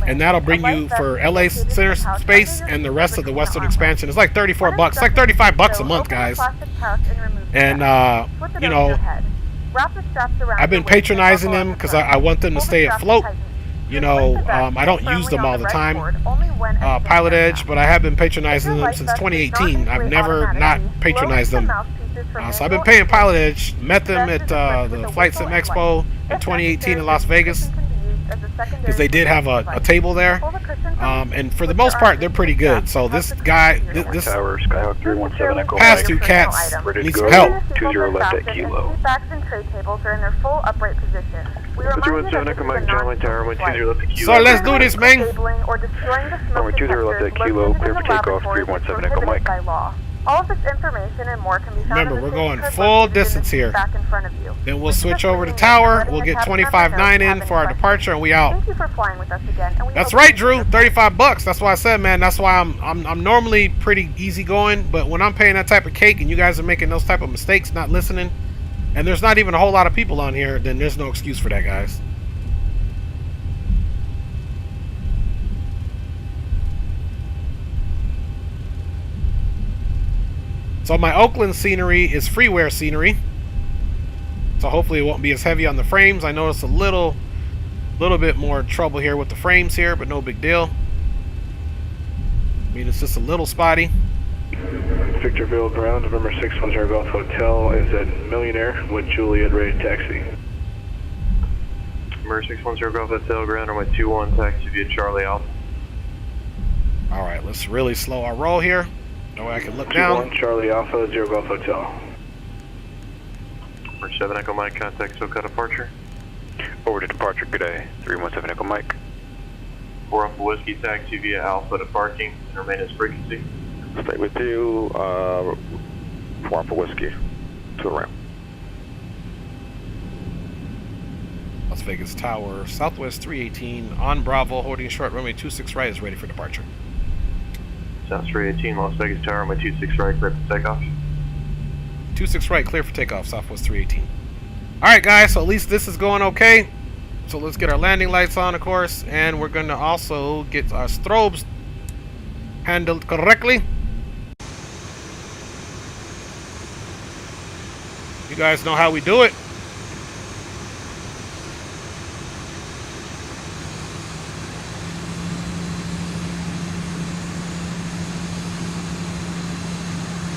and that'll bring you for LA center space and the rest of the Western expansion. It's like 34 bucks, it's like 35 bucks a month, guys. And I've been patronizing them because I want them to stay afloat. I don't use them all the time, PilotEdge, but I have been patronizing them since 2018. I've never not patronized them. So I've been paying PilotEdge. Met them at the Flight Sim Expo in 2018 in Las Vegas, because they did have a table there, and for the most part they're pretty good. So this guy, this past two cats need some help. 20 left at Kilo. So let's do this, man. Number 20 left at Kilo, clear for takeoff, 317 Echo Mike. All of this information and more can be found. Remember, we're going full distance here. Then we'll switch over to Tower. We'll get 25.9 in for our departure, and we out. Thank you for flying with us again. That's right, Drew. 35 bucks. That's why I said, man. That's why I'm normally pretty easygoing, but when I'm paying that type of cake and you guys are making those type of mistakes, not listening, and there's not even a whole lot of people on here, then there's no excuse for that, guys. So my Oakland scenery is freeware scenery, so hopefully it won't be as heavy on the frames. I noticed a little bit more trouble here with the frames here, but no big deal. mean, it's just a little spotty. Victorville ground, November 610 Golf Hotel is at Millionaire with Juliet ready to taxi. November 610 Golf Hotel ground, runway 21, taxi via Charlie Alpha. All right, let's really slow our roll here. No way I can look down. 21 Charlie Alpha, 0 Golf Hotel. Number 7 Echo Mike, contact SoCal departure. Over to departure, good day. 317 Echo Mike. 4 Alpha Whiskey, taxi via Alpha to parking and remain as frequency. Stay with you, 4 Alpha Whiskey, to the ramp. Las Vegas Tower, Southwest 318, on Bravo, holding short, runway 26 right is ready for departure. South 318, Las Vegas Tower, runway 26 right, clear for takeoff. 26 right, clear for takeoff, Southwest 318. Alright guys, so at least this is going okay. So let's get our landing lights on, of course, and we're going to also get our strobes handled correctly. You guys know how we do it.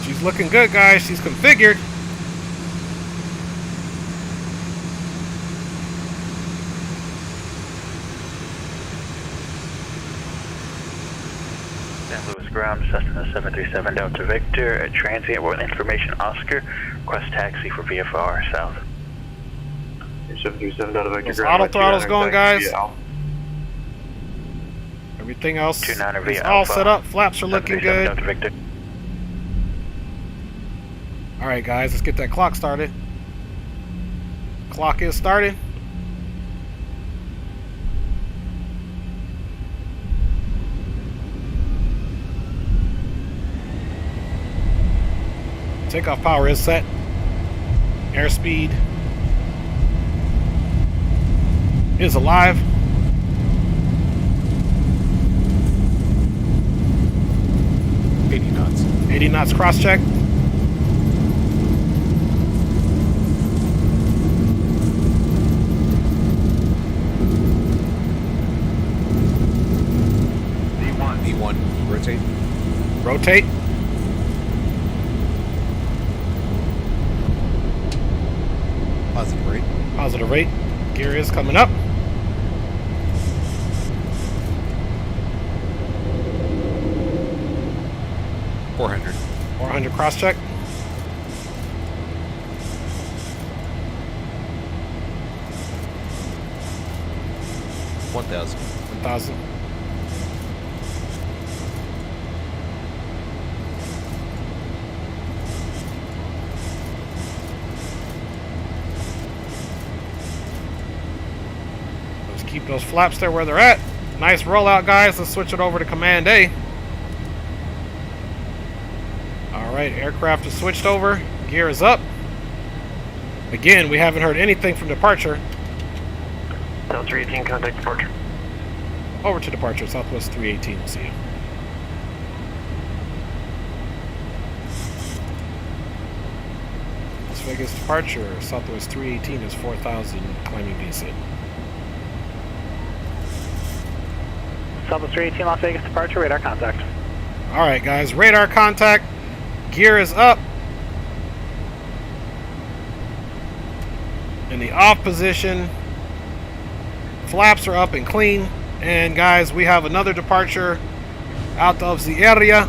She's looking good, guys. She's configured. San Luis ground, Cessna 737 Delta Victor at transient with information Oscar. Request taxi for VFR south. 737 Delta Victor Those ground. auto throttles going, guys. Everything else is all set up. Flaps are looking good. Alright guys, let's get that clock started. Clock is started. Takeoff power is set. Airspeed is alive. knots. 80 knots cross check. V1, rotate. Rotate. Positive rate. Positive rate. Gear is coming up. $400. 400 cross check. $1,000. 1,000. Let's keep those flaps there where they're at. Nice rollout, guys. Let's switch it over to Command A. Alright, aircraft is switched over. Gear is up. Again, we haven't heard anything from departure. South 318, contact departure. Over to departure, Southwest 318. We'll see you. Las Vegas departure, Southwest 318 is 4,000, climbing descent. Southwest 318, Las Vegas departure, radar contact. Alright guys, radar contact. Gear is up. In the off position. Flaps are up and clean. And guys, we have another departure out of the area.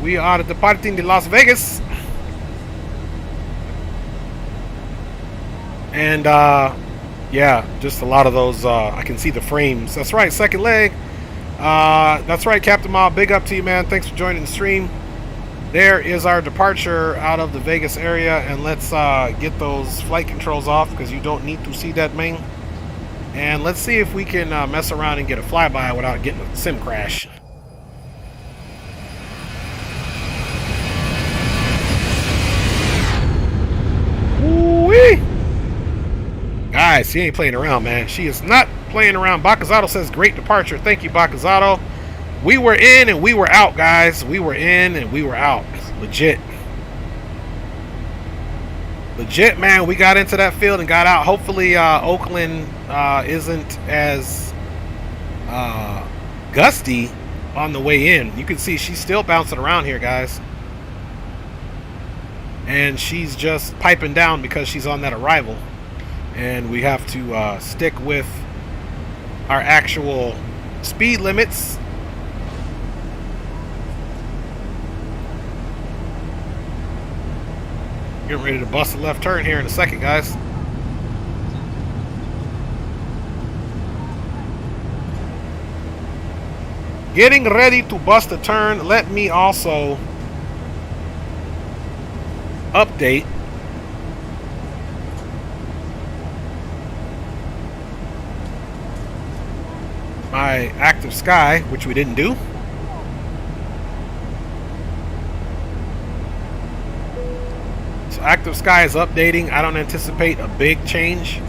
We are departing to Las Vegas. And yeah, just a lot of those, I can see the frames. That's right, second leg. That's right, Captain Ma, big up to you, man. Thanks for joining the stream. There is our departure out of the Vegas area, and let's get those flight controls off because you don't need to see that, man. And let's see if we can mess around and get a flyby without getting a sim crash. Woo-wee! Guys, she ain't playing around, man. She is not playing around. Bacazzato says great departure. Thank you, Bacazzato. We were in and we were out, guys. We were in and we were out. Legit. Legit, man. We got into that field and got out. Hopefully, Oakland isn't as gusty on the way in. You can see she's still bouncing around here, guys. And she's just piping down because she's on that arrival. And we have to stick with our actual speed limits. Getting ready to bust a left turn here in a second, guys. Getting ready to bust a turn. Let me also update my active sky, which we didn't do. So active sky is updating. I don't anticipate a big change.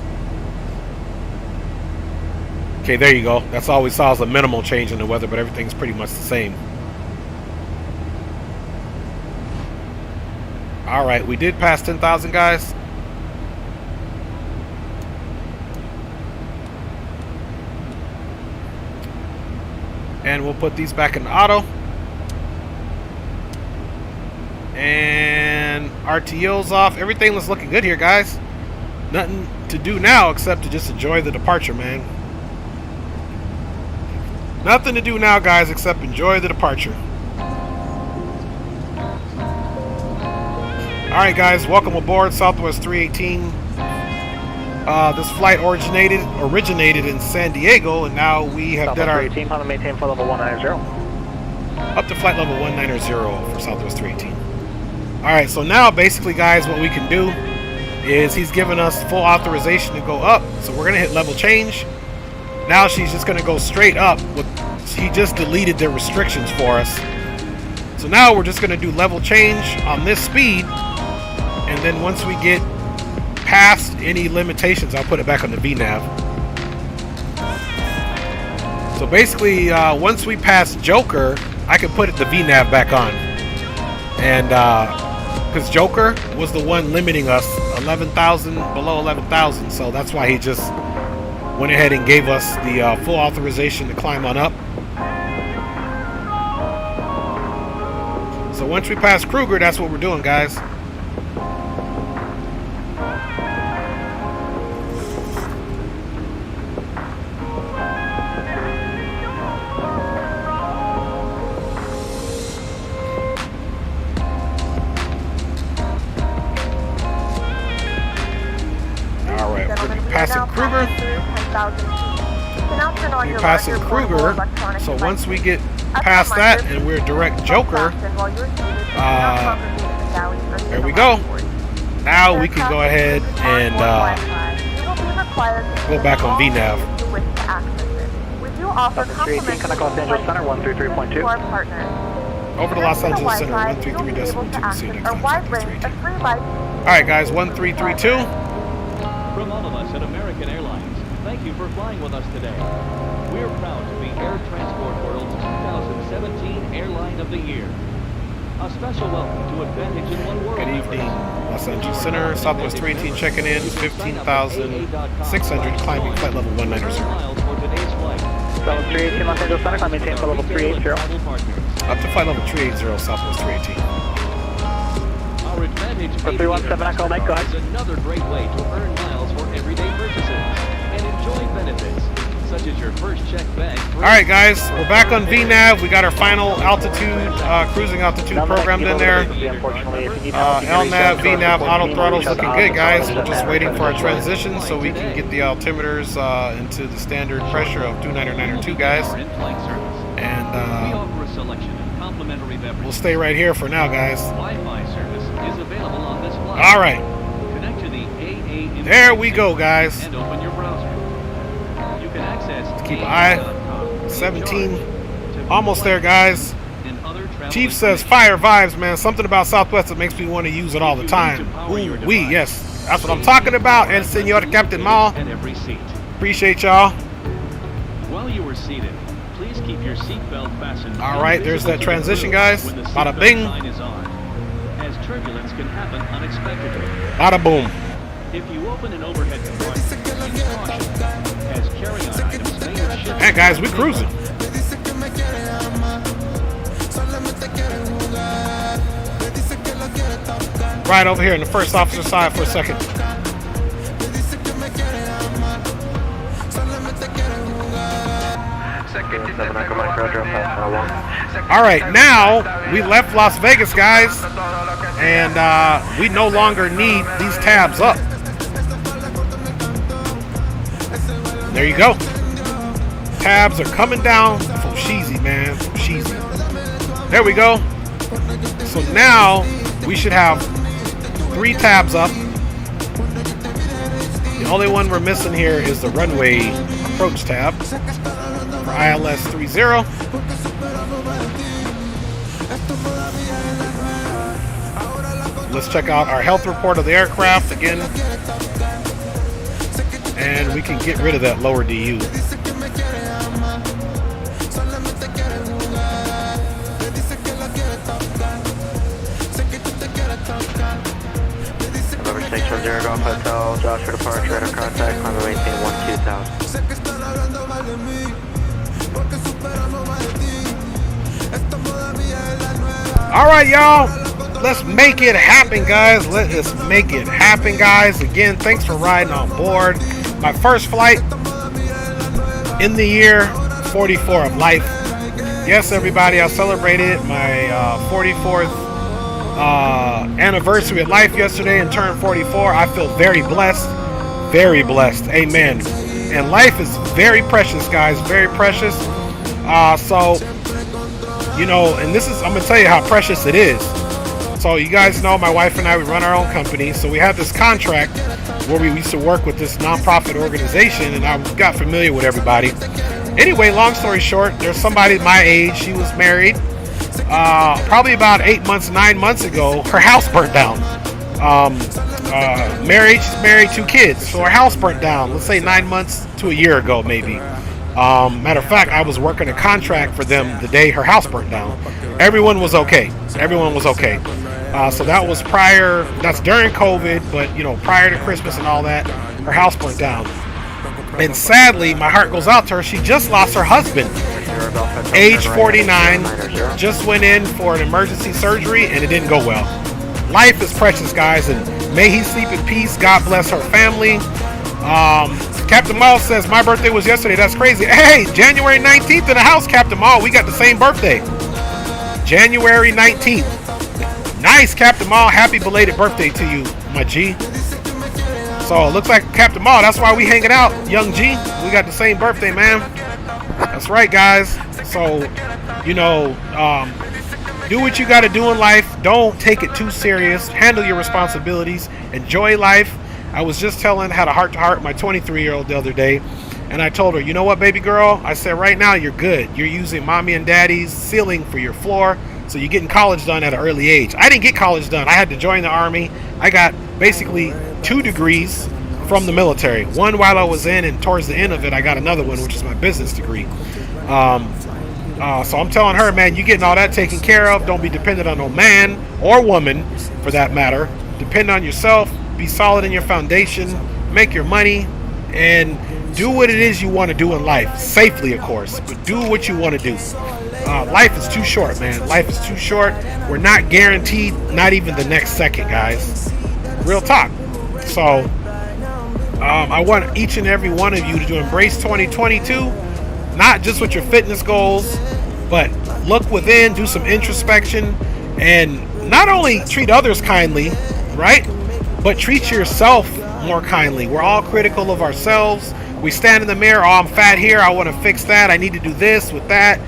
Okay, there you go. That's all we saw is a minimal change in the weather, but everything's pretty much the same. Alright, we did pass 10,000, guys. And we'll put these back in auto. And RTO's off. Everything was looking good here, guys. Nothing to do now except to just enjoy the departure, man. Nothing to do now, guys, except enjoy the departure. Alright, guys, welcome aboard Southwest 318. This flight originated in San Diego, and now we have done our... Southwest 318, I'm maintain flight level 190. Up to flight level 190 for Southwest 318. Alright, so now basically, guys, what we can do is he's given us full authorization to go up, so we're going to hit level change. Now she's just going to go straight up. He just deleted the restrictions for us. So now we're just going to do level change on this speed. And then once we get past any limitations, I'll put it back on the VNav. So basically, once we pass Joker, I can put the VNav back on. And because Joker was the one limiting us 11,000, below 11,000. So that's why he just went ahead and gave us the full authorization to climb on up. So once we pass Kruger, that's what we're doing, guys. Alright, we're passing Kruger. We're passing Kruger, so once we get past that and we're direct Joker, there we go. Now we can go ahead and go back on VNav. Over to Los Angeles Center, 133.2. See you next time. Alright, guys, 1332. From all of us at American Airlines, thank you for flying with us today. We're proud to be Air Transport World's 2017 Airline of the Year. A special welcome to Advantage in One World. Good evening, Los Angeles Center, Southwest 318 checking in, 15,600, climbing flight level 190. Southwest 318 Los Angeles Center, climb maintain flight level 380. Up to flight level 380, Southwest 318. Our Advantage For 317 Echo Mike, go ahead. is another great way to earn miles for everyday purchases and enjoy benefits, such as your first check bag. Alright, guys, we're back on VNav. We got our final altitude, cruising altitude programmed in there. LNAV, VNav, auto throttle's looking good, guys. We're just waiting for our transition so we can get the altimeters into the standard pressure of 29902, guys. And we'll stay right here for now, guys. Wi-Fi service is available on this flight. Alright. Connect to the AA There we go, guys. and open your browser. You can access Keep an eye. 17. Almost there, guys. Chief says, fire vibes, man. Something about Southwest that makes me want to use it all the time. Ooh, yes. That's what I'm talking about. And Senor Captain Mall. Appreciate y'all. While you are seated, please keep your seatbelt fastened. Alright, there's that transition, guys. Bada bing. As turbulence can happen unexpectedly. Bada boom. If you open an overhead compartment, use caution, as carry-on items may have shifted. Hey, guys, we cruising. right over here in the first officer side for a second. All right, now we left Las Vegas, guys, and we no longer need these tabs up. There you go. Tabs are coming down from Sheezy, man, from Sheezy. There we go. So now we should have 3 tabs up. The only one we're missing here is the runway approach tab for ILS 30. Let's check out our health report of the aircraft again. And we can get rid of that lower DU. November 610 Golf Hotel, Josh for departure, radar contact, climb maintain 12,000. Alright, y'all. Let's make it happen, guys. Let us make it happen, guys. Again, thanks for riding on board. My first flight in the year 44 of life. Yes, everybody, I celebrated my 44th anniversary of life yesterday and turned 44. I feel very blessed. Very blessed. Amen. And life is very precious, guys. Very precious. So, you know, and this is, I'm going to tell you how precious it is. So you guys know my wife and I, we run our own company. So we have this contract where we used to work with this nonprofit organization, and I got familiar with everybody. Anyway, long story short, there's somebody my age. She was married. Probably about 9 months ago, her house burnt down. She's married, 2 kids. So her house burnt down, let's say 9 months to a year ago, maybe. Matter of fact, I was working a contract for them the day her house burnt down. Everyone was okay. Everyone was okay. So that was that's during COVID, but you know, prior to Christmas and all that, her house burnt down. And sadly, my heart goes out to her. She just lost her husband, age 49, just went in for an emergency surgery, and it didn't go well. Life is precious, guys, and may he sleep in peace. God bless her family. Captain Miles says, my birthday was yesterday. That's crazy. Hey, January 19th in the house, Captain Miles. We got the same birthday. January 19th. Nice, Captain Miles. Happy belated birthday to you, my G. So it looks like Captain Miles, that's why we hanging out, young G. We got the same birthday, man. That's right, guys. So, you know, do what you got to do in life. Don't take it too serious. Handle your responsibilities. Enjoy life. I was just had a heart-to-heart my 23-year-old the other day, and I told her, you know what, baby girl? I said, right now you're good. You're using mommy and daddy's ceiling for your floor, so you're getting college done at an early age. I didn't get college done. I had to join the Army. I got basically 2 degrees from the military. One while I was in, and towards the end of it, I got another one, which is my business degree. So I'm telling her, man, you getting all that taken care of. Don't be dependent on no man or woman, for that matter. Depend on yourself. Be solid in your foundation. Make your money, and do what it is you want to do in life. Safely, of course, but do what you want to do. Life is too short, man. Life is too short. We're not guaranteed, not even the next second, guys. Real talk. So I want each and every one of you to embrace 2022, not just with your fitness goals, but look within, do some introspection, and not only treat others kindly, right, but treat yourself more kindly. We're all critical of ourselves. We stand in the mirror, oh, I'm fat here, I want to fix that, I need to do this with that.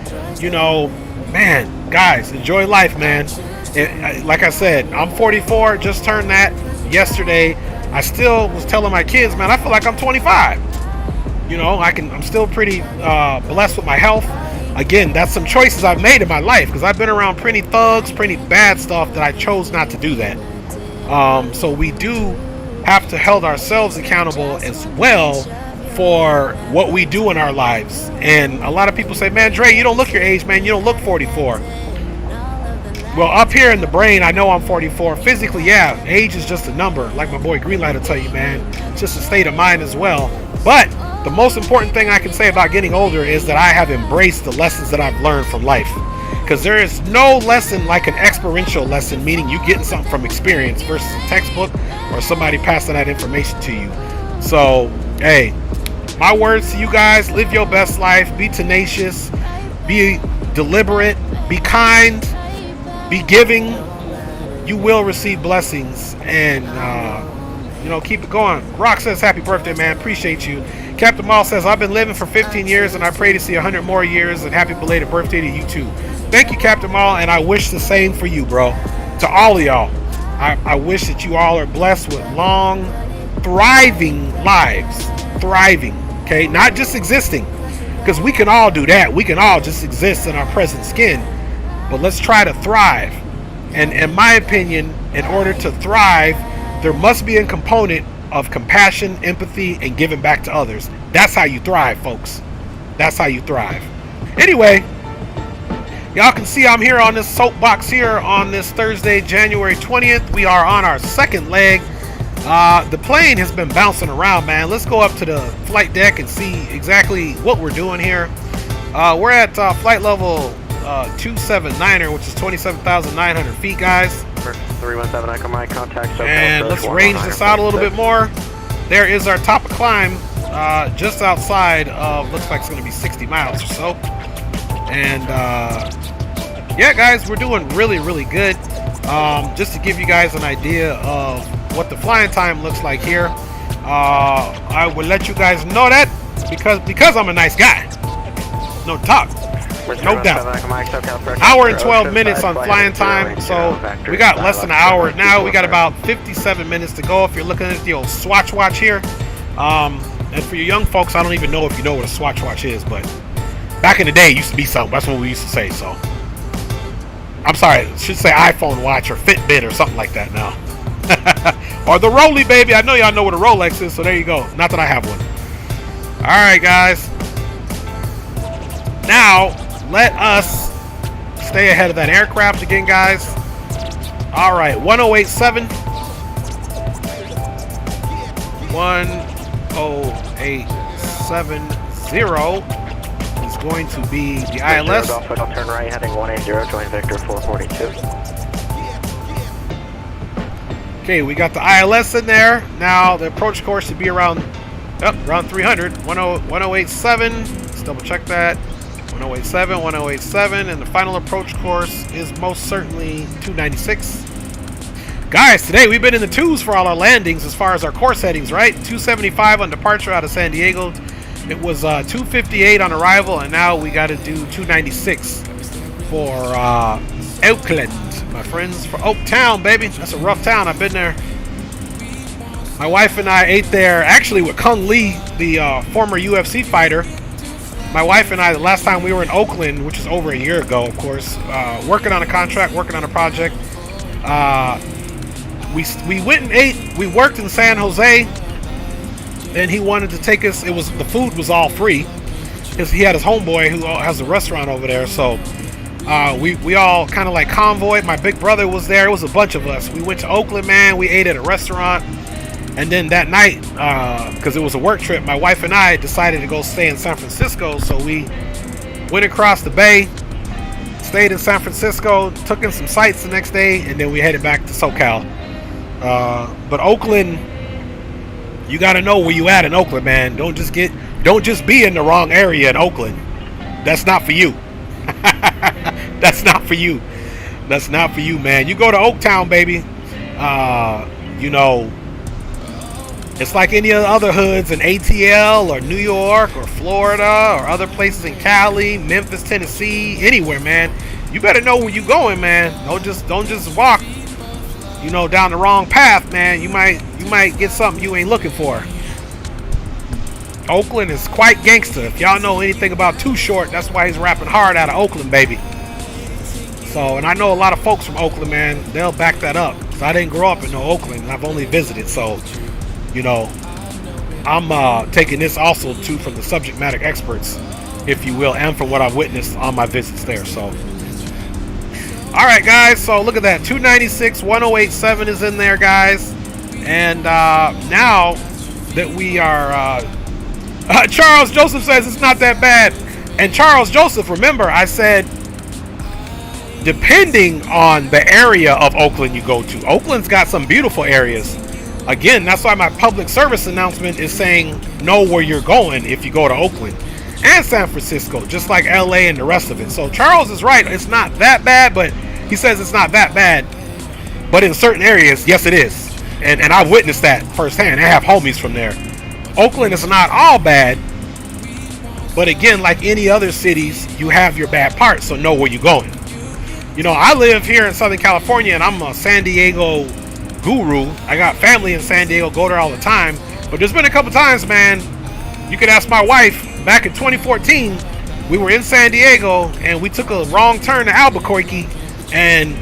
You know, man, guys, enjoy life, man. Like I said, I'm 44, just turned that yesterday. I still was telling my kids, man, I feel like I'm 25. You know, I'm still pretty blessed with my health. Again, that's some choices I've made in my life, because I've been around pretty thugs, pretty bad stuff, that I chose not to do that. So we do have to hold ourselves accountable as well for what we do in our lives. And a lot of people say, man, Dre, you don't look your age, man. You don't look 44. Well, up here in the brain, I know I'm 44. Physically, yeah, age is just a number. Like my boy Greenlight will tell you, man. It's just a state of mind as well. But the most important thing I can say about getting older is that I have embraced the lessons that I've learned from life. Because there is no lesson like an experiential lesson, meaning you getting something from experience versus a textbook or somebody passing that information to you. So, hey, my words to you guys, live your best life, be tenacious, be deliberate, be kind, be giving. You will receive blessings, and you know, keep it going. Rock says happy birthday, man. Appreciate you. Captain Mall says I've been living for 15 years and I pray to see 100 more years, and happy belated birthday to you too. Thank you, Captain Mall, and I wish the same for you, bro. To all of y'all, I wish that you all are blessed with long, thriving lives. Thriving, okay? Not just existing, because we can all do that. We can all just exist in our present skin, but let's try to thrive. And in my opinion, in order to thrive, there must be a component of compassion, empathy, and giving back to others. That's how you thrive, folks. That's how you thrive. Anyway, y'all can see I'm here on this soapbox here on this Thursday, January 20th. We are on our second leg. The plane has been bouncing around, man. Let's go up to the flight deck and see exactly what we're doing here. We're at flight level 279er, which is 27,900 feet, guys. 317, I come my contact. And let's range this out a little bit more. There is our top of climb, just outside of, looks like it's going to be 60 miles or so. And yeah, guys, we're doing really, really good. Just to give you guys an idea of what the flying time looks like here, I will let you guys know that because I'm a nice guy. No talk. No doubt. Hour and 12 minutes on flying time, so we got less than an hour now. We got about 57 minutes to go if you're looking at the old Swatch watch here. And for you young folks, I don't even know if you know what a Swatch watch is, but back in the day, it used to be something. That's what we used to say, so. I'm sorry, it should say iPhone watch or Fitbit or something like that now. Or the Rolly, baby. I know y'all know what a Rolex is, so there you go. Not that I have one. All right, guys. Now, let us stay ahead of that aircraft again, guys. All right, 1087. 10870 is going to be the ILS. I'll turn right, heading 180, join Victor 442. Okay, we got the ILS in there. Now, the approach course should be around 300. 1087. Let's double check that. 1087, 1087, and the final approach course is most certainly 296. Guys, today we've been in the twos for all our landings as far as our course headings, right? 275 on departure out of San Diego. It was 258 on arrival, and now we got to do 296 for Oakland, my friends, for Oak Town, baby. That's a rough town. I've been there. My wife and I ate there, actually with Kung Lee, the former UFC fighter. My wife and I, the last time we were in Oakland, which is over a year ago, of course, working on a contract, working on a project. We went and ate. We worked in San Jose, and he wanted to take us. The food was all free because he had his homeboy who has a restaurant over there. So we all kind of like convoyed. My big brother was there. It was a bunch of us. We went to Oakland, man. We ate at a restaurant. And then that night, because it was a work trip, my wife and I decided to go stay in San Francisco. So we went across the bay, stayed in San Francisco, took in some sights the next day, and then we headed back to SoCal. But Oakland, you got to know where you at in Oakland, man. Don't just be in the wrong area in Oakland. That's not for you. That's not for you. That's not for you, man. You go to Oaktown, baby. You know, it's like any of the other hoods in ATL or New York or Florida or other places in Cali, Memphis, Tennessee, anywhere, man. You better know where you going, man. Don't just walk, you know, down the wrong path, man. You might get something you ain't looking for. Oakland is quite gangster. If y'all know anything about Too Short, that's why he's rapping hard out of Oakland, baby. So, and I know a lot of folks from Oakland, man. They'll back that up. So I didn't grow up in no Oakland, and I've only visited, so. You know, I'm taking this also too from the subject matter experts, if you will, and from what I've witnessed on my visits there. So, all right, guys. So look at that, 296, 1087 is in there, guys. And now that we are, Charles Joseph says it's not that bad. And Charles Joseph, remember, I said depending on the area of Oakland you go to. Oakland's got some beautiful areas. Again, that's why my public service announcement is saying know where you're going if you go to Oakland. And San Francisco, just like LA and the rest of it. So Charles is right. It's not that bad, but he says it's not that bad. But in certain areas, yes, it is. And I've witnessed that firsthand. I have homies from there. Oakland is not all bad. But again, like any other cities, you have your bad parts, so know where you're going. You know, I live here in Southern California, and I'm a San Diego guru. I got family in San Diego, go there all the time. But there's been a couple times, man, you could ask my wife, back in 2014, we were in San Diego, and we took a wrong turn to Albuquerque, and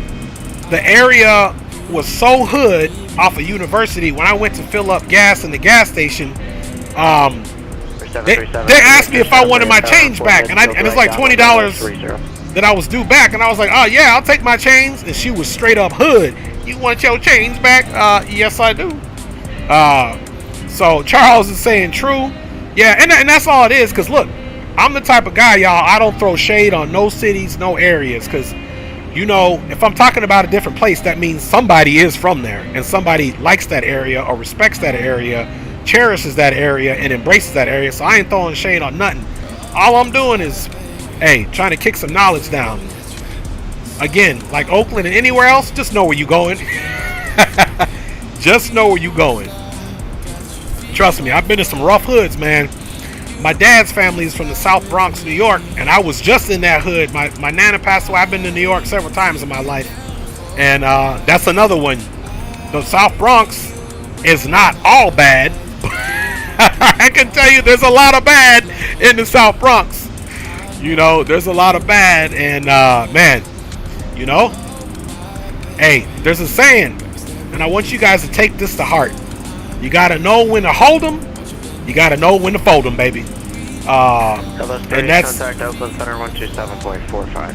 the area was so hood off of University. When I went to fill up gas in the gas station, they asked me if I wanted my change back, and it's like $20 that I was due back, and I was like, oh yeah, I'll take my change. And she was straight up hood. You want your change back? Yes, I do. So Charles is saying true. Yeah, and that's all it is, because look, I'm the type of guy, y'all, I don't throw shade on no cities, no areas, because, you know, if I'm talking about a different place, that means somebody is from there, and somebody likes that area, or respects that area, cherishes that area, and embraces that area. So I ain't throwing shade on nothing. All I'm doing is, hey, trying to kick some knowledge down. Again, like Oakland and anywhere else, just know where you're going. Just know where you're going. Trust me, I've been in some rough hoods, man. My dad's family is from the South Bronx, New York, and I was just in that hood. My nana passed away. I've been to New York several times in my life, and that's another one. The South Bronx is not all bad. I can tell you there's a lot of bad in the South Bronx. You know, there's a lot of bad, and man, you know, hey, there's a saying, and I want you guys to take this to heart. You gotta know when to hold them. You gotta know when to fold them, baby. And that's contact Oakland Center 127.45.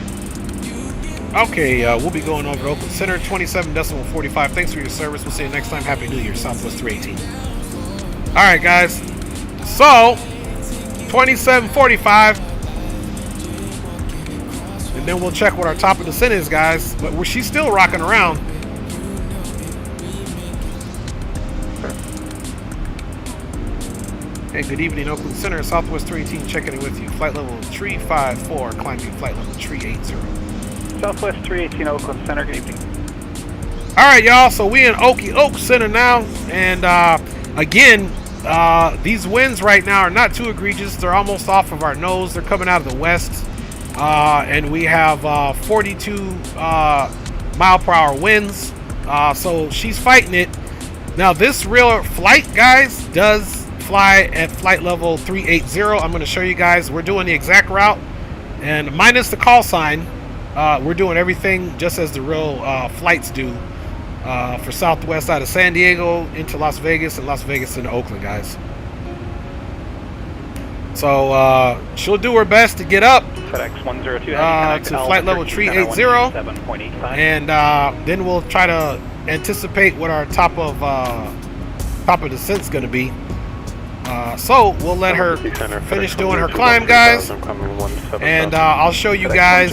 okay. We'll be going over to Oakland Center 27.45. Thanks for your service. We'll see you next time. Happy New Year, Southwest 318. All right, guys. So 27.45, and then we'll check what our top of descent is, guys. But she's still rocking around. Hey, good evening, Oakland Center, Southwest 318, checking in with you. Flight level 354, climbing flight level 380. Southwest 318, Oakland Center, good evening. All right, y'all, so we in Oak Center now, and again, these winds right now are not too egregious. They're almost off of our nose. They're coming out of the west, and we have 42 mile per hour winds, so she's fighting it. Now, this real flight, guys, does fly at flight level 380. I'm going to show you guys. We're doing the exact route, and minus the call sign, we're doing everything just as the real flights do for Southwest out of San Diego into Las Vegas, and Las Vegas into Oakland, guys. So she'll do her best to get up FedEx 102 to flight level 380, and then we'll try to anticipate what our top of descent's going to be. So we'll let her finich doing her climb, guys, and I'll show you guys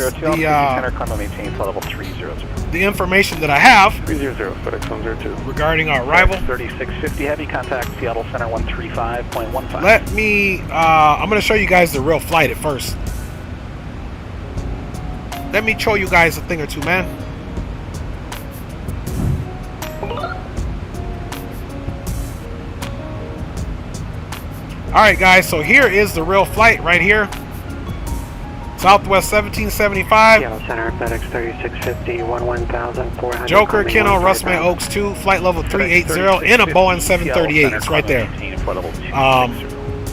the information that I have regarding our arrival. 3650 heavy, contact Seattle Center 135.15. Let me, I'm going to show you guys the real flight at first. Let me show you guys a thing or two, man. Alright, guys, so here is the real flight right here. Southwest 1775. Seattle Center, FedEx 3650, 11,400. Joker, Keno, Russman, Oaks 2, flight level 380, in a Boeing 738. It's right there.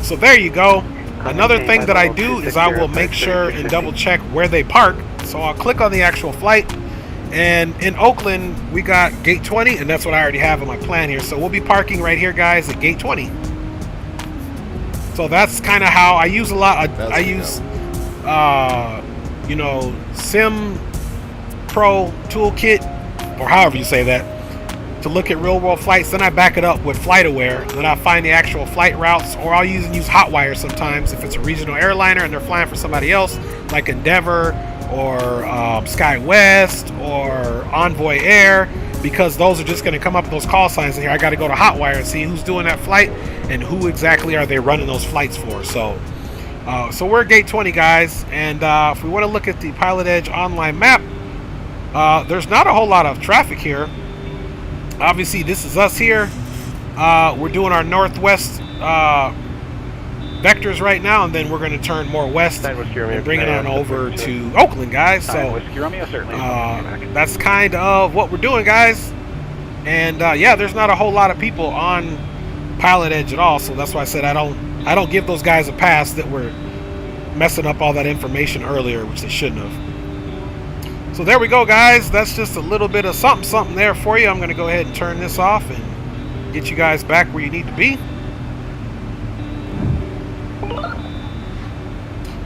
So there you go. Another thing that I do is I will make sure and double check where they park. So I'll click on the actual flight. And in Oakland, we got gate 20, and that's what I already have on my plan here. So we'll be parking right here, guys, at gate 20. So that's kind of how I use a lot. I use, you know, Sim Pro Toolkit, or however you say that, to look at real world flights. Then I back it up with FlightAware. Then I find the actual flight routes, or I'll use Hotwire sometimes if it's a regional airliner and they're flying for somebody else, like Endeavor or SkyWest or Envoy Air, because those are just going to come up with those call signs in here. I got to go to Hotwire and see who's doing that flight and who exactly are they running those flights for. So we're at gate 20, guys, and if we want to look at the PilotEdge online map, there's not a whole lot of traffic here. Obviously, this is us here. We're doing our northwest vectors right now, and then we're going to turn more west and bring it on over to Oakland, guys. So that's kind of what we're doing, guys. And yeah, there's not a whole lot of people on PilotEdge at all, so that's why I said I don't give those guys a pass that were messing up all that information earlier, which they shouldn't have. So there we go, guys. That's just a little bit of something there for you. I'm going to go ahead and turn this off and get you guys back where you need to be.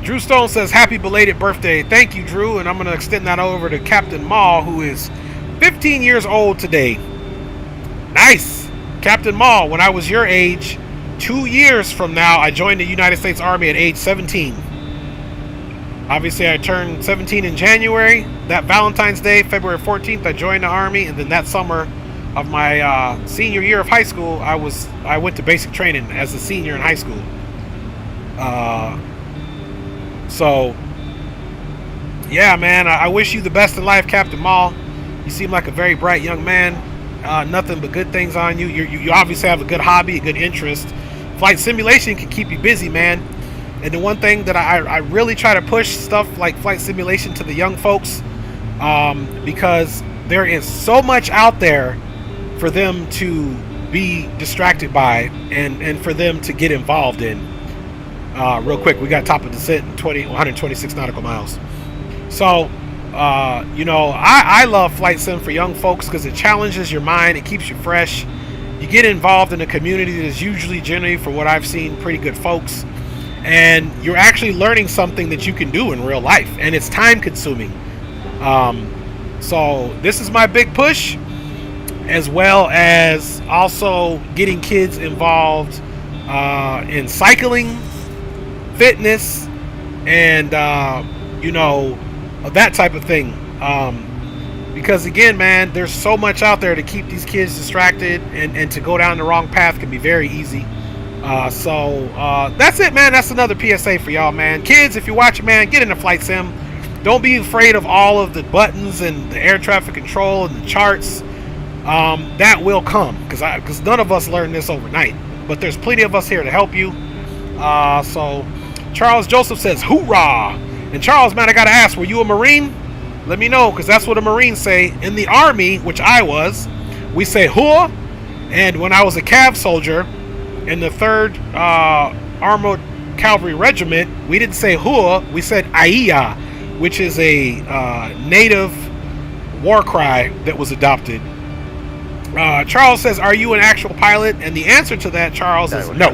Drew Stone says, happy belated birthday. Thank you, Drew. And I'm going to extend that over to Captain Maul, who is 15 years old today. Nice. Captain Maul, when I was your age, 2 years from now, I joined the United States Army at age 17. Obviously, I turned 17 in January. That Valentine's Day, February 14th, I joined the Army. And then that summer of my senior year of high school, I went to basic training as a senior in high school. So, yeah, man, I wish you the best in life, Captain Maul. You seem like a very bright young man. Nothing but good things on you. You obviously have a good hobby, a good interest. Flight simulation can keep you busy, man. And the one thing that I really try to push stuff like flight simulation to the young folks, because there is so much out there for them to be distracted by and for them to get involved in. Real quick, we got top of descent 126 nautical miles. So, you know, I love flight sim for young folks because it challenges your mind, it keeps you fresh. You get involved in a community that is usually, generally, from what I've seen, pretty good folks. And you're actually learning something that you can do in real life, and it's time consuming. So this is my big push, as well as also getting kids involved in cycling, fitness, and you know, that type of thing, because again, man, there's so much out there to keep these kids distracted, and to go down the wrong path can be very easy. So that's it, man. That's another PSA for y'all, man. Kids, if you're watching, man, get into flight sim. Don't be afraid of all of the buttons and the air traffic control and the charts. That will come, because none of us learned this overnight, but there's plenty of us here to help you. So Charles Joseph says, hoorah! And Charles, man, I gotta ask, were you a Marine? Let me know, because that's what a Marine say. In the Army, which I was, we say hoo, and when I was a cav soldier in the 3rd Armored Cavalry Regiment, we didn't say hoo, we said aiya, which is a native war cry that was adopted. Charles says, are you an actual pilot? And the answer to that, Charles, is no.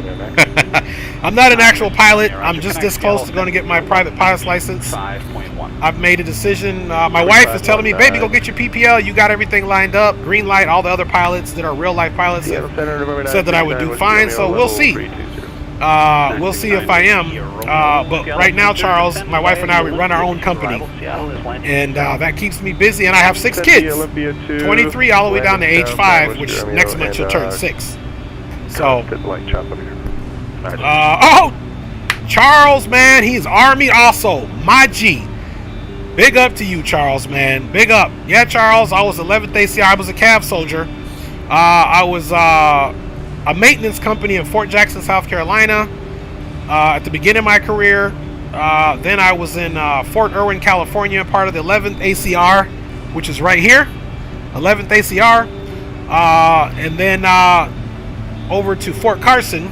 I'm not an actual pilot. I'm just this close to going to get my private pilot's license. I've made a decision. My wife is telling me, baby, go get your PPL. You got everything lined up. Green light. All the other pilots that are real life pilots said that I would do fine. So we'll see. We'll see if I am. But right now, Charles, my wife and I, we run our own company. And that keeps me busy. And I have 6 kids. 23 all the way down to age 5, which next month she'll turn 6. So, oh, Charles, man, he's Army also. My G. Big up to you, Charles, man. Big up. Yeah, Charles, I was 11th ACR. I was a cav soldier. I was a maintenance company in Fort Jackson, South Carolina at the beginning of my career. Then I was in Fort Irwin, California, part of the 11th ACR, which is right here. 11th ACR. And then over to Fort Carson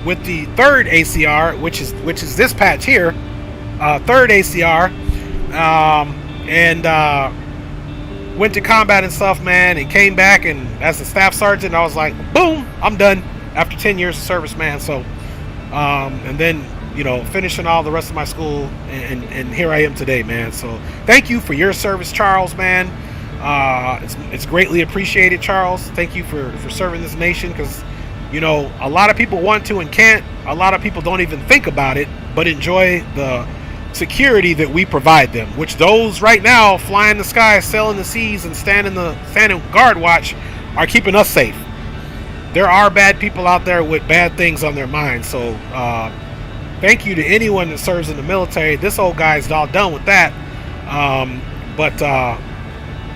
with the 3rd ACR, which is this patch here, 3rd ACR, and went to combat and stuff, man, and came back, and as a staff sergeant, I was like, boom, I'm done after 10 years of service, man. So, and then, you know, finishing all the rest of my school, and here I am today, man. So thank you for your service, Charles, man. It's greatly appreciated, Charles. Thank you for serving this nation, because, you know, a lot of people want to and can't. A lot of people don't even think about it, but enjoy the security that we provide them, which those right now flying the sky, sailing the seas, and standing guard watch are keeping us safe. There are bad people out there with bad things on their minds. So thank you to anyone that serves in the military. This old guy's all done with that. But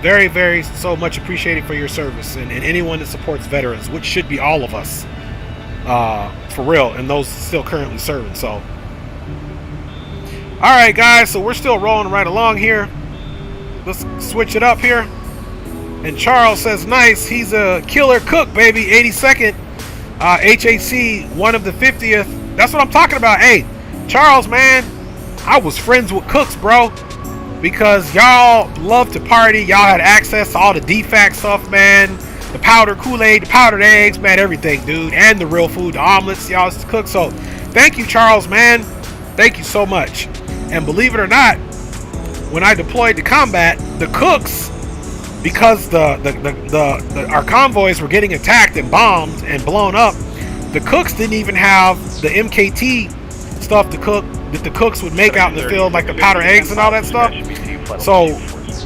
very, very so much appreciated for your service, and anyone that supports veterans, which should be all of us, for real, and those still currently serving. So all right, guys, so we're still rolling right along here. Let's switch it up here. And Charles says, nice, he's a killer cook, baby. 82nd HAC, one of the 50th. That's what I'm talking about. Hey, Charles, man, I was friends with cooks, bro, because y'all love to party. Y'all had access to all the DFAC stuff, man. The powdered Kool-Aid, the powdered eggs, man, everything, dude. And the real food, the omelets, y'all used to cook. So thank you, Charles, man. Thank you so much. And believe it or not, when I deployed to combat, the cooks, because our convoys were getting attacked and bombed and blown up, the cooks didn't even have the MKT stuff to cook that the cooks would make out in the field, like the powdered eggs and all that stuff. So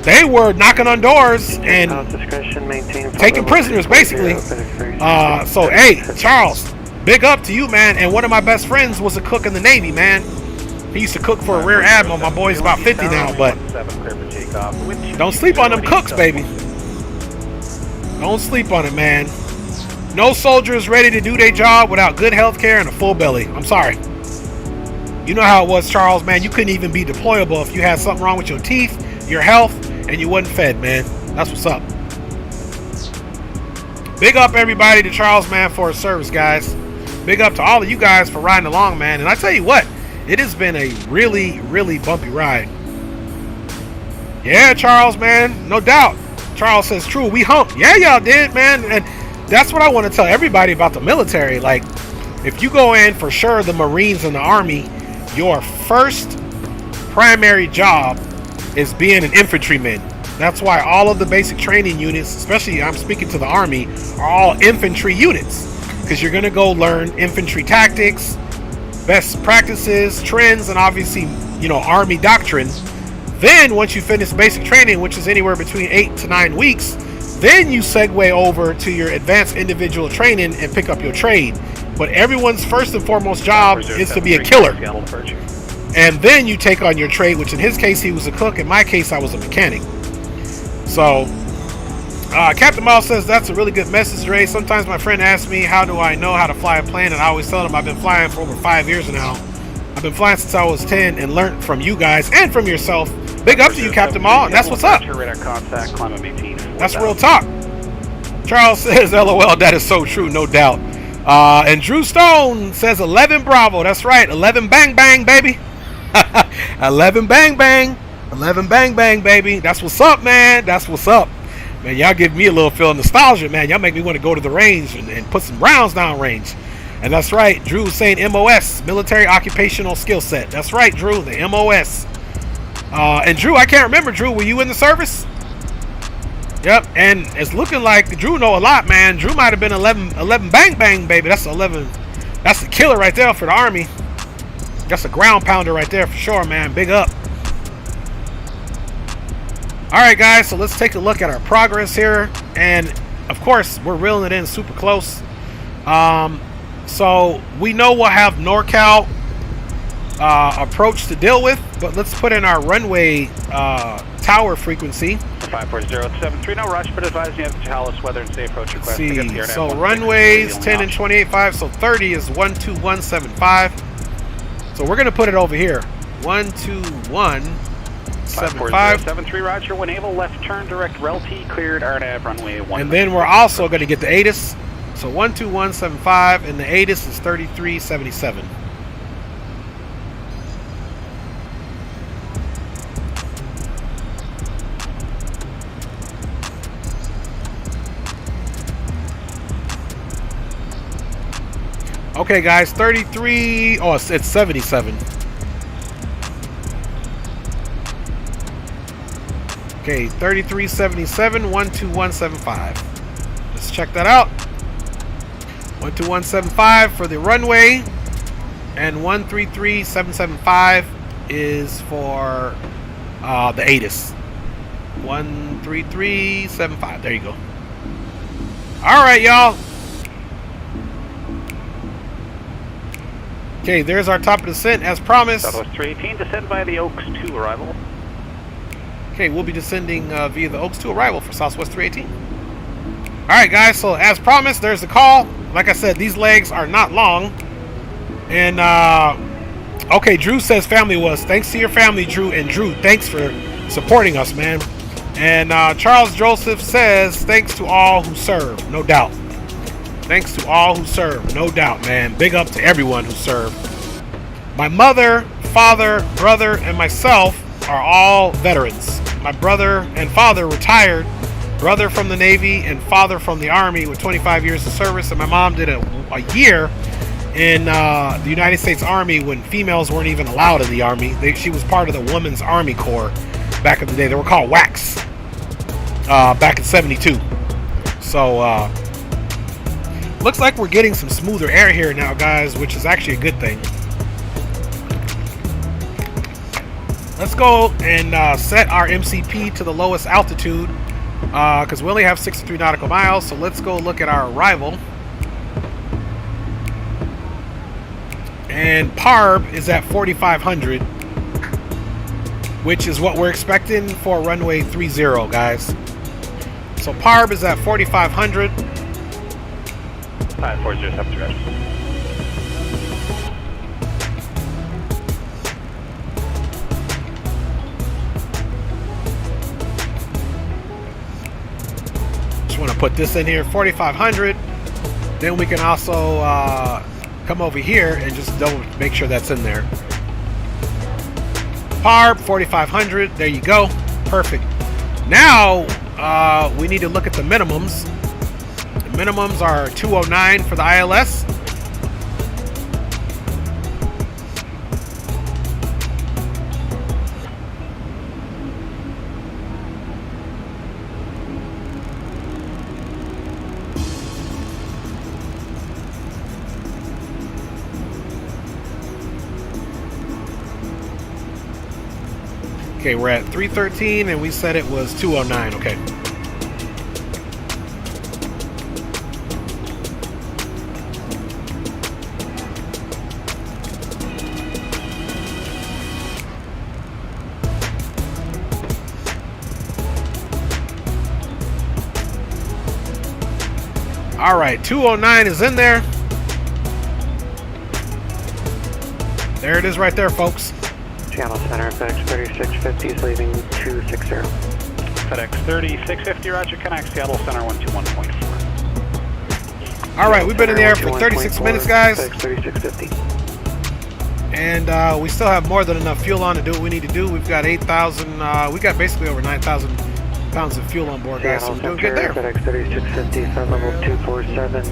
they were knocking on doors and taking prisoners, basically. So hey, Charles, big up to you, man. And one of my best friends was a cook in the Navy, man. He used to cook for a rear admiral. My boy's about 50 now, but don't sleep on them cooks, baby. Don't sleep on it, man. No soldier is ready to do their job without good health care and a full belly. I'm sorry. You know how it was, Charles, man. You couldn't even be deployable if you had something wrong with your teeth, your health, and you wasn't fed, man. That's what's up. Big up, everybody, to Charles, man, for his service, guys. Big up to all of you guys for riding along, man. And I tell you what, it has been a really, really bumpy ride. Yeah, Charles, man, no doubt. Charles says, true, we humped. Yeah, y'all did, man. And that's what I want to tell everybody about the military. Like, if you go in, for sure, the Marines and the Army, your first primary job is being an infantryman. That's why all of the basic training units, especially I'm speaking to the Army, are all infantry units. Because you're going to go learn infantry tactics, best practices, trends, and obviously, you know, Army doctrine. Then once you finish basic training, which is anywhere between 8 to 9 weeks, then you segue over to your advanced individual training and pick up your trade. But everyone's first and foremost job is to be a killer. And then you take on your trade, which in his case, he was a cook. In my case, I was a mechanic. So Captain Miles says, that's a really good message, Ray. Sometimes my friend asks me, how do I know how to fly a plane? And I always tell them I've been flying for over 5 years now. I've been flying since I was 10 and learned from you guys and from yourself. Big up to you, Captain Miles, and that's what's up. That's real talk. Charles says, LOL, that is so true, no doubt. And Drew Stone says 11 Bravo. That's right, 11 bang bang, baby. 11 bang bang. 11 bang bang, baby. That's what's up, man. That's what's up. Man, y'all give me a little feel of nostalgia, man. Y'all make me want to go to the range and put some rounds down range. And that's right, Drew was saying MOS, Military Occupational Skill Set. That's right, Drew, the MOS. And Drew, I can't remember, Drew, were you in the service? Yep, and it's looking like Drew know a lot, man. Drew might have been 11 bang bang, baby. That's 11. That's the killer right there for the Army. That's a ground pounder right there for sure, man. Big up. All right, guys, so let's take a look at our progress here. And, of course, we're reeling it in super close. So we know we'll have NorCal approach to deal with, but let's put in our runway tower frequency. 54073, no rush, but advise you have the Chalice weather and stay approach request. So runways 10 and 28.5, so 30 is 12175. So we're going to put it over here. 12175. 54073, roger, when able, left turn, direct REL-T, cleared, RNAV, runway 1. And then we're also going to get the ATIS. So 12175, and the ATIS is 3377. Okay, guys, 33. Oh, it's 77. Okay, 3377, 12175. Let's check that out. 12175 for the runway, and 133775 is for the ATIS. 13375. There you go. All right, y'all. Okay, there's our top of descent as promised. Southwest 318, descend via the Oaks 2 arrival. Okay, we'll be descending via the Oaks 2 arrival for Southwest 318. Alright guys, so as promised, there's the call. Like I said, these legs are not long. And, okay, Drew says family was. Thanks to your family, Drew. And Drew, thanks for supporting us, man. And Charles Joseph says, thanks to all who serve, no doubt. Thanks to all who serve, no doubt, man. Big up to everyone who served. My mother, father, brother, and myself are all veterans. My brother and father retired. Brother from the Navy and father from the Army with 25 years of service. And my mom did a year in the United States Army when females weren't even allowed in the Army. She was part of the Women's Army Corps back in the day. They were called WACs back in '72. So, looks like we're getting some smoother air here now, guys, which is actually a good thing. Let's go and set our MCP to the lowest altitude because we only have 63 nautical miles. So let's go look at our arrival. And PARB is at 4,500, which is what we're expecting for runway 30, guys. So PARB is at 4,500. 5407 ready. Just want to put this in here, 4,500. Then we can also come over here and just make sure that's in there. PARB 4,500. There you go. Perfect. Now we need to look at the minimums. The minimums are 209 for the ILS. Okay, we're at 313 and we said it was 209. Okay. All right, 209 is in there. There it is right there, folks. Channel Center, FedEx 3650 is leaving 260. FedEx 3650, roger, connect Seattle Center 121.4. All right, we've been in the air for 36 minutes, guys. FedEx 3650. And we still have more than enough fuel on to do what we need to do. We've got 8,000, we got basically over 9,000 pounds of fuel on board, guys, so we're doing good there. FedEx 3650, flight level 247,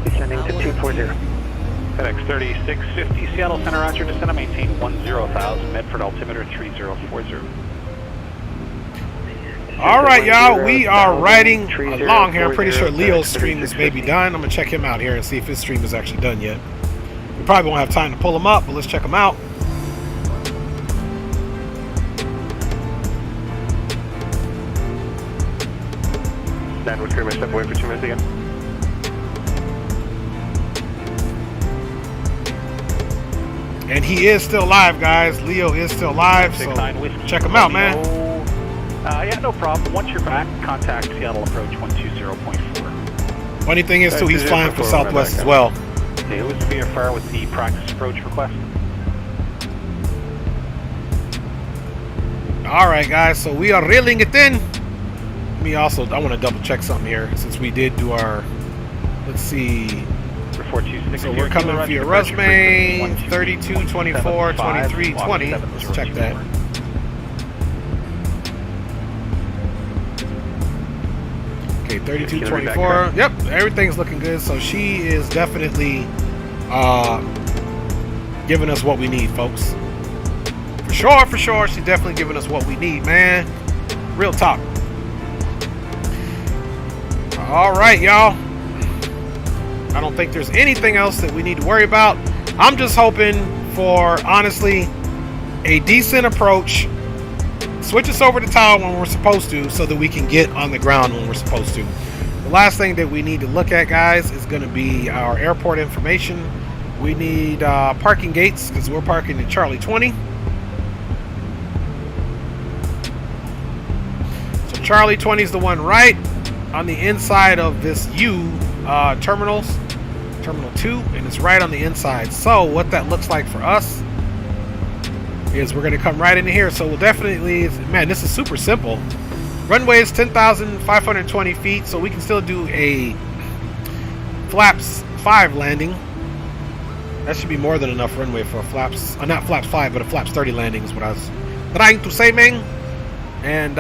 descending to 240. FedEx 3650, Seattle Center, roger, descend and maintain 10,000, Medford altimeter 3040. All right, y'all, we are riding along here. I'm pretty sure Leo's stream is maybe done. I'm going to check him out here and see if his stream is actually done yet. We probably won't have time to pull him up, but let's check him out. Landward crew, may step away for 2 minutes again. And he is still live, guys. Leo is still live, so check him out, man. Yeah, no problem. Once you're back, contact Seattle approach 120.4. Funny thing is, too, he's flying for Southwest as well. Okay, who's the VFR with the practice approach request? All right, guys, so we are reeling it in. I want to double check something here since we did do our, let's see. So we're coming via resume 32, 24, 23, 20. Let's check that. Okay, 32, 24. Yep, everything's looking good. So she is definitely giving us what we need, folks. For sure, she's definitely giving us what we need, man. Real talk. All right, y'all. I don't think there's anything else that we need to worry about. I'm just hoping for, honestly, a decent approach, switch us over to tower when we're supposed to, so that we can get on the ground when we're supposed to. The last thing that we need to look at, guys, is going to be our airport information. We need parking gates, because we're parking in Charlie 20. So Charlie 20 is the one right on the inside of this U terminal 2, and it's right on the inside. So what that looks like for us is we're going to come right into here. So we'll definitely, man, this is super simple. Runway is 10,520 feet, so we can still do a flaps 5 landing. That should be more than enough runway for a flaps, not flaps 5, but a flaps 30 landing is what I was trying to say, man. And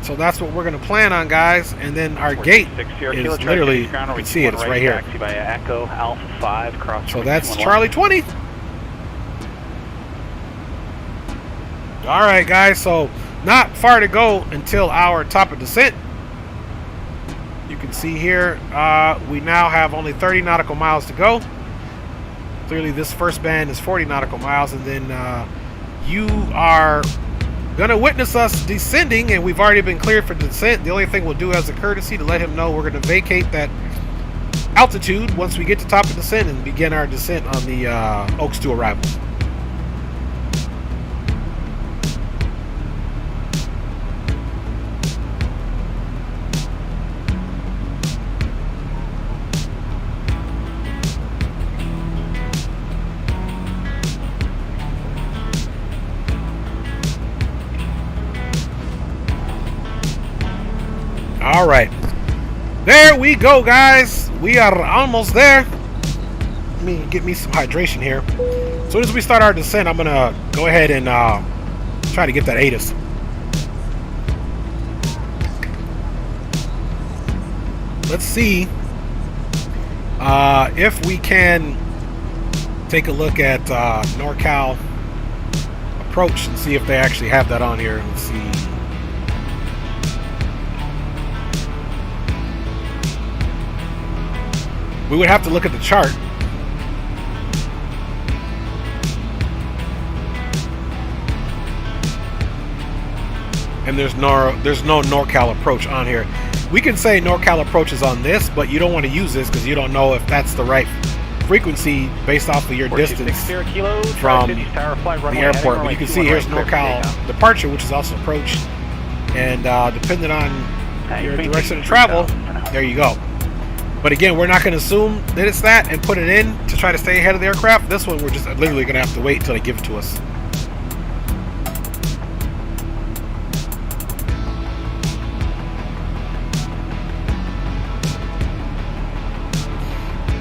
so that's what we're going to plan on, guys. And then our gate is literally, you can see it, it's right here. Echo Alpha 5 cross. So that's Charlie 20. All right, guys, so not far to go until our top of descent. You can see here, we now have only 30 nautical miles to go. Clearly, this first band is 40 nautical miles, and then you are going to witness us descending, and we've already been cleared for descent. The only thing we'll do as a courtesy to let him know we're going to vacate that altitude once we get to top of descent and begin our descent on the Oaks to arrival. All right, there we go, guys. We are almost there. Let me get me some hydration here. As soon as we start our descent, I'm gonna go ahead and try to get that ATIS. Let's see if we can take a look at NorCal approach and see if they actually have that on here. Let's see. We would have to look at the chart. And there's no NorCal approach on here. We can say NorCal approach is on this, but you don't want to use this because you don't know if that's the right frequency based off of your distance from the airport. But you can see here's NorCal departure, which is also approach. And depending on your direction of travel, there you go. But again, we're not going to assume that it's that and put it in to try to stay ahead of the aircraft. This one, we're just literally going to have to wait until they give it to us.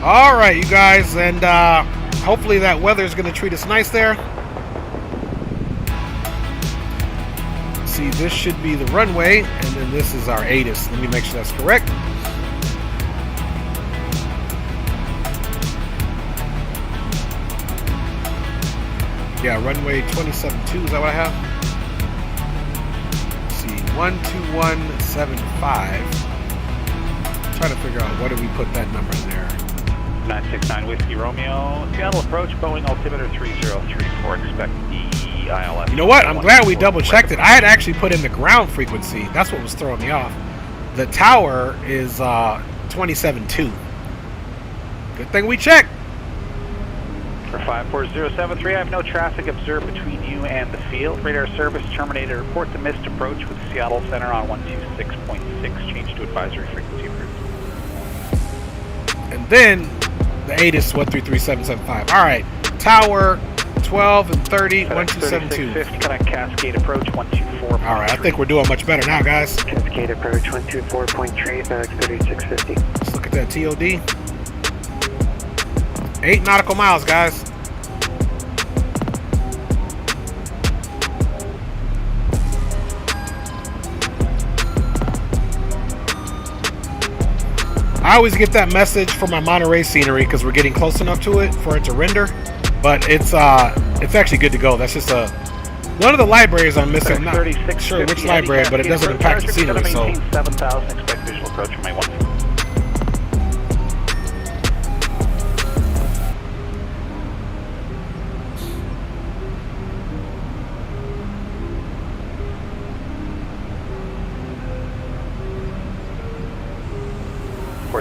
All right, you guys, and hopefully that weather is going to treat us nice there. See, this should be the runway, and then this is our ATIS. Let me make sure that's correct. Yeah, runway 27.2, is that what I have? Let's see, 12175. Trying to figure out what did we put that number in there. 969 Whiskey Romeo, Seattle approach, Boeing altimeter 3034, expect EILS. You know what? I'm glad we double checked it. I had actually put in the ground frequency. That's what was throwing me off. The tower is 27.2. Good thing we checked. For 54073, I have no traffic observed between you and the field. Radar service terminated. Report the missed approach with Seattle Center on 126.6. Change to advisory frequency approved. And then the ATIS 133775. All right, tower 12 and 30, 1272. 3650, connect Cascade approach 124. All right, I think we're doing much better now, guys. Cascade approach 124.3, FedEx 3650. Let's look at that TOD. 8 nautical miles, guys. I always get that message for my Monterey scenery because we're getting close enough to it for it to render, but it's actually good to go. That's just one of the libraries I'm missing. I'm not sure which library, but it doesn't impact the scenery. So 7,000, expect visual approach from my 1.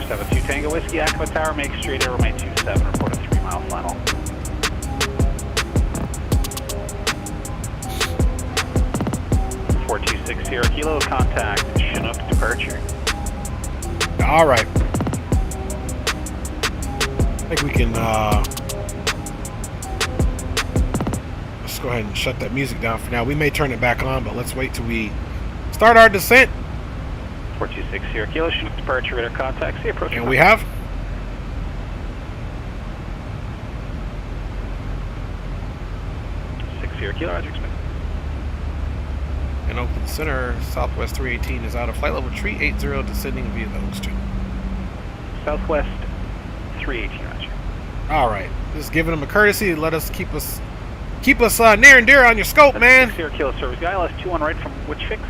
472 Tango Whiskey, Aqua Tower, make straight air, runway 27, report a 3-mile final. Sierra Kilo, contact Chinook departure. All right. I think we can let's go ahead and shut that music down for now. We may turn it back on, but let's wait till we start our descent. 426 Sierra Kilo, Chinook departure, radar contact, see approach. And we have. Sierra Kilo, Roger, expect. In Oakland Center, Southwest 318 is out of flight level 380, descending via the Oak Street. Southwest 318, Roger. All right, just giving them a courtesy. Let us keep us near and dear on your scope, man. Sierra Kilo service guy, ILS 21 right from which fix?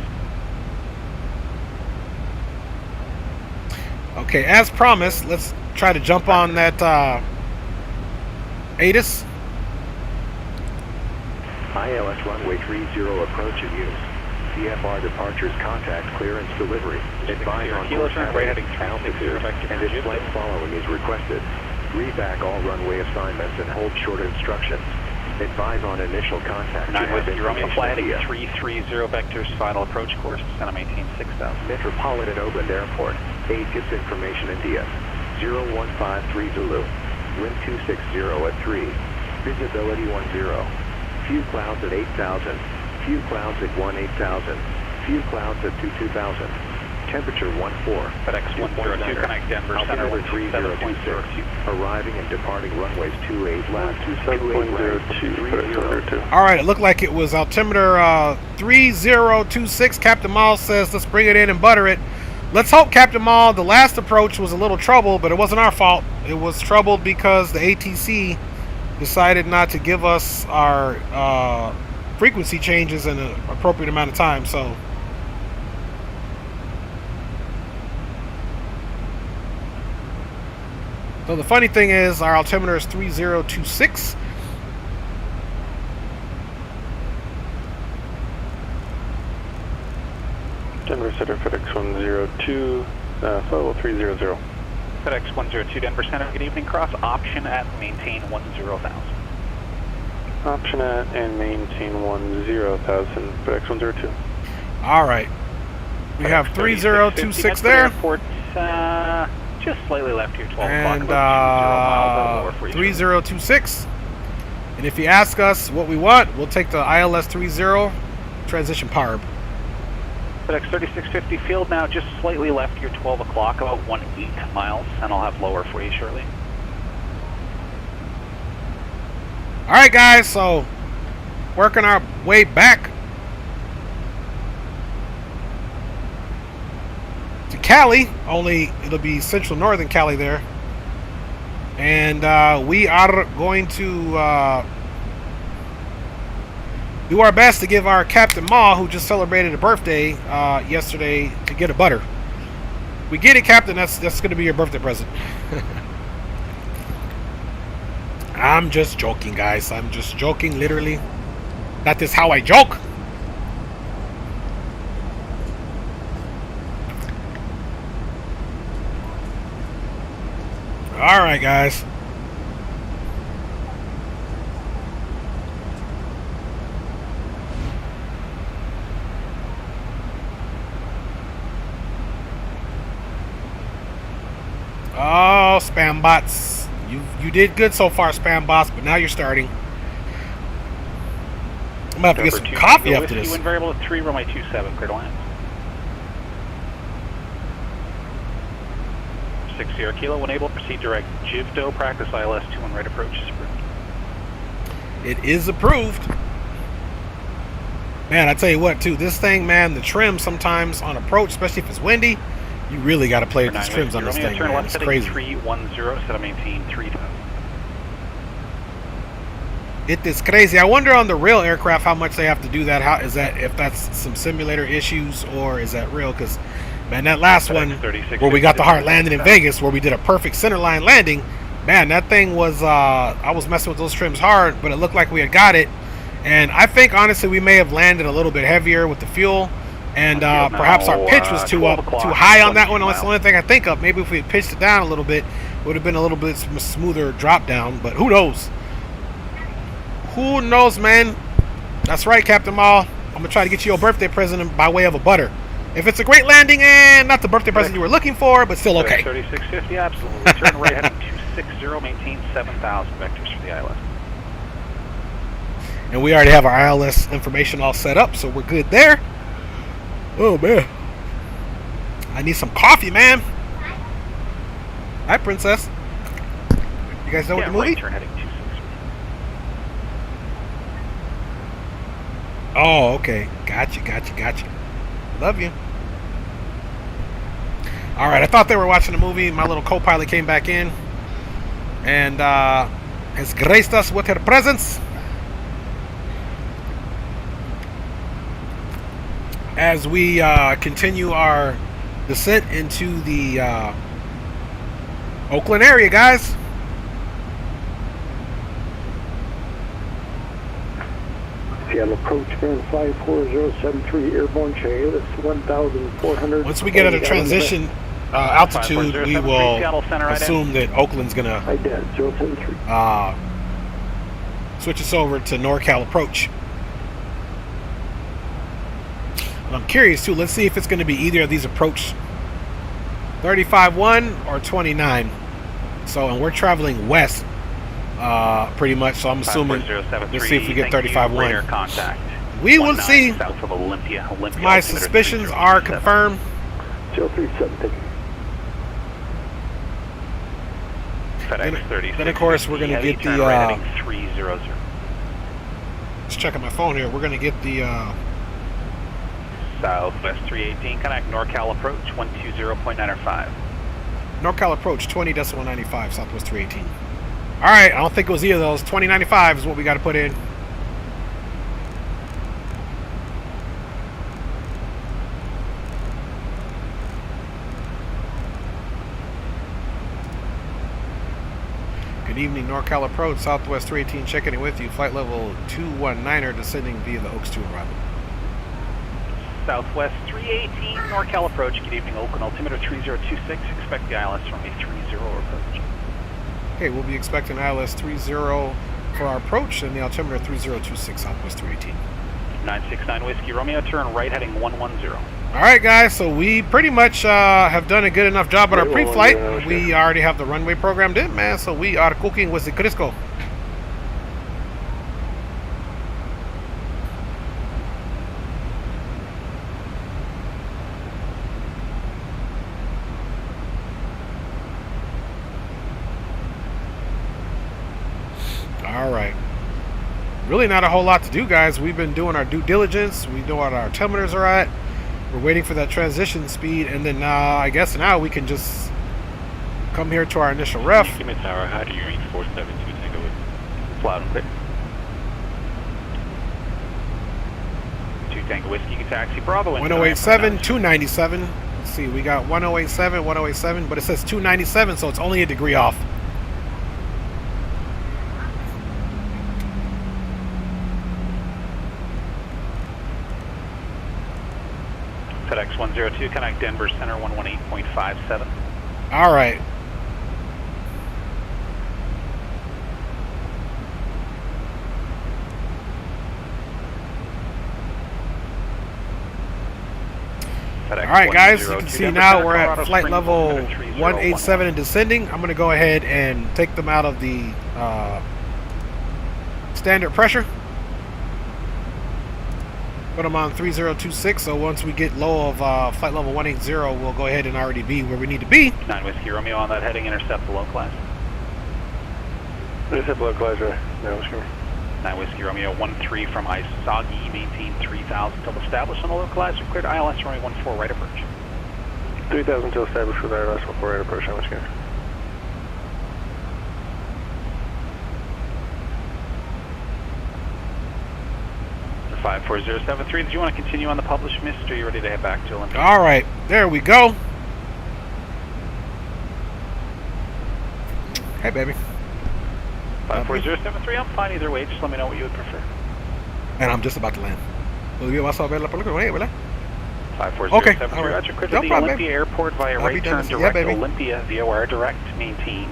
Okay, as promised, let's try to jump on that ATIS. ILS runway 30 approach in use. CFR departures, contact, clearance, delivery. Advise on course altitude, and display following is requested. Read back all runway assignments and hold short instructions. Advise on initial contact. 9 Whiskey Romeo, fly heading 330 vectors, final approach course, center maintain 6000. Metropolitan Oakland Airport, ATIS information in DS. 0153 Zulu. Wind 260 at 3. Visibility 10. Few clouds at 8,000. Few clouds at 18,000. Few clouds at 22,000. Temperature 14. FedEx 102, connect Denver Center, 3026. Arriving and departing runways 28 left. 27.02. All right, it looked like it was altimeter 3026. Captain Mall says let's bring it in and butter it. Let's hope, Captain Mall, the last approach was a little trouble, but it wasn't our fault. It was troubled because the ATC decided not to give us our frequency changes in an appropriate amount of time. So the funny thing is our altimeter is 3026. Denver Center, FedEx 102, flight level 300. FedEx 102, Denver Center, good evening, cross option at maintain 10,000. Option at and maintain 10,000, FedEx 102. All right. We have 3026 there. Airport, just slightly left here, 12 and, o'clock. 3026. And if you ask us what we want, we'll take the ILS 30 transition PARB. FedEx 3650 field now, just slightly left here, 12 o'clock, about 18 miles, and I'll have lower for you shortly. All right, guys, so working our way back to Cali, only it'll be central northern Cali there. And we are going to do our best to give our Captain Ma, who just celebrated a birthday yesterday, to get a butter. We get it, Captain. That's going to be your birthday present. I'm just joking, guys. I'm just joking, literally. That is how I joke. All right, guys. Oh, spam bots. You did good so far, spam bots, but now you're starting. I'm going to have to get some coffee after this. Wind variable at 3, runway 27, clear to land. 6 Sierra Kilo, when able, proceed direct. JIVDO, practice ILS 21 right approach is approved. It is approved. Man, I tell you what, too, this thing, man, the trim sometimes on approach, especially if it's windy, you really got to play with these trims on this thing, man. It's crazy. 310, set up maintain 3000. It is crazy. I wonder on the real aircraft how much they have to do that. How is that? If that's some simulator issues or is that real? Because man, that last one where we got the hard landing in Vegas, where we did a perfect centerline landing, man, that thing was. I was messing with those trims hard, but it looked like we had got it. And I think honestly we may have landed a little bit heavier with the fuel. And perhaps our pitch was too high on that one. That's the only thing I think of. Maybe if we had pitched it down a little bit, it would have been a little bit smoother drop down. But who knows? Who knows, man? That's right, Captain Maul. I'm going to try to get you a birthday present by way of a butter. If it's a great landing and not the birthday present you were looking for, but still okay. 3650, absolutely. Turn right heading 260, maintain 7,000 vectors for the ILS. And we already have our ILS information all set up, so we're good there. Oh, man. I need some coffee, man. Hi, Princess. You guys know what the movie? Right turn heading 260. Oh, okay. Gotcha. Love you. All right, I thought they were watching a movie. My little co-pilot came back in and has graced us with her presence. As we continue our descent into the Oakland area, guys. Seattle approach, bearing 54073, airborne chase, 1,400. Once we get at a transition altitude, we will assume that Oakland's going to switch us over to NorCal approach. I'm curious too. Let's see if it's going to be either of these approach 35-1 or 29. So, and we're traveling west, pretty much. So I'm assuming. Let's see if we get 35-1. We will see. My suspicions are confirmed. 037. FedEx 30. Then of course we're going to get the. Right heading 300. Just checking my phone here. We're going to get the. Southwest 318, connect NorCal approach 120.905. NorCal approach 20.195, Southwest 318. All right, I don't think it was either of those. 2095 is what we got to put in. Good evening, NorCal approach, Southwest 318, checking in with you. Flight level 219er descending via the Oaks 2 arrival. Southwest 318, NorCal approach. Good evening, Oakland. Altimeter 3026. Expect the ILS from a 30 approach. Okay, we'll be expecting ILS 30 for our approach and the altimeter 3026, Southwest 318. 969 Whiskey Romeo, turn right heading 110. All right, guys, so we pretty much have done a good enough job on our pre-flight. We already have the runway programmed in, man, so we are cooking with the Crisco. Alright. Really not a whole lot to do, guys. We've been doing our due diligence. We know what our altimeters are at. We're waiting for that transition speed, and then I guess now we can just come here to our initial ref. Tower, how do you reach 472 Tango Whiskey? Loud and clear. 2 Tango Whiskey, can taxi Bravo. 1087, 297. Let's see, we got 1087, 107, but it says 297, so it's only a degree off. FedEx 102, connect Denver Center 118.57. All right. All right, guys, you can see now we're at flight level 187 and descending. I'm going to go ahead and take them out of the standard pressure. Put them on 3026, so once we get low of flight level 180, we'll go ahead and already be where we need to be. 9 Whiskey Romeo on that heading, intercept the low class. Intercept low class, right? No, sure. 9 Whiskey Romeo 13 from Isagi, maintain 3000 till established on the low class. We're cleared ILS runway 14 right approach. 3000 till established for the ILS 14 right approach, how much here? 54073. Did you want to continue on the published mist, or are you ready to head back to Olympia? All right, there we go. Hey, baby. 54073. I'm fine either way. Just let me know what you would prefer. And I'm just about to land. ¿verdad? 54073, all right. Roger, clear to No the problem, Olympia baby. Airport via I'll be right done turn soon. direct Yeah, baby. Olympia VOR direct, maintain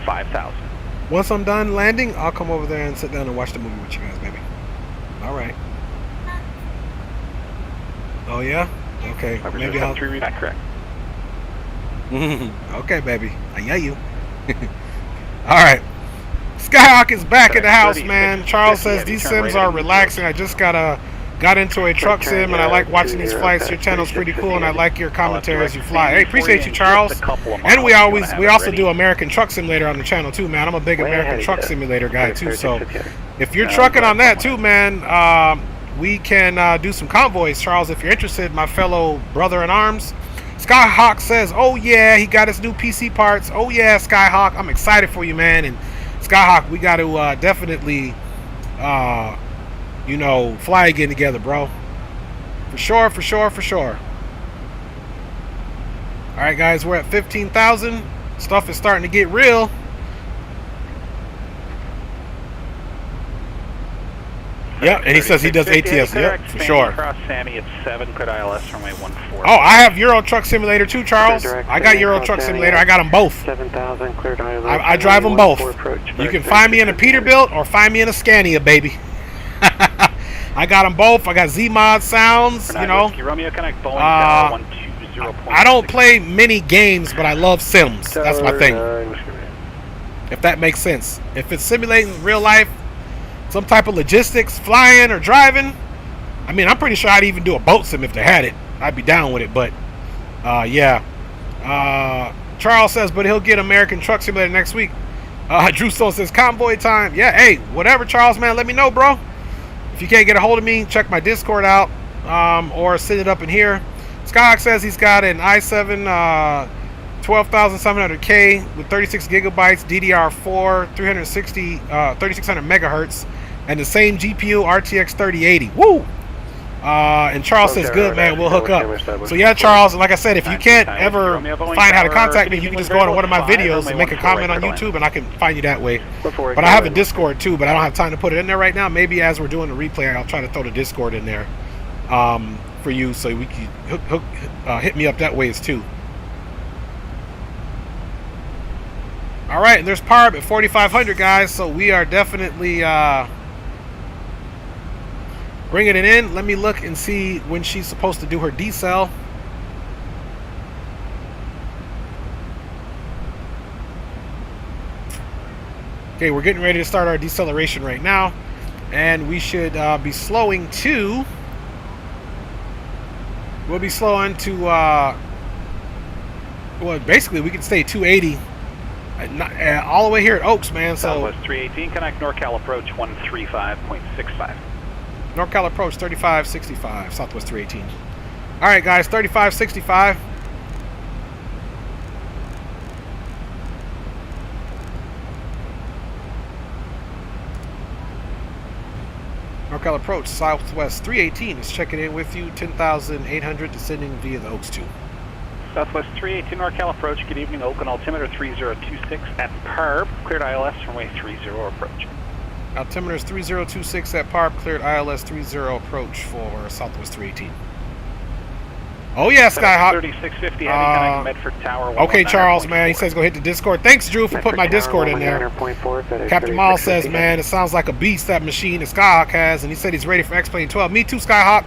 5,000. Once I'm done landing, I'll come over there and sit down and watch the movie with you guys, baby. All right. Oh yeah. Okay. Maybe I'll. Read that correct. Okay, baby. I hear you. All right. Skyhawk is back in the house, man. Charles says these sims are relaxing. I just got into a truck sim and I like watching these flights. Your channel's pretty cool and I like your commentary as you fly. Hey, appreciate you, Charles. And we also do American Truck Simulator on the channel too, man. I'm a big American Truck Simulator guy too. So if you're trucking on that too, man, we can do some convoys, Charles, if you're interested, my fellow brother in arms. Skyhawk says, oh yeah, he got his new PC parts. Oh yeah, Skyhawk, I'm excited for you, man. And Skyhawk, we got to definitely, you know, fly again together, bro. For sure, for sure, for sure. All right, guys, we're at 15,000. Stuff is starting to get real. Yep, and he says he does ATS. Yep, for sure. Across Sammy, it's 7, cleared ILS runway 14. Oh, I have Euro Truck Simulator too, Charles. I got Euro Truck Simulator. I got them both. 7,000, cleared ILS. I drive them both. You can find me in a Peterbilt or find me in a Scania, baby. I got them both. I got Z-Mod sounds, you know. Romeo Connect Boeing I don't play many games, but I love sims. That's my thing. If that makes sense. If it's simulating real life, some type of logistics, flying or driving, I mean, I'm pretty sure I'd even do a boat sim if they had it. I'd be down with it, but yeah. Charles says, but he'll get American Truck Simulator next week. Drew Stone says, convoy time. Yeah, hey, whatever, Charles, man, let me know, bro. If you can't get a hold of me, check my Discord out, or send it up in here. Skyhawk says he's got an i7 12,700K with 36 gigabytes, DDR4, 3600 megahertz, and the same GPU RTX 3080. Woo! And Charles says, good, man, we'll hook up. So yeah, Charles, like I said, if you can't ever find how to contact me, you can just go to one of my videos and make a comment on YouTube, and I can find you that way. But I have a Discord too, but I don't have time to put it in there right now. Maybe as we're doing the replay, I'll try to throw the Discord in there for you, so we can hit me up that way too. All right, and there's Parb at 4,500, guys, so we are definitely bringing it in. Let me look and see when she's supposed to do her decel. Okay, we're getting ready to start our deceleration right now, and we should be slowing to, we'll be slowing to, well, basically we can stay 280 all the way here at Oaks, man. So Southwest 318, connect NorCal approach 135.65. NorCal approach 3565, Southwest 318. All right, guys, 3565. NorCal approach Southwest 318 is checking in with you, 10,800, descending via the Oaks 2. Southwest 318 NorCal approach, good evening, Oakland altimeter 3026 at Parb, cleared ILS runway 30 approach. Altimeter is 3026 at Parb, cleared ILS 30 approach for Southwest 318. Oh yeah, Skyhawk. 3650 heavy connect Medford Tower. Okay, Charles, man, he says go hit the Discord. Thanks, Drew, for putting my Discord in there. Captain Miles says, man, it sounds like a beast, that machine that Skyhawk has, and he said he's ready for X-Plane 12. Me too, Skyhawk.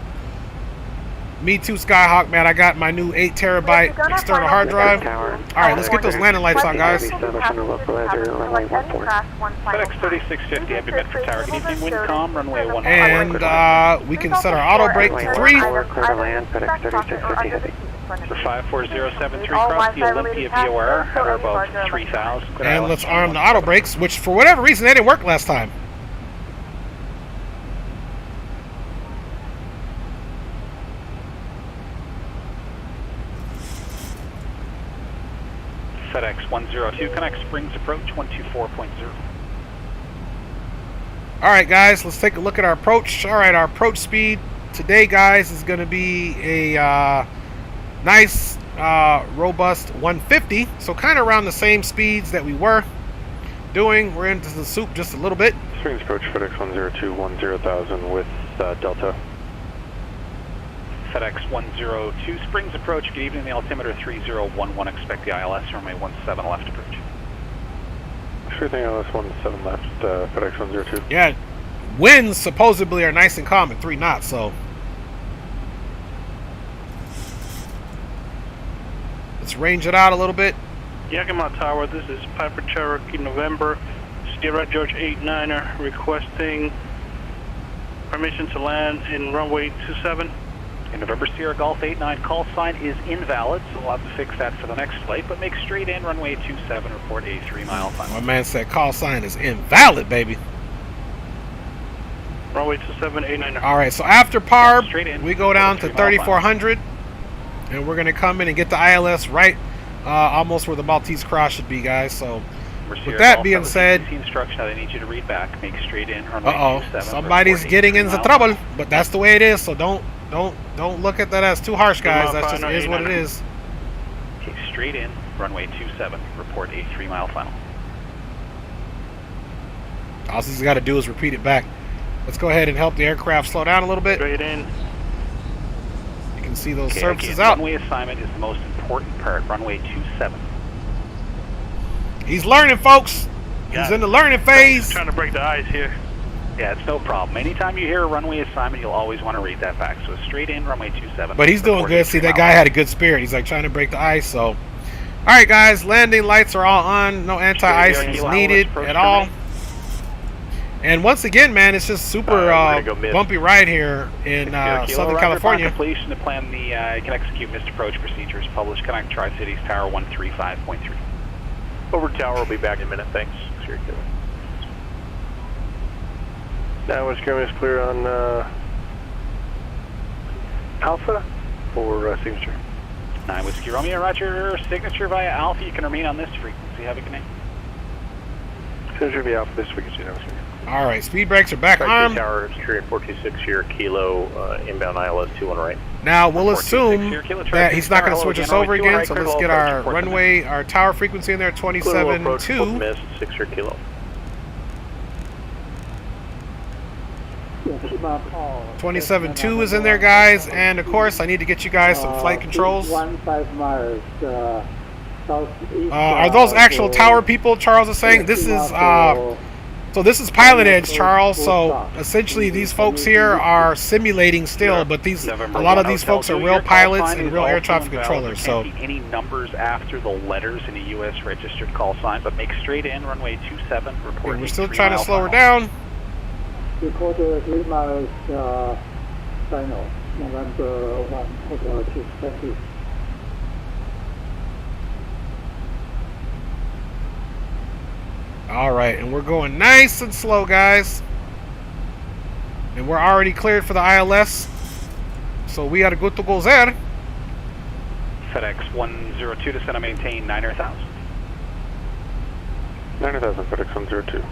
Me too, Skyhawk, man. I got my new 8 terabyte external hard drive. Alright, let's get those landing lights on, guys. FedEx 3650, heavy Medford Tower. Good evening, Windcom, runway 15. And we can set our auto brake to 3. The 54073, cross the Olympia VOR at or above 3000. And let's arm the auto brakes, which for whatever reason they didn't work last time. FedEx 102, connect Springs approach 124.0. Alright, guys, let's take a look at our approach. Alright, our approach speed today, guys, is going to be a nice, robust 150. So kind of around the same speeds that we were doing. We're into the soup just a little bit. Springs approach FedEx 102, 10,000 with Delta. FedEx 102, Springs approach, good evening, the altimeter 3011, expect the ILS, runway 17 left approach. Sure thing, ILS 17 left, FedEx 102. Yeah, winds supposedly are nice and calm at 3 knots, so. Let's range it out a little bit. Yakima Tower, this is Piper Cherokee November, Sierra George 89er, requesting permission to land in runway 27. In November Sierra Golf 89, call sign is invalid, so we'll have to fix that for the next flight, but make straight in, runway 27, report a 3-mile final. My man said call sign is invalid, baby. Runway 27, 89er. All right, so after PARB, Straight in, we go down to 3400, and we're going to come in and get the ILS right almost where the Maltese Cross should be, guys. So with that being said, the instruction that I need you to read back, make straight in, runway 27, somebody's getting into trouble, but that's the way it is, so don't look at that as too harsh, guys. That just is what it is. Okay, straight in, runway 27, report a 3-mile final. All he's got to do is repeat it back. Let's go ahead and help the aircraft slow down a little bit. Straight in. You can see those Okay, surfaces again, out. Runway assignment is the most important part, runway 27. He's learning, folks. He's in the learning phase. Trying to break the ice here. Yeah, it's no problem. Anytime you hear a runway assignment, you'll always want to read that back. So straight in, runway 27. But he's doing good. See, that guy had a good spirit. He's like trying to break the ice. So, all right, guys, landing lights are all on. No anti-ice is needed at all. And once again, man, it's just super bumpy ride here in Southern California. Completion to plan the can execute missed approach procedures. Published Connect Tri-Cities Tower 135.3. Over tower, we'll be back in a minute. Thanks. Sure. Now we're skirmish clear on Alpha for signature. 9 Whiskey Romeo, roger. Signature via Alpha. You can remain on this frequency. Have a good night. Signature via Alpha this frequency. All right, speed brakes are back armed. Tower, Security 426 here, Kilo, inbound ILS 21 right. Now we'll assume that he's not going to switch us over again, so let's get our runway, our tower frequency in there, 27.2. Missed, 6 Kilo. 27.2 is in there, guys, and of course I need to get you guys some flight controls. 15 miles southeast. Are those actual tower people? Charles is saying this is so this is PilotEdge, Charles. So essentially these folks here are simulating still, but a lot of these folks are real pilots and real air traffic controllers. So any numbers after the letters in a U.S. registered call sign, but make straight in, runway 27, report. We're still trying to slow her down. Report 3 miles final, November 1, Hotel 220. All right, and we're going nice and slow, guys. And we're already cleared for the ILS. So we are good to go there. FedEx 102 to send and maintain 9,000. 9,000, FedEx 102.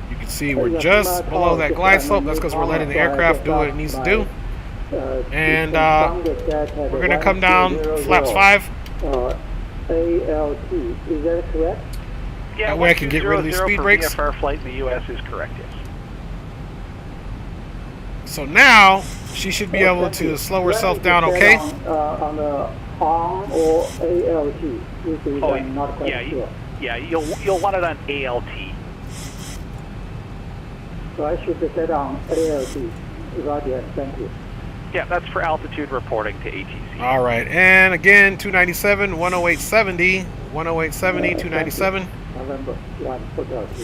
You can see we're just below that glide slope. That's because we're letting the aircraft do what it needs to do. And we're going to come down flaps 5. ALT, is that correct? Yeah, that way I can get rid of these speed brakes. VFR flight in the U.S. is correct, yes. So now she should be able to slow herself down, okay? On the ARM or ALT, which is not quite sure. Yeah, you'll want it on ALT. So I should set on ALT. Roger, thank you. Yeah, that's for altitude reporting to ATC. All right, and again, 297, 10870, 10870, 297. November 1, Hotel 2.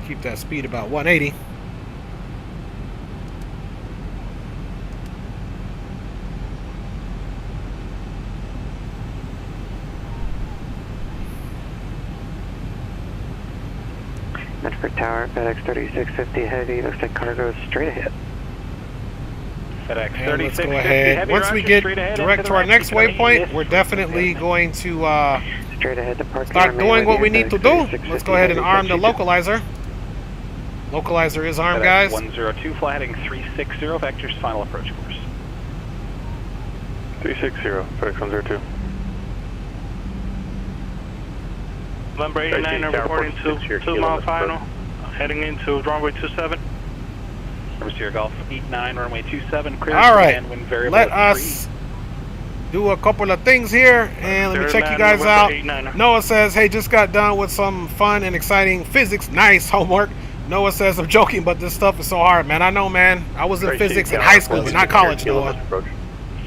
Keep that speed about 180. Medford Tower, FedEx 3650 heavy, looks like cargo straight ahead. FedEx and let's 3650 go ahead. heavy, Once we get direct to our next waypoint, we're definitely going to Straight ahead to park. Start doing what we need to do. Let's go ahead and arm the localizer. Localizer is armed, guys. 102, fly heading 360, vector's final approach course. 360, FedEx 102. November 89 reporting to 2 mile final, heading into runway 27. Corsair Golf 89, runway 27, clear. All right, and wind variable let us do a couple of things here, and let me check you guys out. Noah says, hey, just got done with some fun and exciting physics. Nice homework. Noah says, I'm joking, but this stuff is so hard, man. I know, man. I was in physics in high school, but not college, Noah.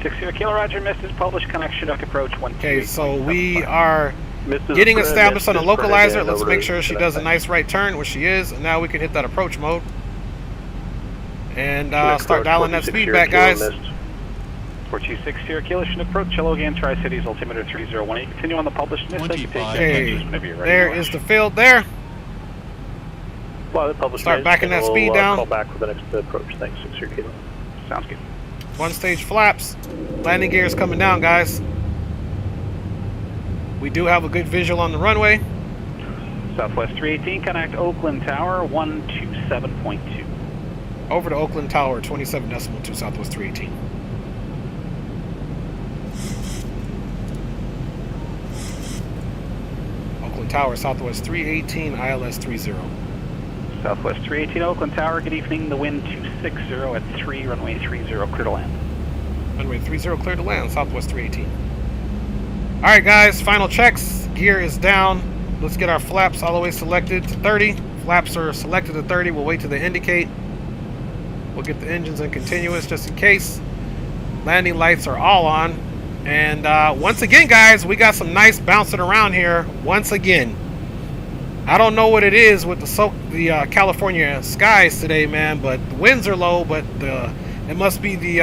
60 Kilo Roger, missed his published connection, duck approach 128. Okay, so we are getting established on the localizer. Let's make sure she does a nice right turn, where she is, and now we can hit that approach mode. And start dialing that speed back, guys. 4260 Kilo, should approach Hello again, Tri-Cities, altimeter 3018. Continue on the published miss. Okay, there is the field there. Start backing that speed down. Call back for the next approach. Thanks, 60 Kilo. Sounds good. One stage flaps. Landing gear is coming down, guys. We do have a good visual on the runway. Southwest 318, connect Oakland Tower 127.2. Over to Oakland Tower 27.2 Southwest 318. Oakland Tower Southwest 318 ILS 30. Southwest 318 Oakland Tower, good evening. The wind 260 at 3, runway 30, clear to land. Runway 30, clear to land, Southwest 318. Alright guys, final checks. Gear is down. Let's get our flaps all the way selected to 30. Flaps are selected to 30. We'll wait till they indicate. We'll get the engines in continuous just in case. Landing lights are all on. And once again, guys, we got some nice bouncing around here. Once again. I don't know what it is with the California skies today, man, but the winds are low, but it must be the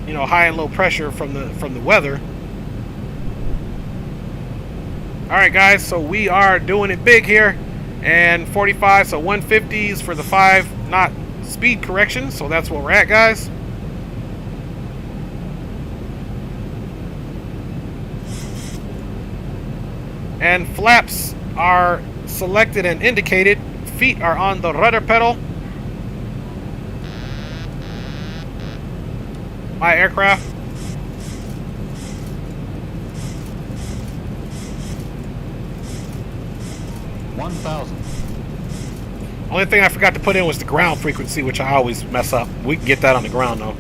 you know, high and low pressure from the weather. All right, guys, so we are doing it big here, and 45, so 150s for the 5-knot speed correction. So that's where we're at, guys. And flaps are selected and indicated. Feet are on the rudder pedal. My aircraft. Only thing I forgot to put in was the ground frequency, which I always mess up. We can get that on the ground though.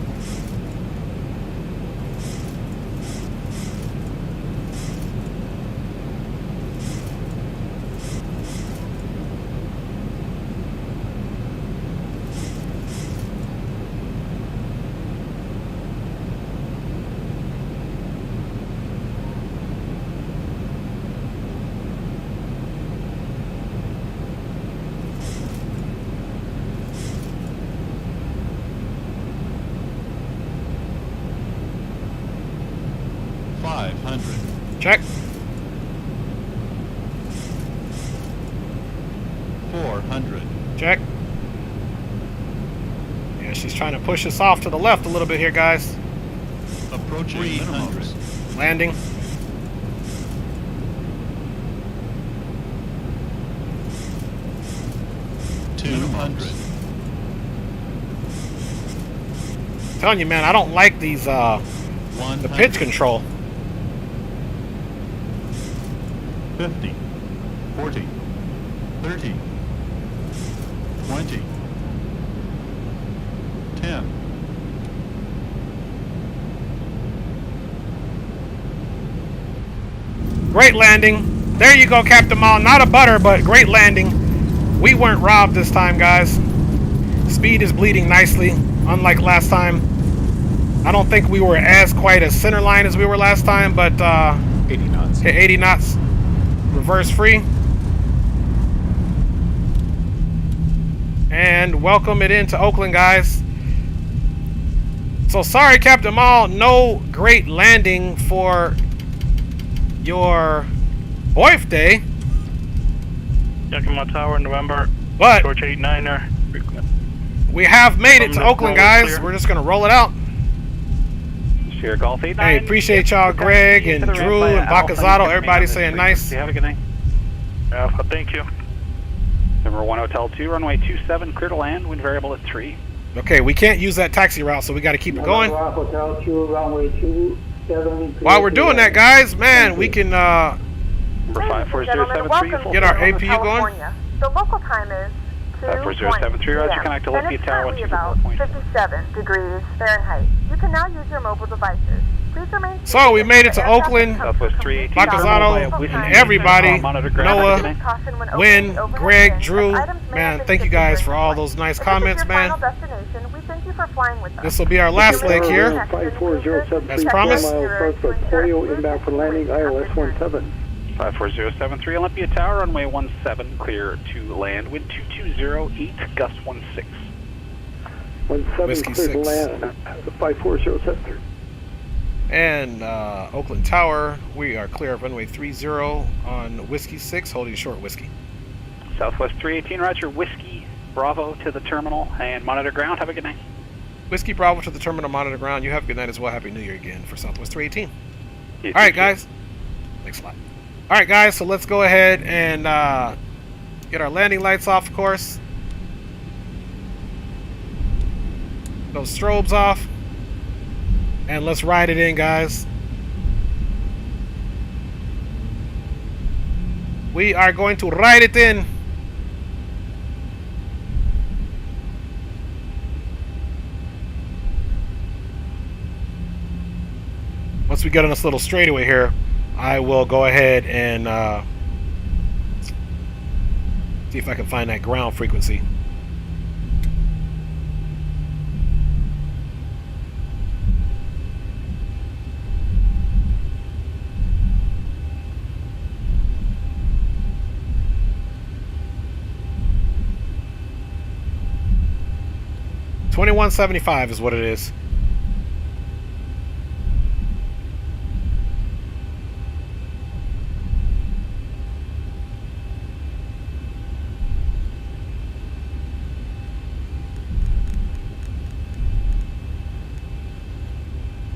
Check. 400. Check. Yeah, she's trying to push us off to the left a little bit here, guys. Approaching 300. Landing. I'm telling you, man, I don't like these the pitch control. 50, 40, 30, 20, 10. Great landing. There you go, Captain Mall. Not a butter, but great landing. We weren't robbed this time, guys. Speed is bleeding nicely, unlike last time. I don't think we were quite as center line as we were last time, but 80 knots. Hit 80 knots. Reverse free. And welcome it into Oakland, guys. So sorry, Captain Mall, no great landing for your birthday. Yakima Tower, November. But George 89er. We have made it to Oakland, guys. We're just gonna roll it out. Sierra Golf 89. Hey, appreciate y'all, Greg and Drew and Bacazzato. Everybody saying nice. Have a good night. Alpha, thank you. Number 1 Hotel 2, runway 27, clear to land, wind variable at 3. Okay, we can't use that taxi route, so we got to keep it going. Hotel 2, runway 27. While we're doing that, guys, man, we can Number 54073, get our APU going. The local time is 54073, Roger, connect to Olympia Tower, about 57 degrees Fahrenheit. You can now use your mobile devices. Please remain. So we made it to Oakland. Bacazzato, and everybody, Noah, Wynn, Greg, Drew. Man, thank you guys for all those nice comments, man. This will be our last leg here, as promised. Inbound for landing, ILS 17. 54073, Olympia Tower, runway 17, clear to land, wind 2208, gust 16. 17 Whiskey clear 6. to land, 54073. And Oakland Tower, we are clear of runway 30 on Whiskey 6, holding short Whiskey. Southwest 318, Roger, Whiskey Bravo to the terminal, and monitor ground. Have a good night. Whiskey Bravo to the terminal, monitor ground. You have a good night as well. Happy New Year again for Southwest 318. All right, guys. Thanks a lot. All right, guys, so let's go ahead and get our landing lights off, of course. Those strobes off. And let's ride it in, guys. We are going to ride it in. Once we get on this little straightaway here, I will go ahead and see if I can find that ground frequency. $21.75 is what it is.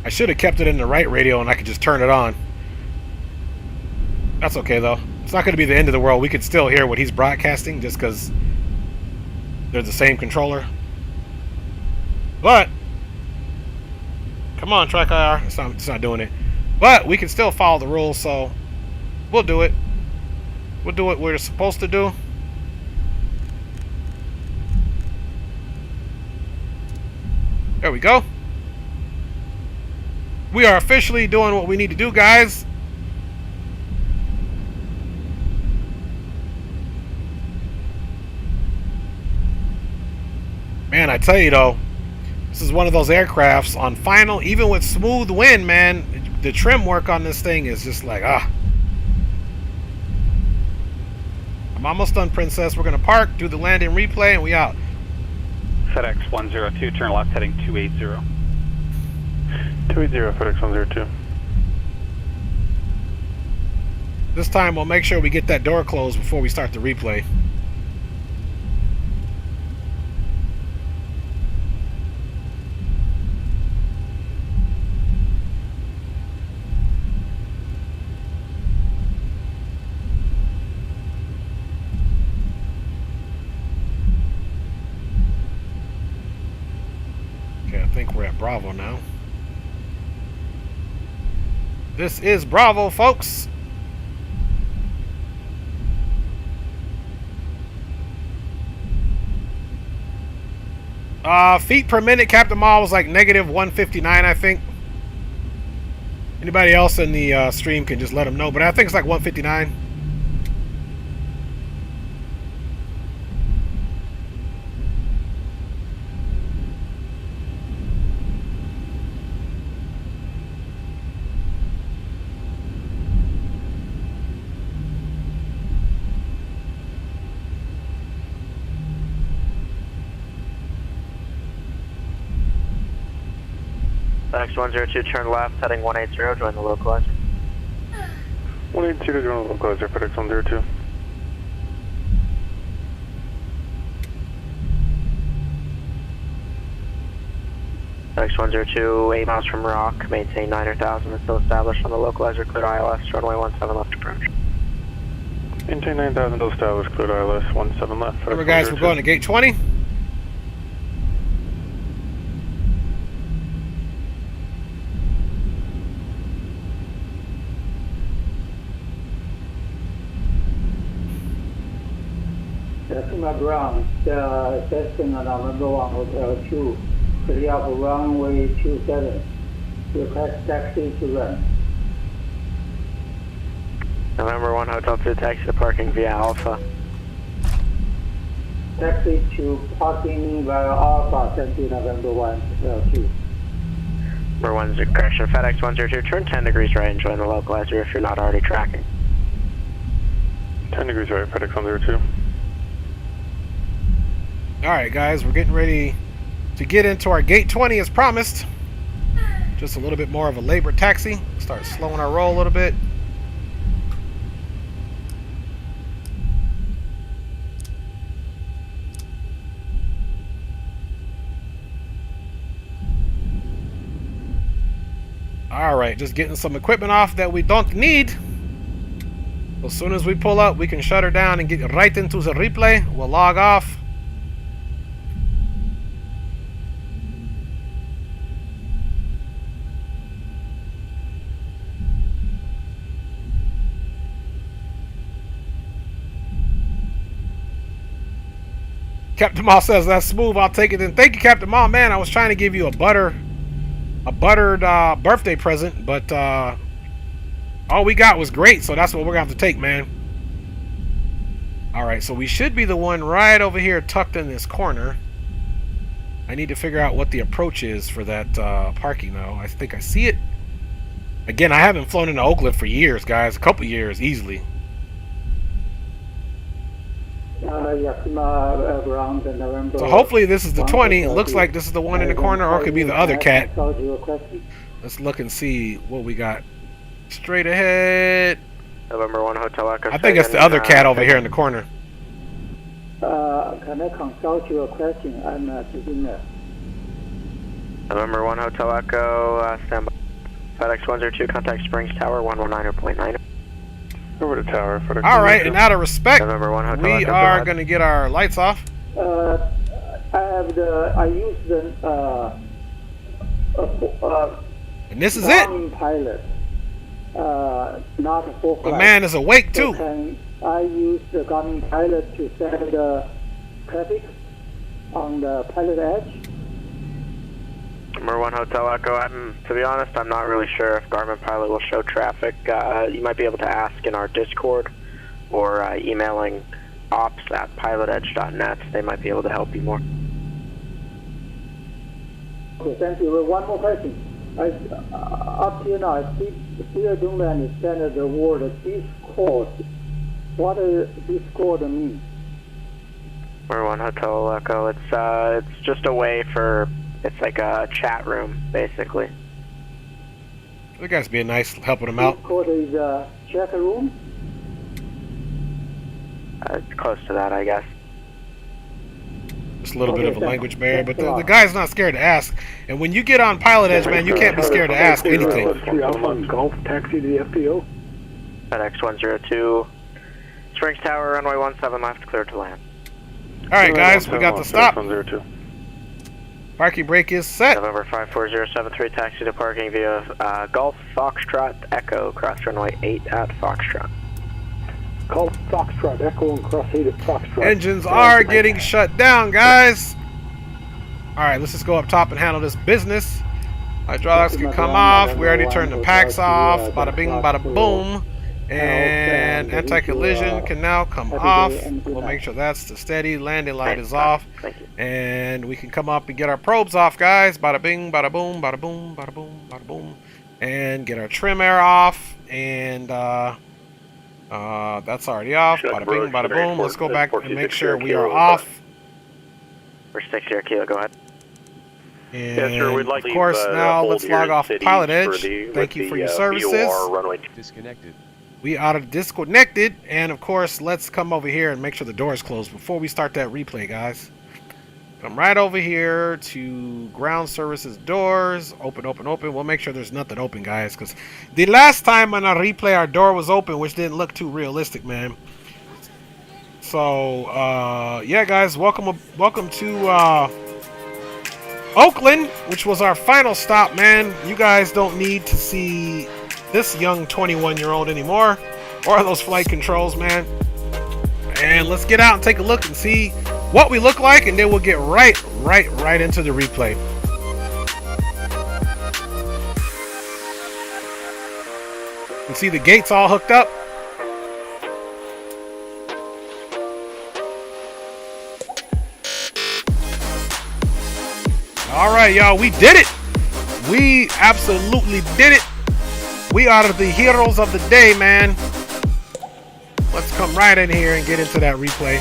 I should have kept it in the right radio and I could just turn it on. That's okay though. It's not going to be the end of the world. We could still hear what he's broadcasting just because they're the same controller. But come on, Track IR. It's not doing it. But we can still follow the rules, so we'll do it. We'll do what we're supposed to do. There we go. We are officially doing what we need to do, guys. Man, I tell you though, this is one of those aircrafts on final, even with smooth wind, man, the trim work on this thing is just like, I'm almost done, Princess. We're going to park, do the landing replay, and we out. FedEx 102, turn left heading 280. 280, FedEx 102. This time we'll make sure we get that door closed before we start the replay. Okay, I think we're at Bravo now. This is Bravo, folks. Feet per minute, Captain Mall was like negative 159, I think. Anybody else in the stream can just let them know, but I think it's like 159. FedEx 102, turn left, heading 180, join the localizer. 180, join the localizer, FedEx 102. FedEx 102, 8 miles from Rock, maintain 9,000, is still established on the localizer, cleared ILS, runway 17 left approach. Maintain 9,000, still established, cleared ILS, 17 left. Remember guys, we're going to gate 20. Decimal ground, testing on November 1 Hotel 2, clear up runway 27, request taxi to run. November 1 Hotel 2, taxi to parking via Alpha. Taxi to parking via Alpha, thank you, November 1 Hotel 2. Number 1, correction, FedEx 102, turn 10 degrees right and join the localizer if you're not already tracking. 10 degrees right, FedEx 102. Alright guys, we're getting ready to get into our gate 20 as promised. Just a little bit more of a labor taxi. Start slowing our roll a little bit. Alright, just getting some equipment off that we don't need. As soon as we pull up, we can shut her down and get right into the replay. We'll log off. Captain Maul says that's smooth. I'll take it. And thank you, Captain Maul. Man, I was trying to give you a buttered birthday present, but all we got was great, so that's what we're gonna have to take, man. All right, so we should be the one right over here, tucked in this corner. I need to figure out what the approach is for that parking, though. I think I see it. Again, I haven't flown into Oakland for years, guys. A couple years, easily. So hopefully this is the 20. It looks like this is the one in the corner, or it could be the other cat. Let's look and see what we got. Straight ahead. November 1 Hotel Echo. I think it's the other cat over here in the corner. Can I consult your question? I'm a beginner. November 1 Hotel Echo, stand by. FedEx 102, contact Springs Tower, 119.9. Over to tower. Alright, and out of respect, we are going to get our lights off. I use the and this is it. Pilot, not for flight. The man is awake too. So can I use the Garmin Pilot to set the traffic on the PilotEdge? Number 1 Hotel Echo, to be honest, I'm not really sure if Garmin Pilot will show traffic. You might be able to ask in our Discord or emailing ops@pilotedge.net. They might be able to help you more. Okay, thank you. One more question. Up to now, I still don't understand the word Discord. What does Discord mean? Number 1 Hotel Echo, it's just a way for... It's like a chat room, basically. The guy's being nice, helping him out. Discord is a chat room? It's close to that, I guess. Just a little bit of a language barrier, but the guy's not scared to ask. And when you get on PilotEdge, man, you can't be scared to ask anything. Golf taxi to the FPO. FedEx 102, Springs Tower, runway 17 left, clear to land. Alright, guys, we got the stop. Parking brake is set. November 54073, taxi to parking via Golf Foxtrot Echo, cross runway 8 at Foxtrot. Golf Foxtrot Echo and cross 8 at Foxtrot. Engines are getting shut down, guys. Alright, let's just go up top and handle this business. Hydraulics can come off. We already turned the packs off. Bada bing, bada boom. And anti-collision can now come off. We'll make sure that's the steady. Landing light is off. And we can come up and get our probes off, guys. Bada bing, bada boom, bada boom, bada boom, bada boom. And get our trim air off. And that's already off. Bada bing, bada boom. Let's go back and make sure we are off. We're 6 here, Kilo, go ahead. And of course, now let's log off PilotEdge. Thank you for your services. Disconnected. We are disconnected, and of course, let's come over here and make sure the door is closed before we start that replay, guys. Come right over here to ground services doors. Open, open, open. We'll make sure there's nothing open, guys, because the last time on our replay, our door was open, which didn't look too realistic, man. So, yeah, guys, welcome to Oakland, which was our final stop, man. You guys don't need to see this young 21-year-old anymore, or those flight controls, man. And let's get out and take a look and see what we look like, and then we'll get right into the replay. You can see the gates all hooked up. All right, y'all, we did it. We absolutely did it. We are the heroes of the day, man. Let's come right in here and get into that replay.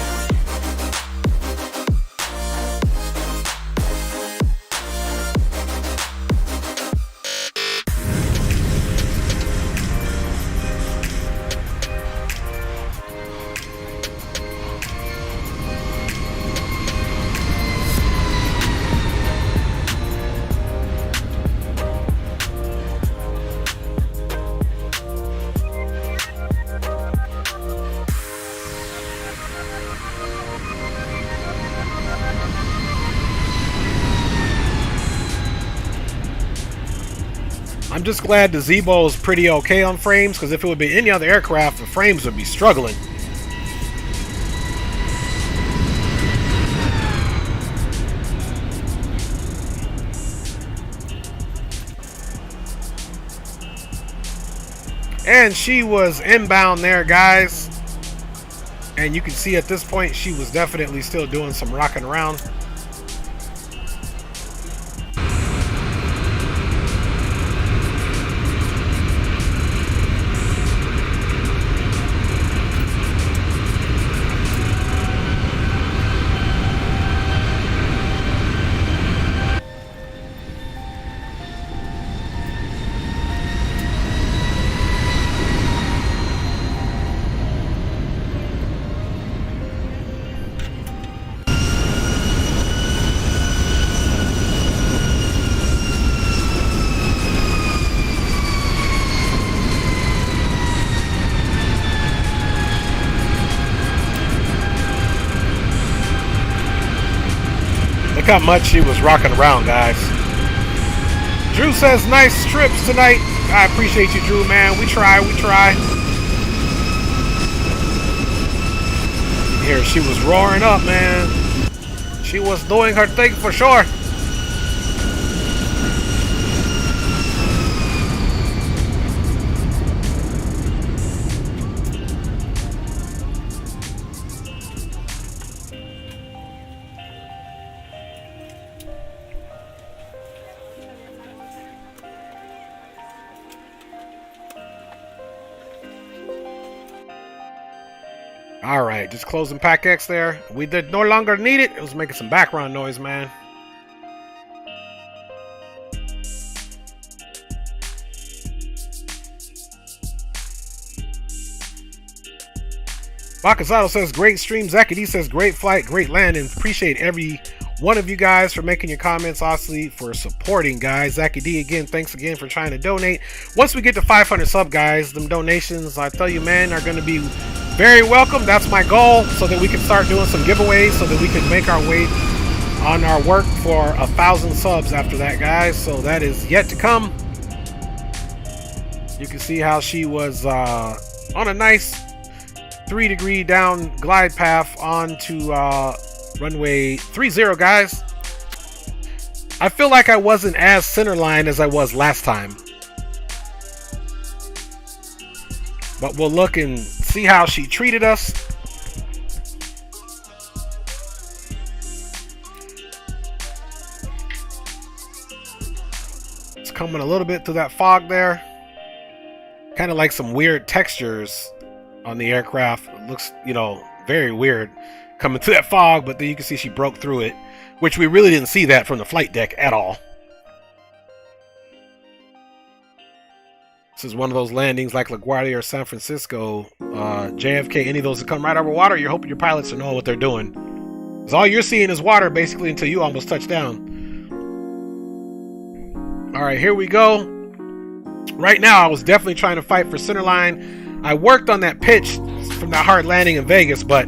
I'm just glad the Zebo is pretty okay on frames, because if it would be any other aircraft, the frames would be struggling. And she was inbound there, guys. And you can see at this point, she was definitely still doing some rocking around. Look how much she was rocking around, guys. Drew says, nice trips tonight. I appreciate you, Drew, man. We try. Here, she was roaring up, man. She was doing her thing for sure. Alright, just closing Pack X there. We did no longer need it. It was making some background noise, man. Bakasato says, great stream. Zakady says, great flight, great landing. Appreciate every one of you guys for making your comments, honestly, for supporting, guys. Zakady, again, thanks again for trying to donate. Once we get to 500 sub, guys, them donations, I tell you, man, are going to be very welcome. That's my goal, so that we can start doing some giveaways, so that we can make our way on our work for 1,000 subs after that, guys. So that is yet to come. You can see how she was on a nice 3-degree down glide path onto runway 30, guys. I feel like I wasn't as centerline as I was last time, but we'll look and see how she treated us. It's coming a little bit through that fog there, kind of like some weird textures on the aircraft. It looks, you know, very weird coming through that fog, but then you can see she broke through it, which we really didn't see that from the flight deck at all. This is one of those landings like LaGuardia or San Francisco, JFK, any of those that come right over water. You're hoping your pilots are knowing what they're doing. Because all you're seeing is water basically until you almost touch down. All right, here we go. Right now, I was definitely trying to fight for center line. I worked on that pitch from that hard landing in Vegas, but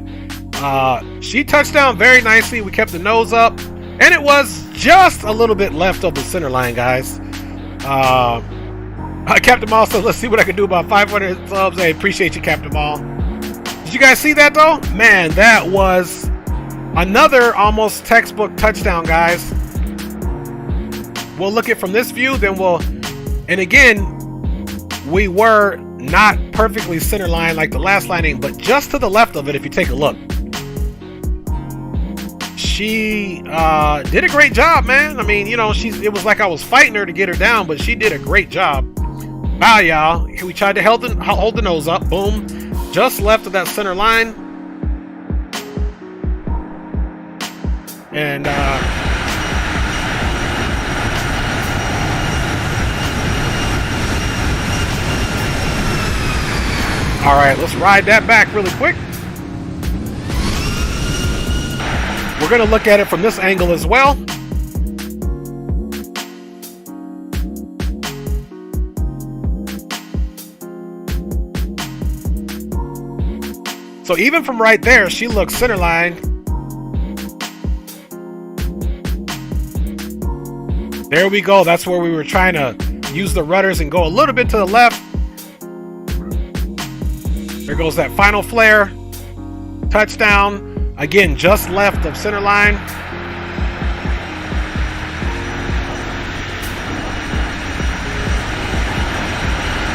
she touched down very nicely. We kept the nose up, and it was just a little bit left of the center line, guys. Captain Mall says, let's see what I can do about 500 subs. Hey, appreciate you, Captain Mall. Did you guys see that, though? Man, that was another almost textbook touchdown, guys. We'll look at from this view, then we'll... And again, we were not perfectly center line like the last landing, but just to the left of it, if you take a look. She did a great job, man. I mean, you know, it was like I was fighting her to get her down, but she did a great job. Wow, y'all. We tried to hold the nose up. Boom. Just left of that center line. And all right, let's ride that back really quick. We're going to look at it from this angle as well. So even from right there, she looks center line. There we go. That's where we were trying to use the rudders and go a little bit to the left. There goes that final flare. Touchdown. Again, just left of center line.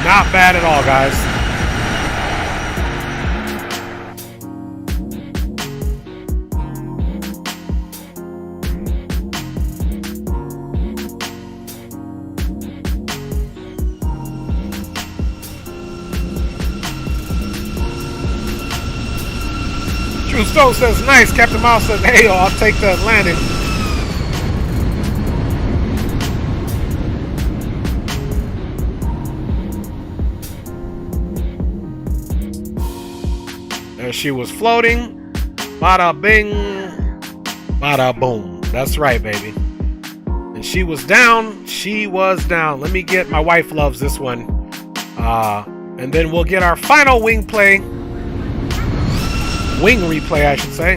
Not bad at all, guys. True Stone says, nice. Captain Miles says, hey, I'll take that landing. There she was floating. Bada bing. Bada boom. That's right, baby. And she was down. She was down. Let me get, my wife loves this one. And then we'll get our final wing play. Wing replay, I should say.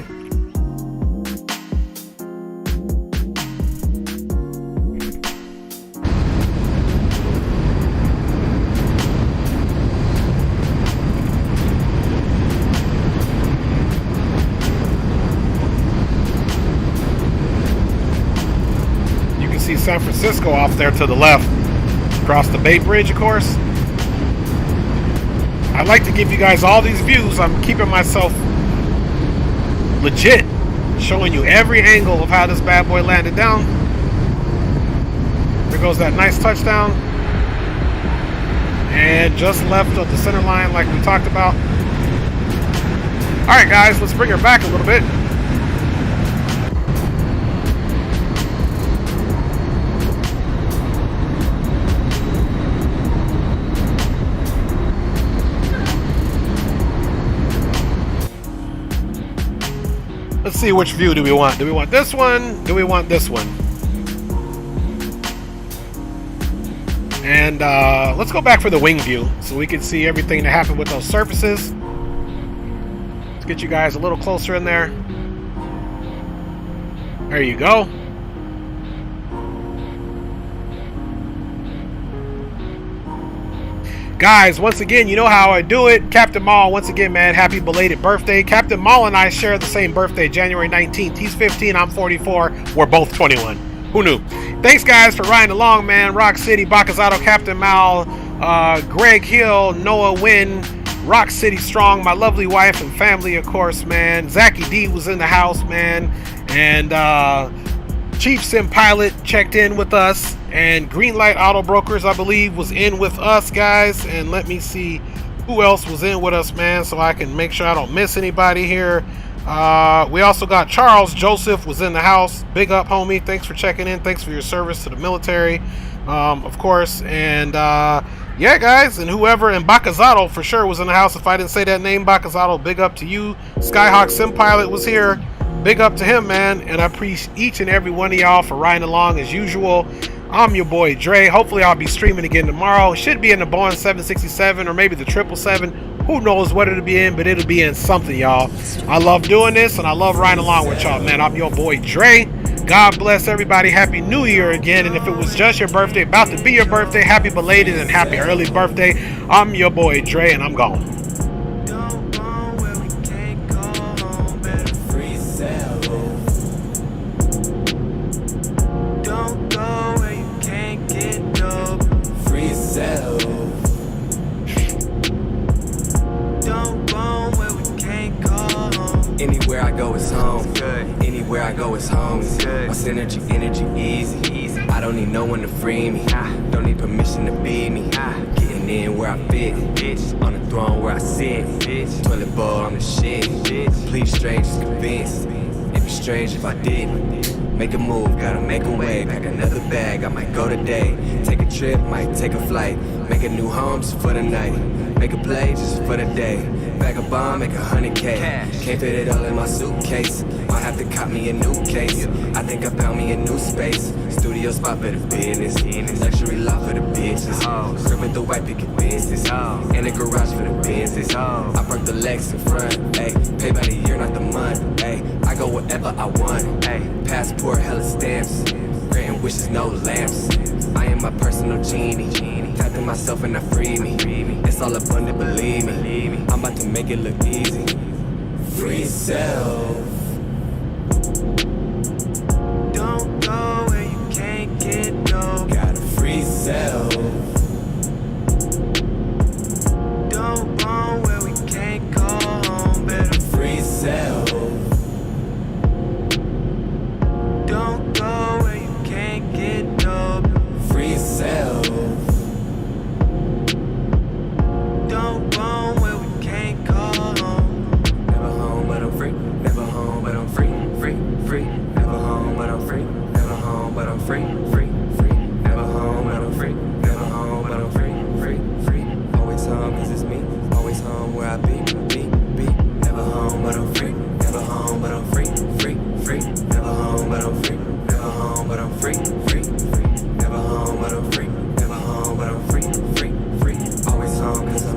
You can see San Francisco off there to the left, across the Bay Bridge, of course. I like to give you guys all these views. I'm keeping myself legit, showing you every angle of how this bad boy landed down. There goes that nice touchdown. And just left of the center line like we talked about. Alright guys, let's bring her back a little bit. Let's see, which view do we want? Do we want this one? Do we want this one? And let's go back for the wing view so we can see everything that happened with those surfaces. Let's get you guys a little closer in there. There you go. Guys, once again, you know how I do it. Captain Mall, once again, man, happy belated birthday. Captain Mall and I share the same birthday, January 19th. He's 15, I'm 44. We're both 21. Who knew? Thanks, guys, for riding along, man. Rock City, Bacazzato, Captain Mal, Greg Hill, Noah Wynn, Rock City Strong, my lovely wife and family, of course, man. Zachy D was in the house, man. And Chief Sim Pilot checked in with us. And Greenlight Auto Brokers, I believe, was in with us, guys. And let me see who else was in with us, man, so I can make sure I don't miss anybody here. We also got Charles Joseph was in the house. Big up, homie. Thanks for checking in. Thanks for your service to the military, of course. And yeah, guys, and whoever, and Bacazzato for sure was in the house. If I didn't say that name, Bacazzato, big up to you. Skyhawk Sim Pilot was here. big up to him, man. And I appreciate each and every one of y'all for riding along as usual. I'm your boy Dre. Hopefully I'll be streaming again tomorrow. It should be in the Boeing 767 or maybe the 777. Who knows what it'll be in, but it'll be in something, y'all. I love doing this and I love riding along with y'all, man. I'm your boy Dre. God bless everybody. Happy New Year again. And if it was just your birthday, about to be your birthday, happy belated and happy early birthday. I'm your boy Dre and I'm gone. Anywhere I go is home. Anywhere I go is home. My synergy, easy. I don't need no one to free me. Don't need permission to be me. Getting in where I fit. On the throne where I sit. Toilet bowl on the shit. Please strangers convinced. It'd be strange if I didn't. Make a move, gotta make a way. Pack another bag, I might go today. Take a trip, might take a flight. Make a new home just for the night. Make a play just for the day. Bag a bomb, make 100K. Can't fit it all in my suitcase. Might have to cop me a new case. I think I found me a new space. Studio spot for the business. Luxury lot for the bitches. Crib with the white picket fences. And a garage for the Benzes. I park the Lex in front. Ay, pay by the year, not the month. Ay, I go wherever I want. Ay, passport, hella stamps. Granting wishes, no lamps. I am my personal genie. Tapping myself and I free me. It's all abundant, believe me. I'm about to make it look easy. Free self. Don't go where you can't get no. Got a free self. Don't go where we can't call home. Better free self. Don't go where you can't get no. Free self. Don't go where we can't call home. Never home, but I'm free. Never home, but I'm free. Free. Never home, but I'm free. Never home, but I'm free. Free. Never home, but I'm free. Never home, but I'm free. Always home, cause it's me. Always home where I be. Never home, but I'm free. Never home, but I'm free. Never home, but I'm free. Never home, but I'm free. Never home, but I'm free. Never home, but I'm free. Always home, cause I'm